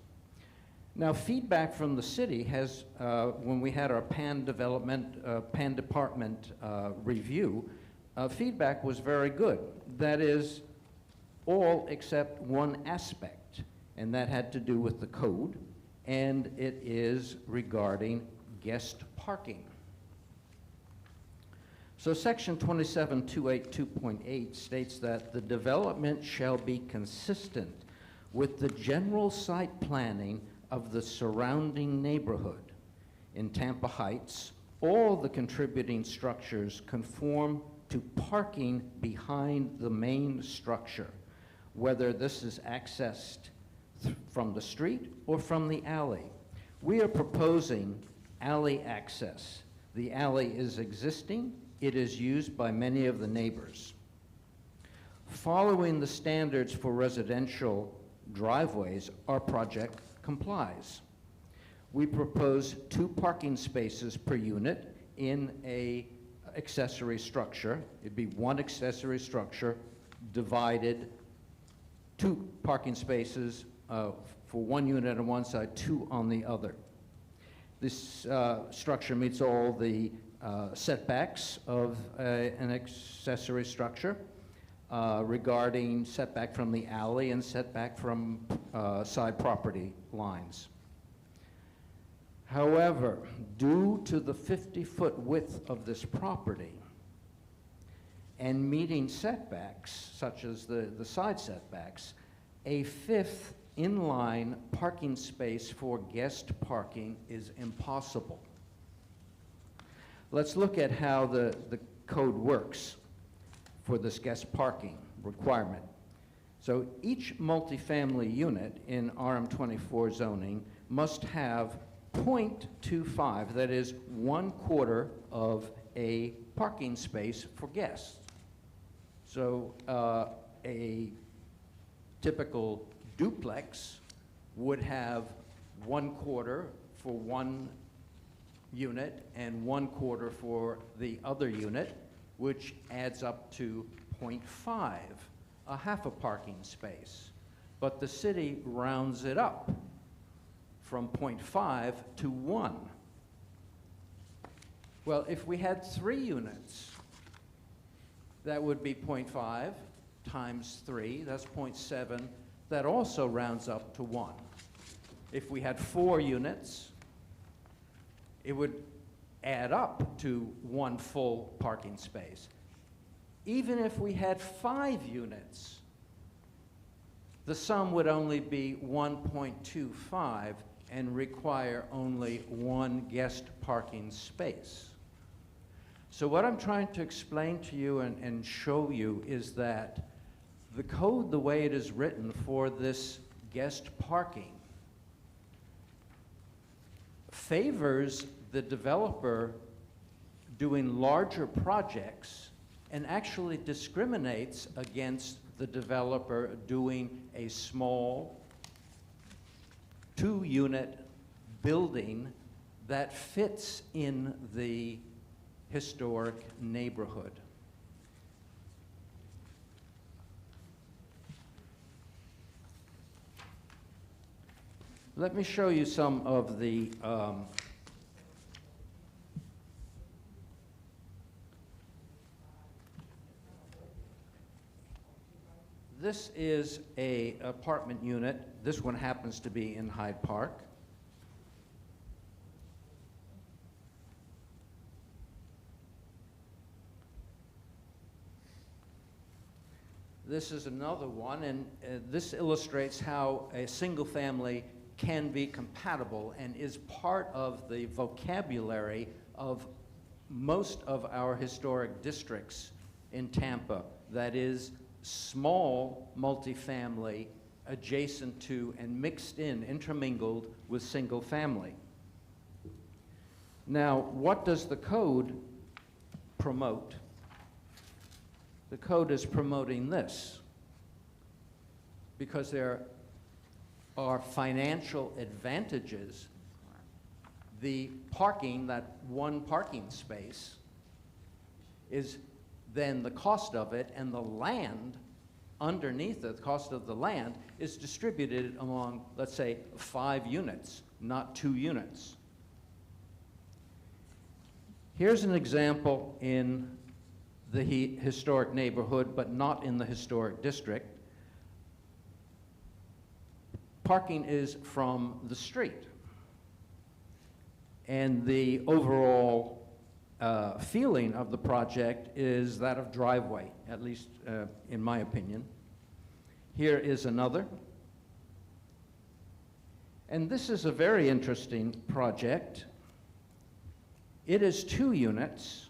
O: Now, feedback from the city has, when we had our PAN department review, feedback was very good. That is, all except one aspect, and that had to do with the code, and it is regarding guest parking. So section 27282.8 states that the development shall be consistent with the general site planning of the surrounding neighborhood. In Tampa Heights, all the contributing structures conform to parking behind the main structure, whether this is accessed from the street or from the alley. We are proposing alley access. The alley is existing. It is used by many of the neighbors. Following the standards for residential driveways, our project complies. We propose 2 parking spaces per unit in a accessory structure. It'd be 1 accessory structure divided, 2 parking spaces for 1 unit on one side, 2 on the other. This structure meets all the setbacks of an accessory structure regarding setback from the alley and setback from side property lines. However, due to the 50-foot width of this property and meeting setbacks, such as the side setbacks, a 5th inline parking space for guest parking is impossible. Let's look at how the code works for this guest parking requirement. So each multifamily unit in RM24 zoning must have 0.25, that is 1/4 of a parking space for guests. So a typical duplex would have 1/4 for one unit and 1/4 for the other unit, which adds up to 0.5, a half a parking space. But the city rounds it up from 0.5 to 1. Well, if we had 3 units, that would be 0.5 times 3, that's 0.7. That also rounds up to 1. If we had 4 units, it would add up to 1 full parking space. Even if we had 5 units, the sum would only be 1.25 and require only 1 guest parking space. So what I'm trying to explain to you and show you is that the code, the way it is written for this guest parking, favors the developer doing larger projects and actually discriminates against the developer doing a small 2-unit building that fits in the historic neighborhood. Let me show you some of the this is an apartment unit. This one happens to be in Hyde Park. This is another one, and this illustrates how a single family can be compatible and is part of the vocabulary of most of our historic districts in Tampa. That is, small multifamily adjacent to and mixed in, intermingled with single family. Now, what does the code promote? The code is promoting this because there are financial advantages. The parking, that 1 parking space, is then the cost of it, and the land underneath it, the cost of the land, is distributed among, let's say, 5 units, not 2 units. Here's an example in the historic neighborhood, but not in the historic district. Parking is from the street, and the overall feeling of the project is that of driveway, at least in my opinion. Here is another. And this is a very interesting project. It is 2 units,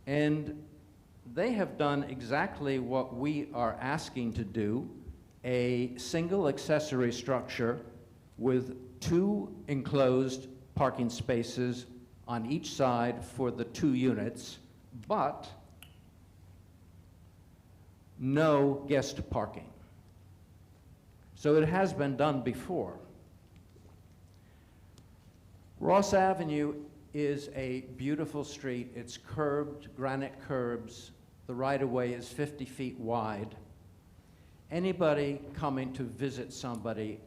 O: and they have done exactly what we are asking to do, a single accessory structure with 2 enclosed parking spaces on each side for the 2 units, but no guest parking. So it has been done before. Ross Avenue is a beautiful street. It's curbed, granite curbs. The right-of-way is 50 feet wide. Anybody coming to visit somebody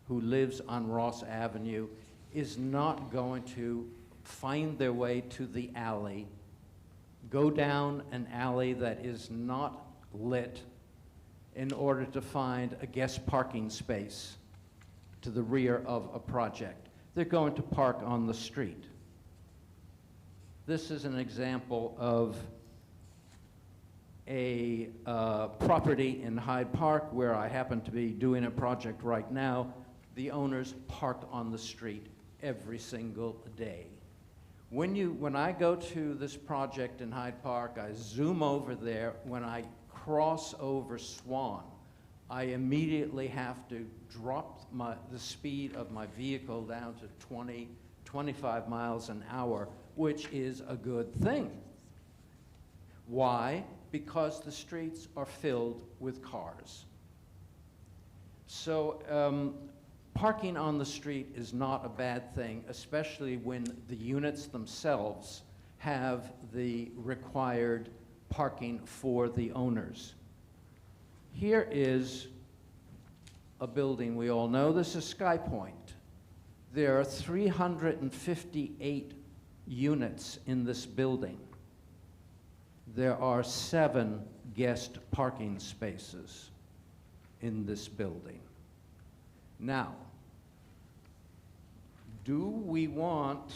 O: who lives on Ross Avenue is not going to find their way to the alley, go down an alley that is not lit in order to find a guest parking space to the rear of a project. They're going to park on the street. This is an example of a property in Hyde Park where I happen to be doing a project right now. The owners park on the street every single day. When I go to this project in Hyde Park, I zoom over there. When I cross over Swan, I immediately have to drop the speed of my vehicle down to 20, 25 miles an hour, which is a good thing. Why? Because the streets are filled with cars. So parking on the street is not a bad thing, especially when the units themselves have the required parking for the owners. Here is a building we all know. This is Sky Point. There are 358 units in this building. There are 7 guest parking spaces in this building. Now, do we want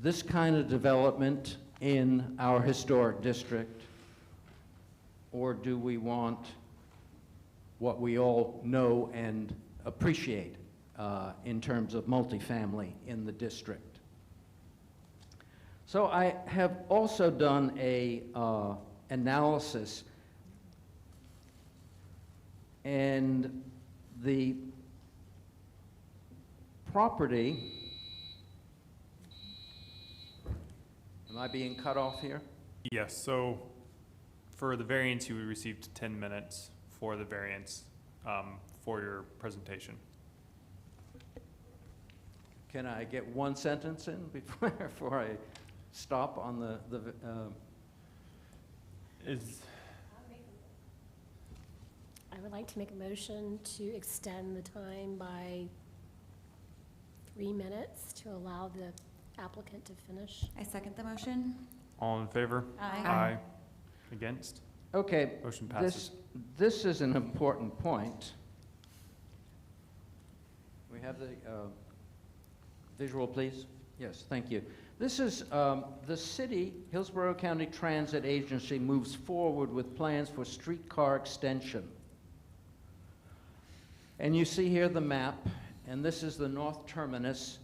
O: this kind of development in our historic district? Or do we want what we all know and appreciate in terms of multifamily in the district? So I have also done a analysis, and the property, am I being cut off here?
A: Yes, so for the variance, you received 10 minutes for the variance for your presentation.
O: Can I get one sentence in before I stop on the
C: I would like to make a motion to extend the time by 3 minutes to allow the applicant to finish.
D: I second the motion.
A: All in favor?
D: Aye.
A: Against?
O: Okay,
A: Motion passes.
O: this is an important point. We have the visual, please? Yes, thank you. This is the city, Hillsborough County Transit Agency moves forward with plans for streetcar extension. And you see here the map, and this is the north terminus.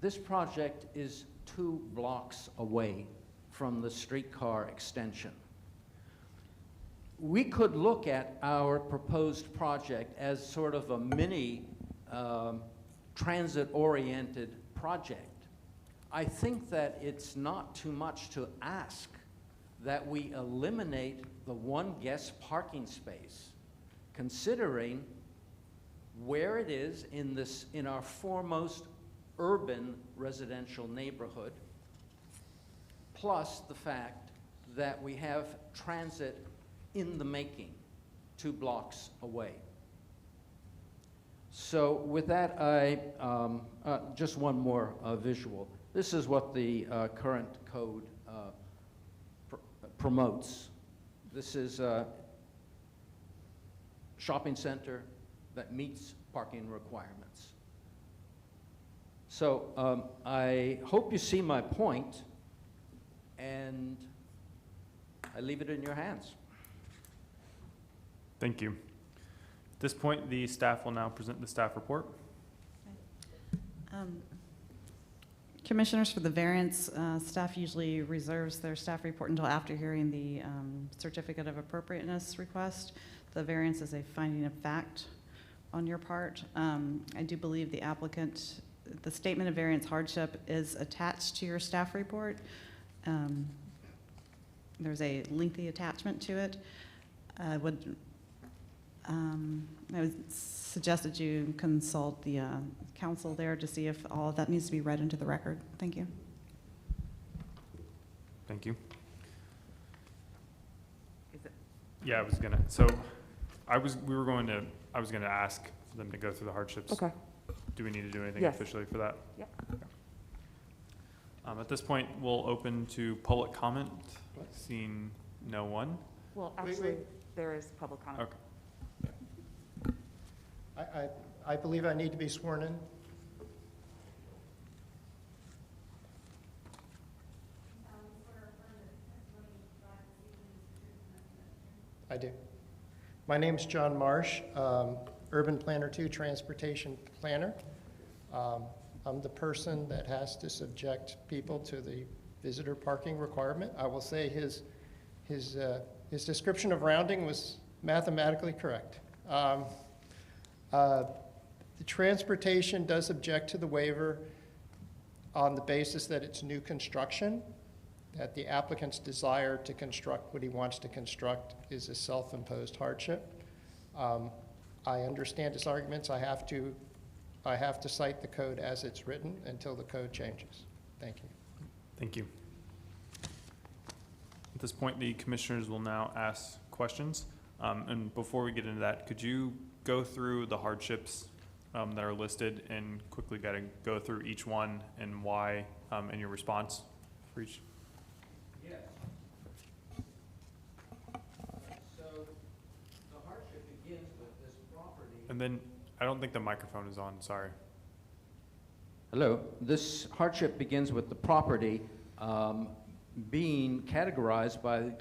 O: This project is 2 blocks away from the streetcar extension. We could look at our proposed project as sort of a mini transit-oriented project. I think that it's not too much to ask that we eliminate the 1 guest parking space, considering where it is in our foremost urban residential neighborhood, plus the fact that we have transit in the making 2 blocks away. So with that, just one more visual. This is what the current code promotes. This is a shopping center that meets parking requirements. So I hope you see my point, and I leave it in your hands.
A: Thank you. At this point, the staff will now present the staff report.
G: Commissioners, for the variance, staff usually reserves their staff report until after hearing the certificate of appropriateness request. The variance is a finding of fact on your part. I do believe the applicant, the statement of variance hardship is attached to your staff report. There's a lengthy attachment to it. I would suggest that you consult the council there to see if all of that needs to be read into the record. Thank you.
A: Thank you.
F: Is it-
A: Yeah, I was gonna, so I was gonna ask for them to go through the hardships.
F: Okay.
A: Do we need to do anything
F: Yes.
A: officially for that?
F: Yep.
A: Okay. At this point, we'll open to public comment, seeing no one.
F: Well, actually, there is public comment.
A: Okay.
P: I believe I need to be sworn in. I do. My name's John Marsh, Urban Planner 2, Transportation Planner. I'm the person that has to subject people to the visitor parking requirement. I will say his description of rounding was mathematically correct. The transportation does object to the waiver on the basis that it's new construction, that the applicant's desire to construct what he wants to construct is a self-imposed hardship. I understand his arguments. I have to cite the code as it's written until the code changes. Thank you.
A: Thank you. At this point, the commissioners will now ask questions. And before we get into that, could you go through the hardships that are listed and quickly go through each one and why and your response for each?
O: Yes. So the hardship begins with this property.
A: And then, I don't think the microphone is on, sorry.
O: Hello. This hardship begins with the property being categorized by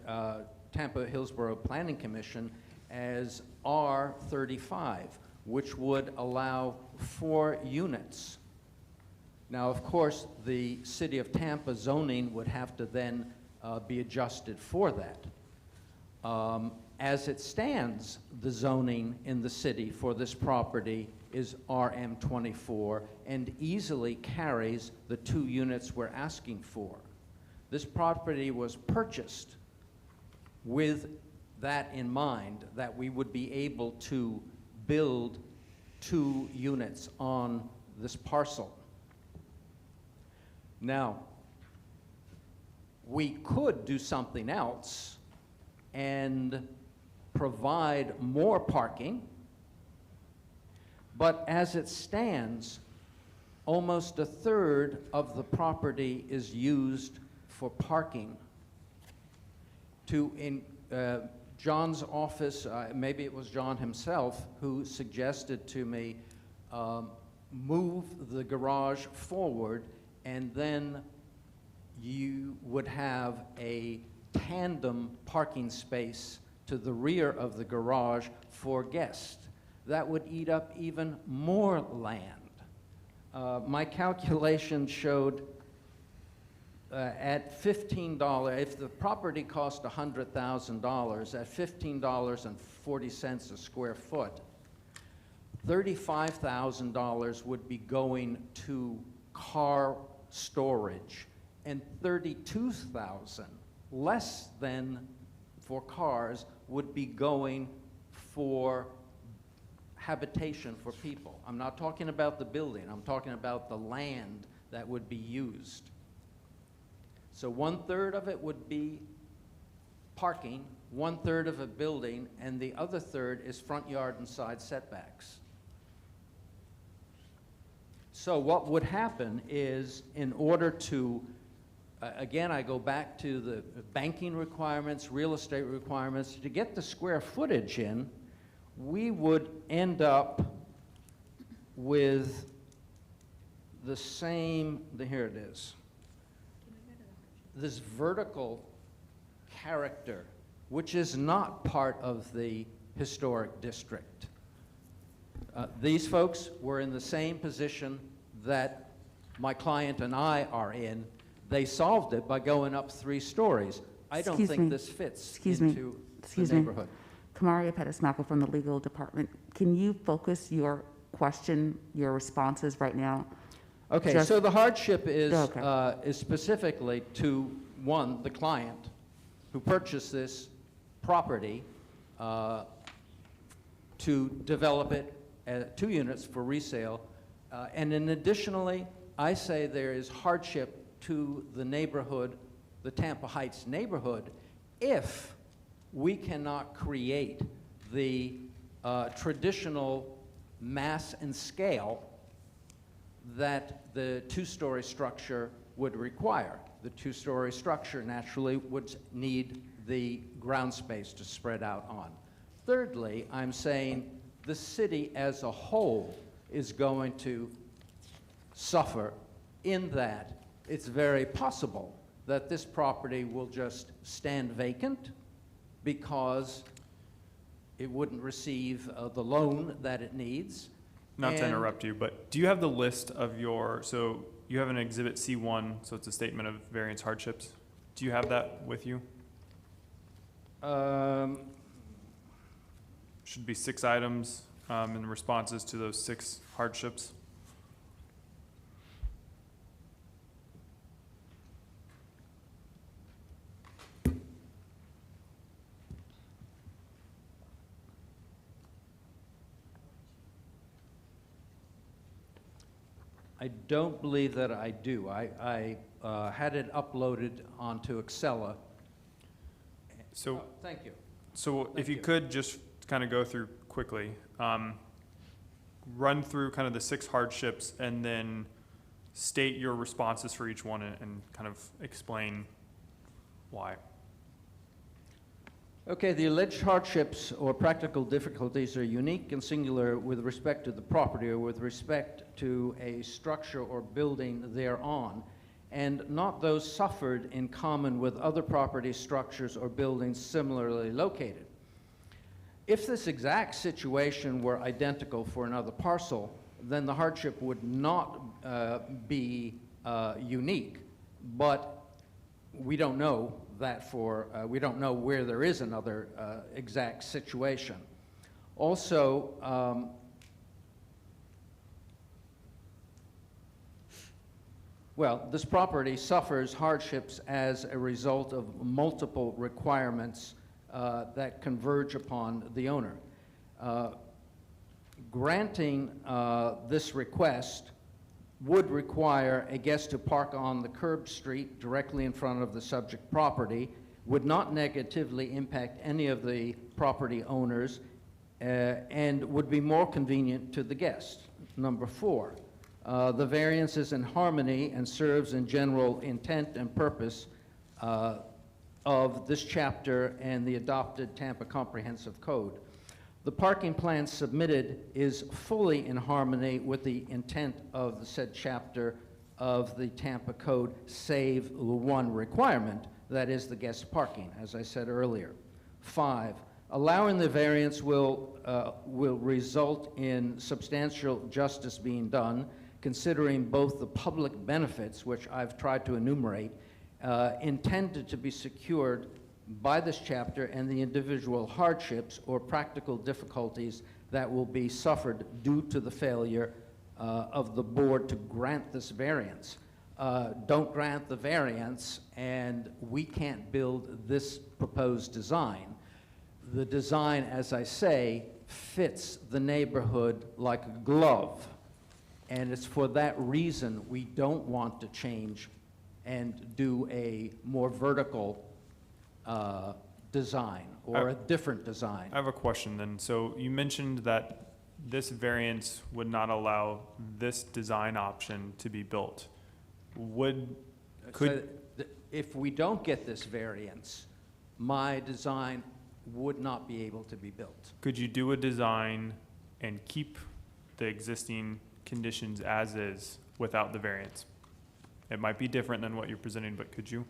O: Tampa Hillsborough Planning Commission as R35, which would allow 4 units. Now, of course, the city of Tampa zoning would have to then be adjusted for that. As it stands, the zoning in the city for this property is RM24 and easily carries the 2 units we're asking for. This property was purchased with that in mind, that we would be able to build 2 units on this parcel. Now, we could do something else and provide more parking, but as it stands, almost 1/3 of the property is used for parking. John's office, maybe it was John himself, who suggested to me move the garage forward, and then you would have a tandem parking space to the rear of the garage for guests. That would eat up even more land. My calculation showed at $15, if the property cost $100,000, at $15.40 a square foot, $35,000 would be going to car storage, and $32,000, less than for cars, would be going for habitation for people. I'm not talking about the building, I'm talking about the land that would be used. So 1/3 of it would be parking, 1/3 of a building, and the other 1/3 is front yard and side setbacks. So what would happen is, in order to, again, I go back to the banking requirements, real estate requirements, to get the square footage in, we would end up with the same, here it is, this vertical character, which is not part of the historic district. These folks were in the same position that my client and I are in. They solved it by going up 3 stories. I don't
F: Excuse
O: think
F: me.
O: this fits
F: Excuse me.
O: into
F: Excuse
O: the
F: me.
O: neighborhood.
F: Kamaria Pettis-Mackel from the legal department. Can you focus your question, your responses right now?
O: Okay,
F: Just-
O: so the hardship is,
F: Okay.
O: is specifically to, one, the client who purchased this property to develop it, 2 units for resale. And then additionally, I say there is hardship to the neighborhood, the Tampa Heights neighborhood, if we cannot create the traditional mass and scale that the 2-story structure would require. The 2-story structure naturally would need the ground space to spread out on. Thirdly, I'm saying the city as a whole is going to suffer in that it's very possible that this property will just stand vacant because it wouldn't receive the loan that it needs.
A: Not to interrupt you, but do you have the list of your, so you have an Exhibit C1, so it's a statement of variance hardships. Do you have that with you? Should be 6 items and responses to those 6 hardships.
O: I don't believe that I do. I had it uploaded onto Excel.
A: So,
O: Thank you.
A: so if you could just kind of go through quickly. run through kind of the 6 hardships and then state your responses for each one and kind of explain why.
O: Okay, the alleged hardships or practical difficulties are unique and singular with respect to the property or with respect to a structure or building thereon, and not those suffered in common with other property structures or buildings similarly located. If this exact situation were identical for another parcel, then the hardship would not be unique, but we don't know that we don't know where there is another exact situation. Also, well, this property suffers hardships as a result of multiple requirements that converge upon the owner. Granting this request would require a guest to park on the curb street directly in front of the subject property, would not negatively impact any of the property owners, and would be more convenient to the guest. Number 4, the variance is in harmony and serves in general intent and purpose of this chapter and the adopted Tampa Comprehensive Code. The parking plan submitted is fully in harmony with the intent of the said chapter of the Tampa Code, save the one requirement, that is the guest parking, as I said earlier. 5, allowing the variance will result in substantial justice being done, considering both the public benefits, which I've tried to enumerate, intended to be secured by this chapter, and the individual hardships or practical difficulties that will be suffered due to the failure of the board to grant this variance. Don't grant the variance and we can't build this proposed design. The design, as I say, fits the neighborhood like a glove, and it's for that reason we don't want to change and do a more vertical design or a different design.
A: I have a question then. So you mentioned that this variance would not allow this design option to be built.
O: If we don't get this variance, my design would not be able to be built.
A: Could you do a design and keep the existing conditions as is without the variance? It might be different than what you're presenting, but could you?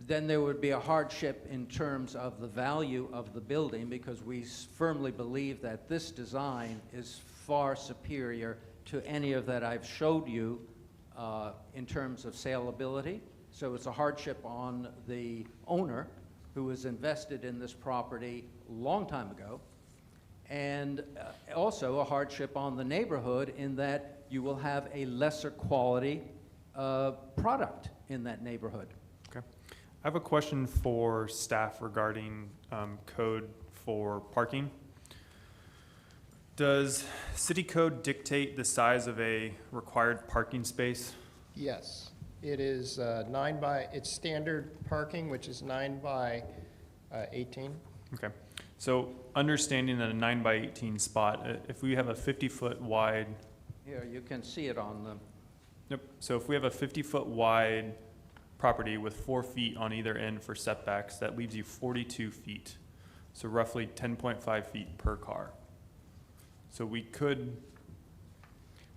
O: Then there would be a hardship in terms of the value of the building, because we firmly believe that this design is far superior to any of that I've showed you in terms of saleability. So it's a hardship on the owner who was invested in this property a long time ago, and also a hardship on the neighborhood in that you will have a lesser quality product in that neighborhood.
A: Okay. I have a question for staff regarding code for parking. Does city code dictate the size of a required parking space?
P: Yes, it is it's standard parking, which is 9 by 18.
A: Okay. So understanding that a 9 by 18 spot, if we have a 50-foot wide.
O: Here, you can see it on the.
A: Yep. So if we have a 50-foot wide property with 4 feet on either end for setbacks, that leaves you 42 feet. So roughly 10.5 feet per car. So we could.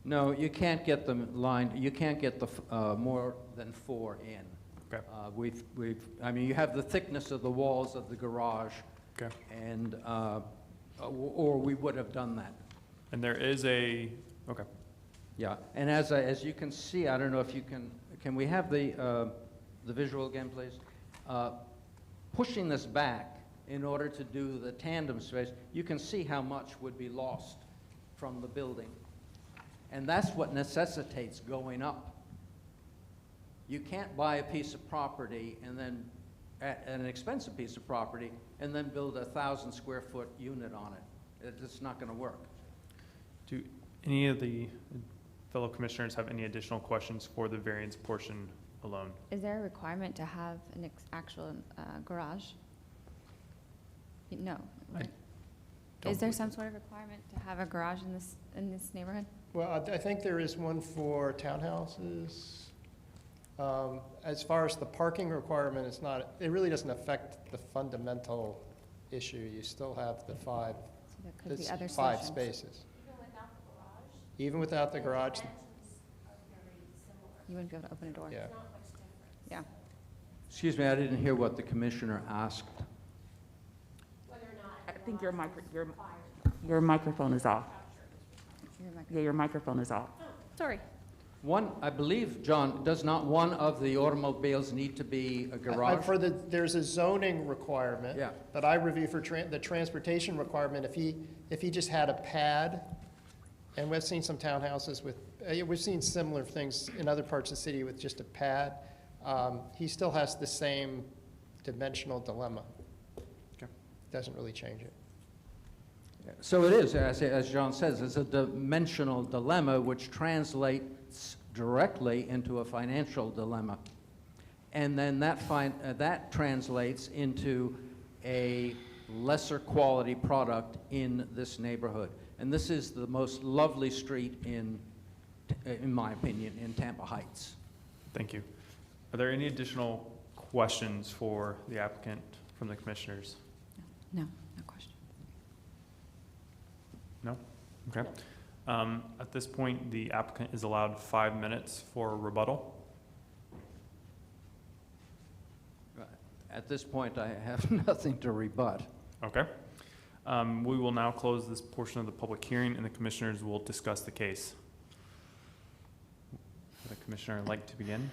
O: No, you can't get them lined, you can't get the more than 4 in.
A: Okay.
O: I mean, you have the thickness of the walls of the garage.
A: Okay.
O: And, or we would have done that.
A: And there is okay.
O: Yeah, and as you can see, I don't know if you can we have the visual again, please? Pushing this back in order to do the tandem space, you can see how much would be lost from the building. And that's what necessitates going up. You can't buy a piece of property and then, an expensive piece of property, and then build a 1,000 square foot unit on it. It's not going to work.
A: Do any of the fellow commissioners have any additional questions for the variance portion alone?
J: Is there a requirement to have an actual garage? No.
A: I
J: Is there some sort of requirement to have a garage in this neighborhood?
P: Well, I think there is one for townhouses. As far as the parking requirement, it really doesn't affect the fundamental issue. You still have the
J: So there could be
P: it's
J: other
P: 5
J: solutions.
P: spaces. Even without the garage?
J: You wouldn't be able to open a door.
P: Yeah.
J: Yeah.
O: Excuse me, I didn't hear what the commissioner asked.
F: I think your microphone is off. Yeah, your microphone is off.
C: Sorry.
O: One, I believe, John, does not one of the automobiles need to be a garage?
P: There's a zoning requirement.
O: Yeah.
P: But I review for the transportation requirement, if he just had a pad, and we've seen some townhouses with, we've seen similar things in other parts of the city with just a pad, he still has the same dimensional dilemma.
A: Okay.
P: Doesn't really change it.
O: So it is, as John says, it's a dimensional dilemma which translates directly into a financial dilemma. And then that translates into a lesser quality product in this neighborhood. And this is the most lovely street in my opinion, in Tampa Heights.
A: Thank you. Are there any additional questions for the applicant from the commissioners?
J: No, no question.
A: No? Okay. At this point, the applicant is allowed 5 minutes for rebuttal.
O: At this point, I have nothing to rebut.
A: Okay. We will now close this portion of the public hearing, and the commissioners will discuss the case. Would the commissioner like to begin?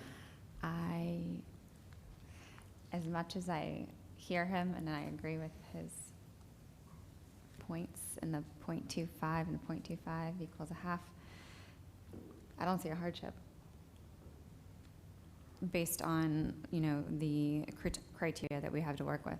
J: As much as I hear him and I agree with his points and the 0.25 and the 0.25 equals a half, I don't see a hardship based on, the criteria that we have to work with.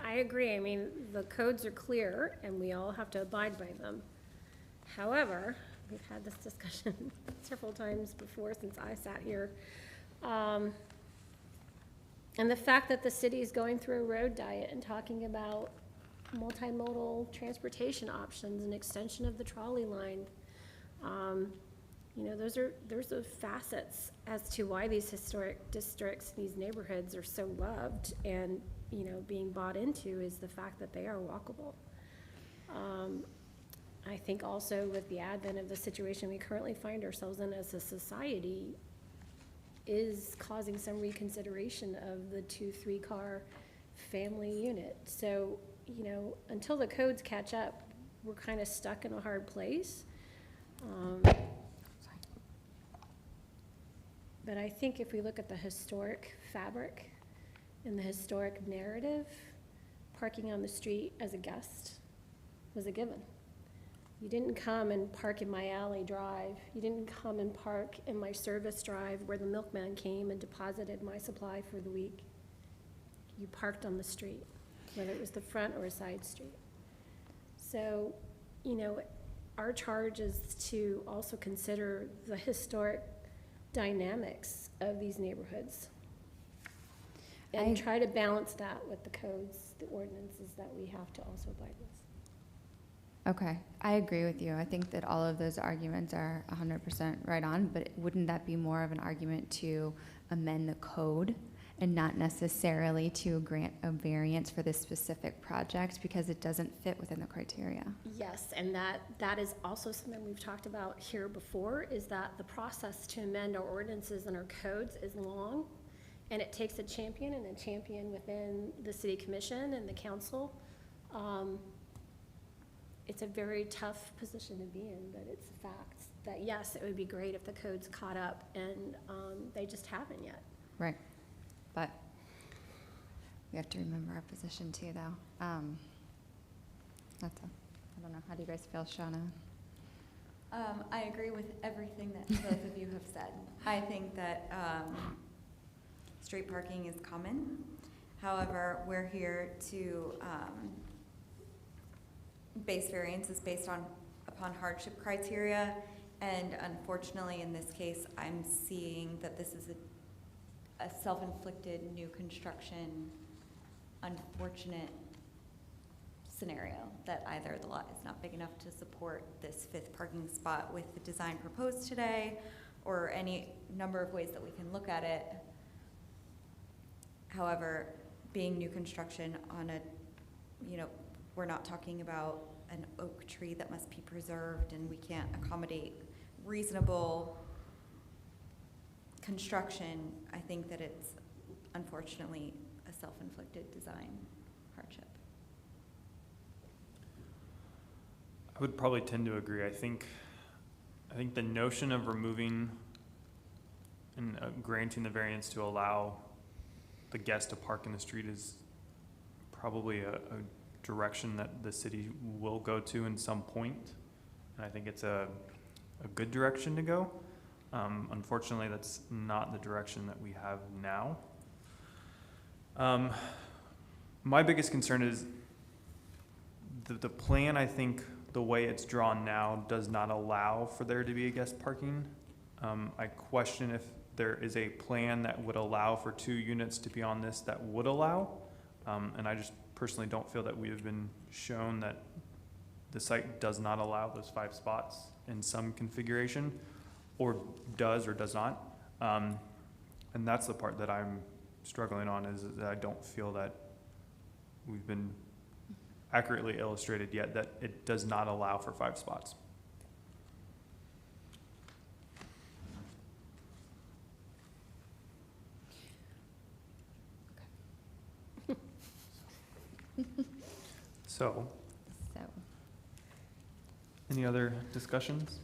C: I agree. I mean, the codes are clear, and we all have to abide by them. However, we've had this discussion several times before since I sat here. And the fact that the city is going through a road diet and talking about multimodal transportation options and extension of the trolley line, those are facets as to why these historic districts, these neighborhoods are so loved and, being bought into is the fact that they are walkable. I think also with the advent of the situation we currently find ourselves in as a society is causing some reconsideration of the 2-3 car family unit. So, until the codes catch up, we're kind of stuck in a hard place. But I think if we look at the historic fabric and the historic narrative, parking on the street as a guest was a given. You didn't come and park in my alley drive. You didn't come and park in my service drive where the milkman came and deposited my supply for the week. You parked on the street, whether it was the front or a side street. So, our charge is to also consider the historic dynamics of these neighborhoods and try to balance that with the codes, the ordinances that we have to also abide with.
J: Okay, I agree with you. I think that all of those arguments are 100% right on, but wouldn't that be more of an argument to amend the code and not necessarily to grant a variance for this specific project because it doesn't fit within the criteria?
C: Yes, and that is also something we've talked about here before, is that the process to amend our ordinances and our codes is long, and it takes a champion and a champion within the city commission and the council. It's a very tough position to be in, but it's a fact that, yes, it would be great if the codes caught up, and they just haven't yet.
J: Right, but we have to remember our position too, though. I don't know, how do you guys feel, Shauna?
D: I agree with everything that both of you have said. I think that street parking is common. However, we're here to base variances based upon hardship criteria, and unfortunately in this case I'm seeing that this is a self-inflicted new construction unfortunate scenario that either the lot is not big enough to support this 5th parking spot with the design proposed today, or any number of ways that we can look at it. However, being new construction on a, we're not talking about an oak tree that must be preserved, and we can't accommodate reasonable construction. I think that it's unfortunately a self-inflicted design hardship.
A: I would probably tend to agree. I think the notion of removing and granting the variance to allow the guest to park in the street is probably a direction that the city will go to in some point. And I think it's a good direction to go. Unfortunately, that's not the direction that we have now. My biggest concern is the plan, I think, the way it's drawn now does not allow for there to be a guest parking. I question if there is a plan that would allow for 2 units to be on this that would allow. And I just personally don't feel that we have been shown that the site does not allow those 5 spots in some configuration, or does or does not. And that's the part that I'm struggling on, is that I don't feel that we've been accurately illustrated yet that it does not allow for 5 spots. So, any other discussions?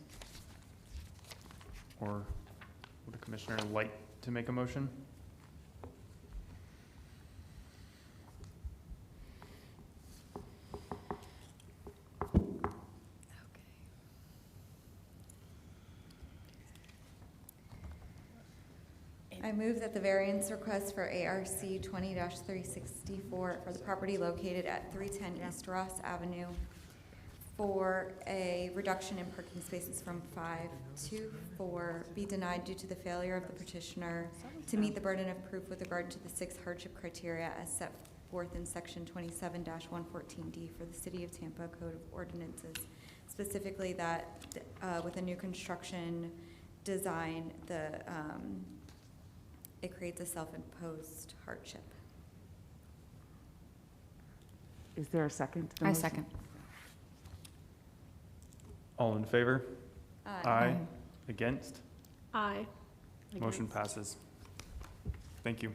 A: Or would a commissioner like to make a motion?
D: I move that the variance request for ARC 20-364 for the property located at 310 East Ross Avenue for a reduction in parking spaces from 5 to 4 be denied due to the failure of the petitioner to meet the burden of proof with regard to the 6 hardship criteria as set forth in section 27-114D for the City of Tampa Code of Ordinances. Specifically that with a new construction design, it creates a self-imposed hardship.
F: Is there a second to the
J: I
F: motion?
J: second.
A: All in favor?
D: Aye.
A: Against?
C: Aye.
A: Motion passes. Thank you.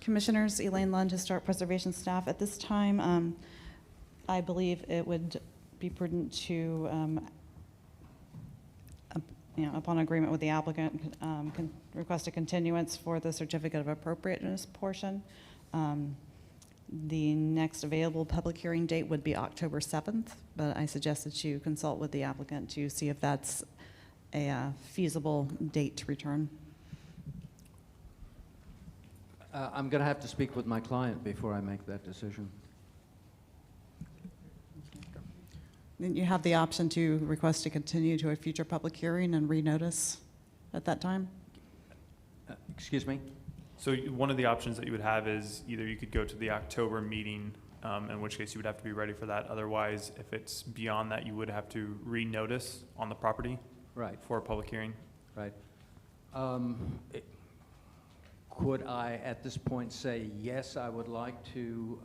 G: Commissioners, Elaine Lund, Historic Preservation Staff. At this time, I believe it would be prudent to, upon agreement with the applicant, request a continuance for the certificate of appropriateness portion. The next available public hearing date would be October 7th, but I suggest that you consult with the applicant to see if that's a feasible date to return.
O: I'm going to have to speak with my client before I make that decision.
G: Then you have the option to request to continue to a future public hearing and renotice at that time.
O: Excuse me?
A: So one of the options that you would have is either you could go to the October meeting, in which case you would have to be ready for that. Otherwise, if it's beyond that, you would have to renotice on the property.
O: Right.
A: For a public hearing.
O: Right. Could I, at this point, say, yes, I would like to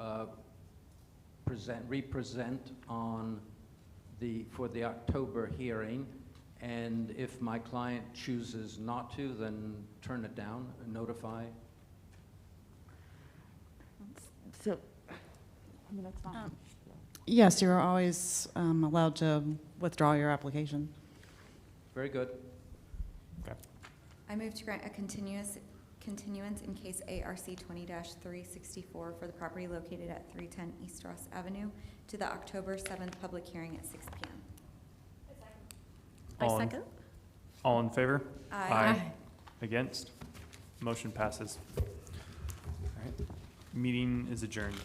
O: represent on for the October hearing, and if my client chooses not to, then turn it down and notify?
F: So, that's not.
G: Yes, you're always allowed to withdraw your application.
O: Very good.
A: Okay.
D: I move to grant a continuance in case ARC 20-364 for the property located at 310 East Ross Avenue to the October 7th public hearing at 6 p.m.
C: I second.
A: All in favor?
D: Aye.
A: Against? Motion passes. All right. Meeting is adjourned.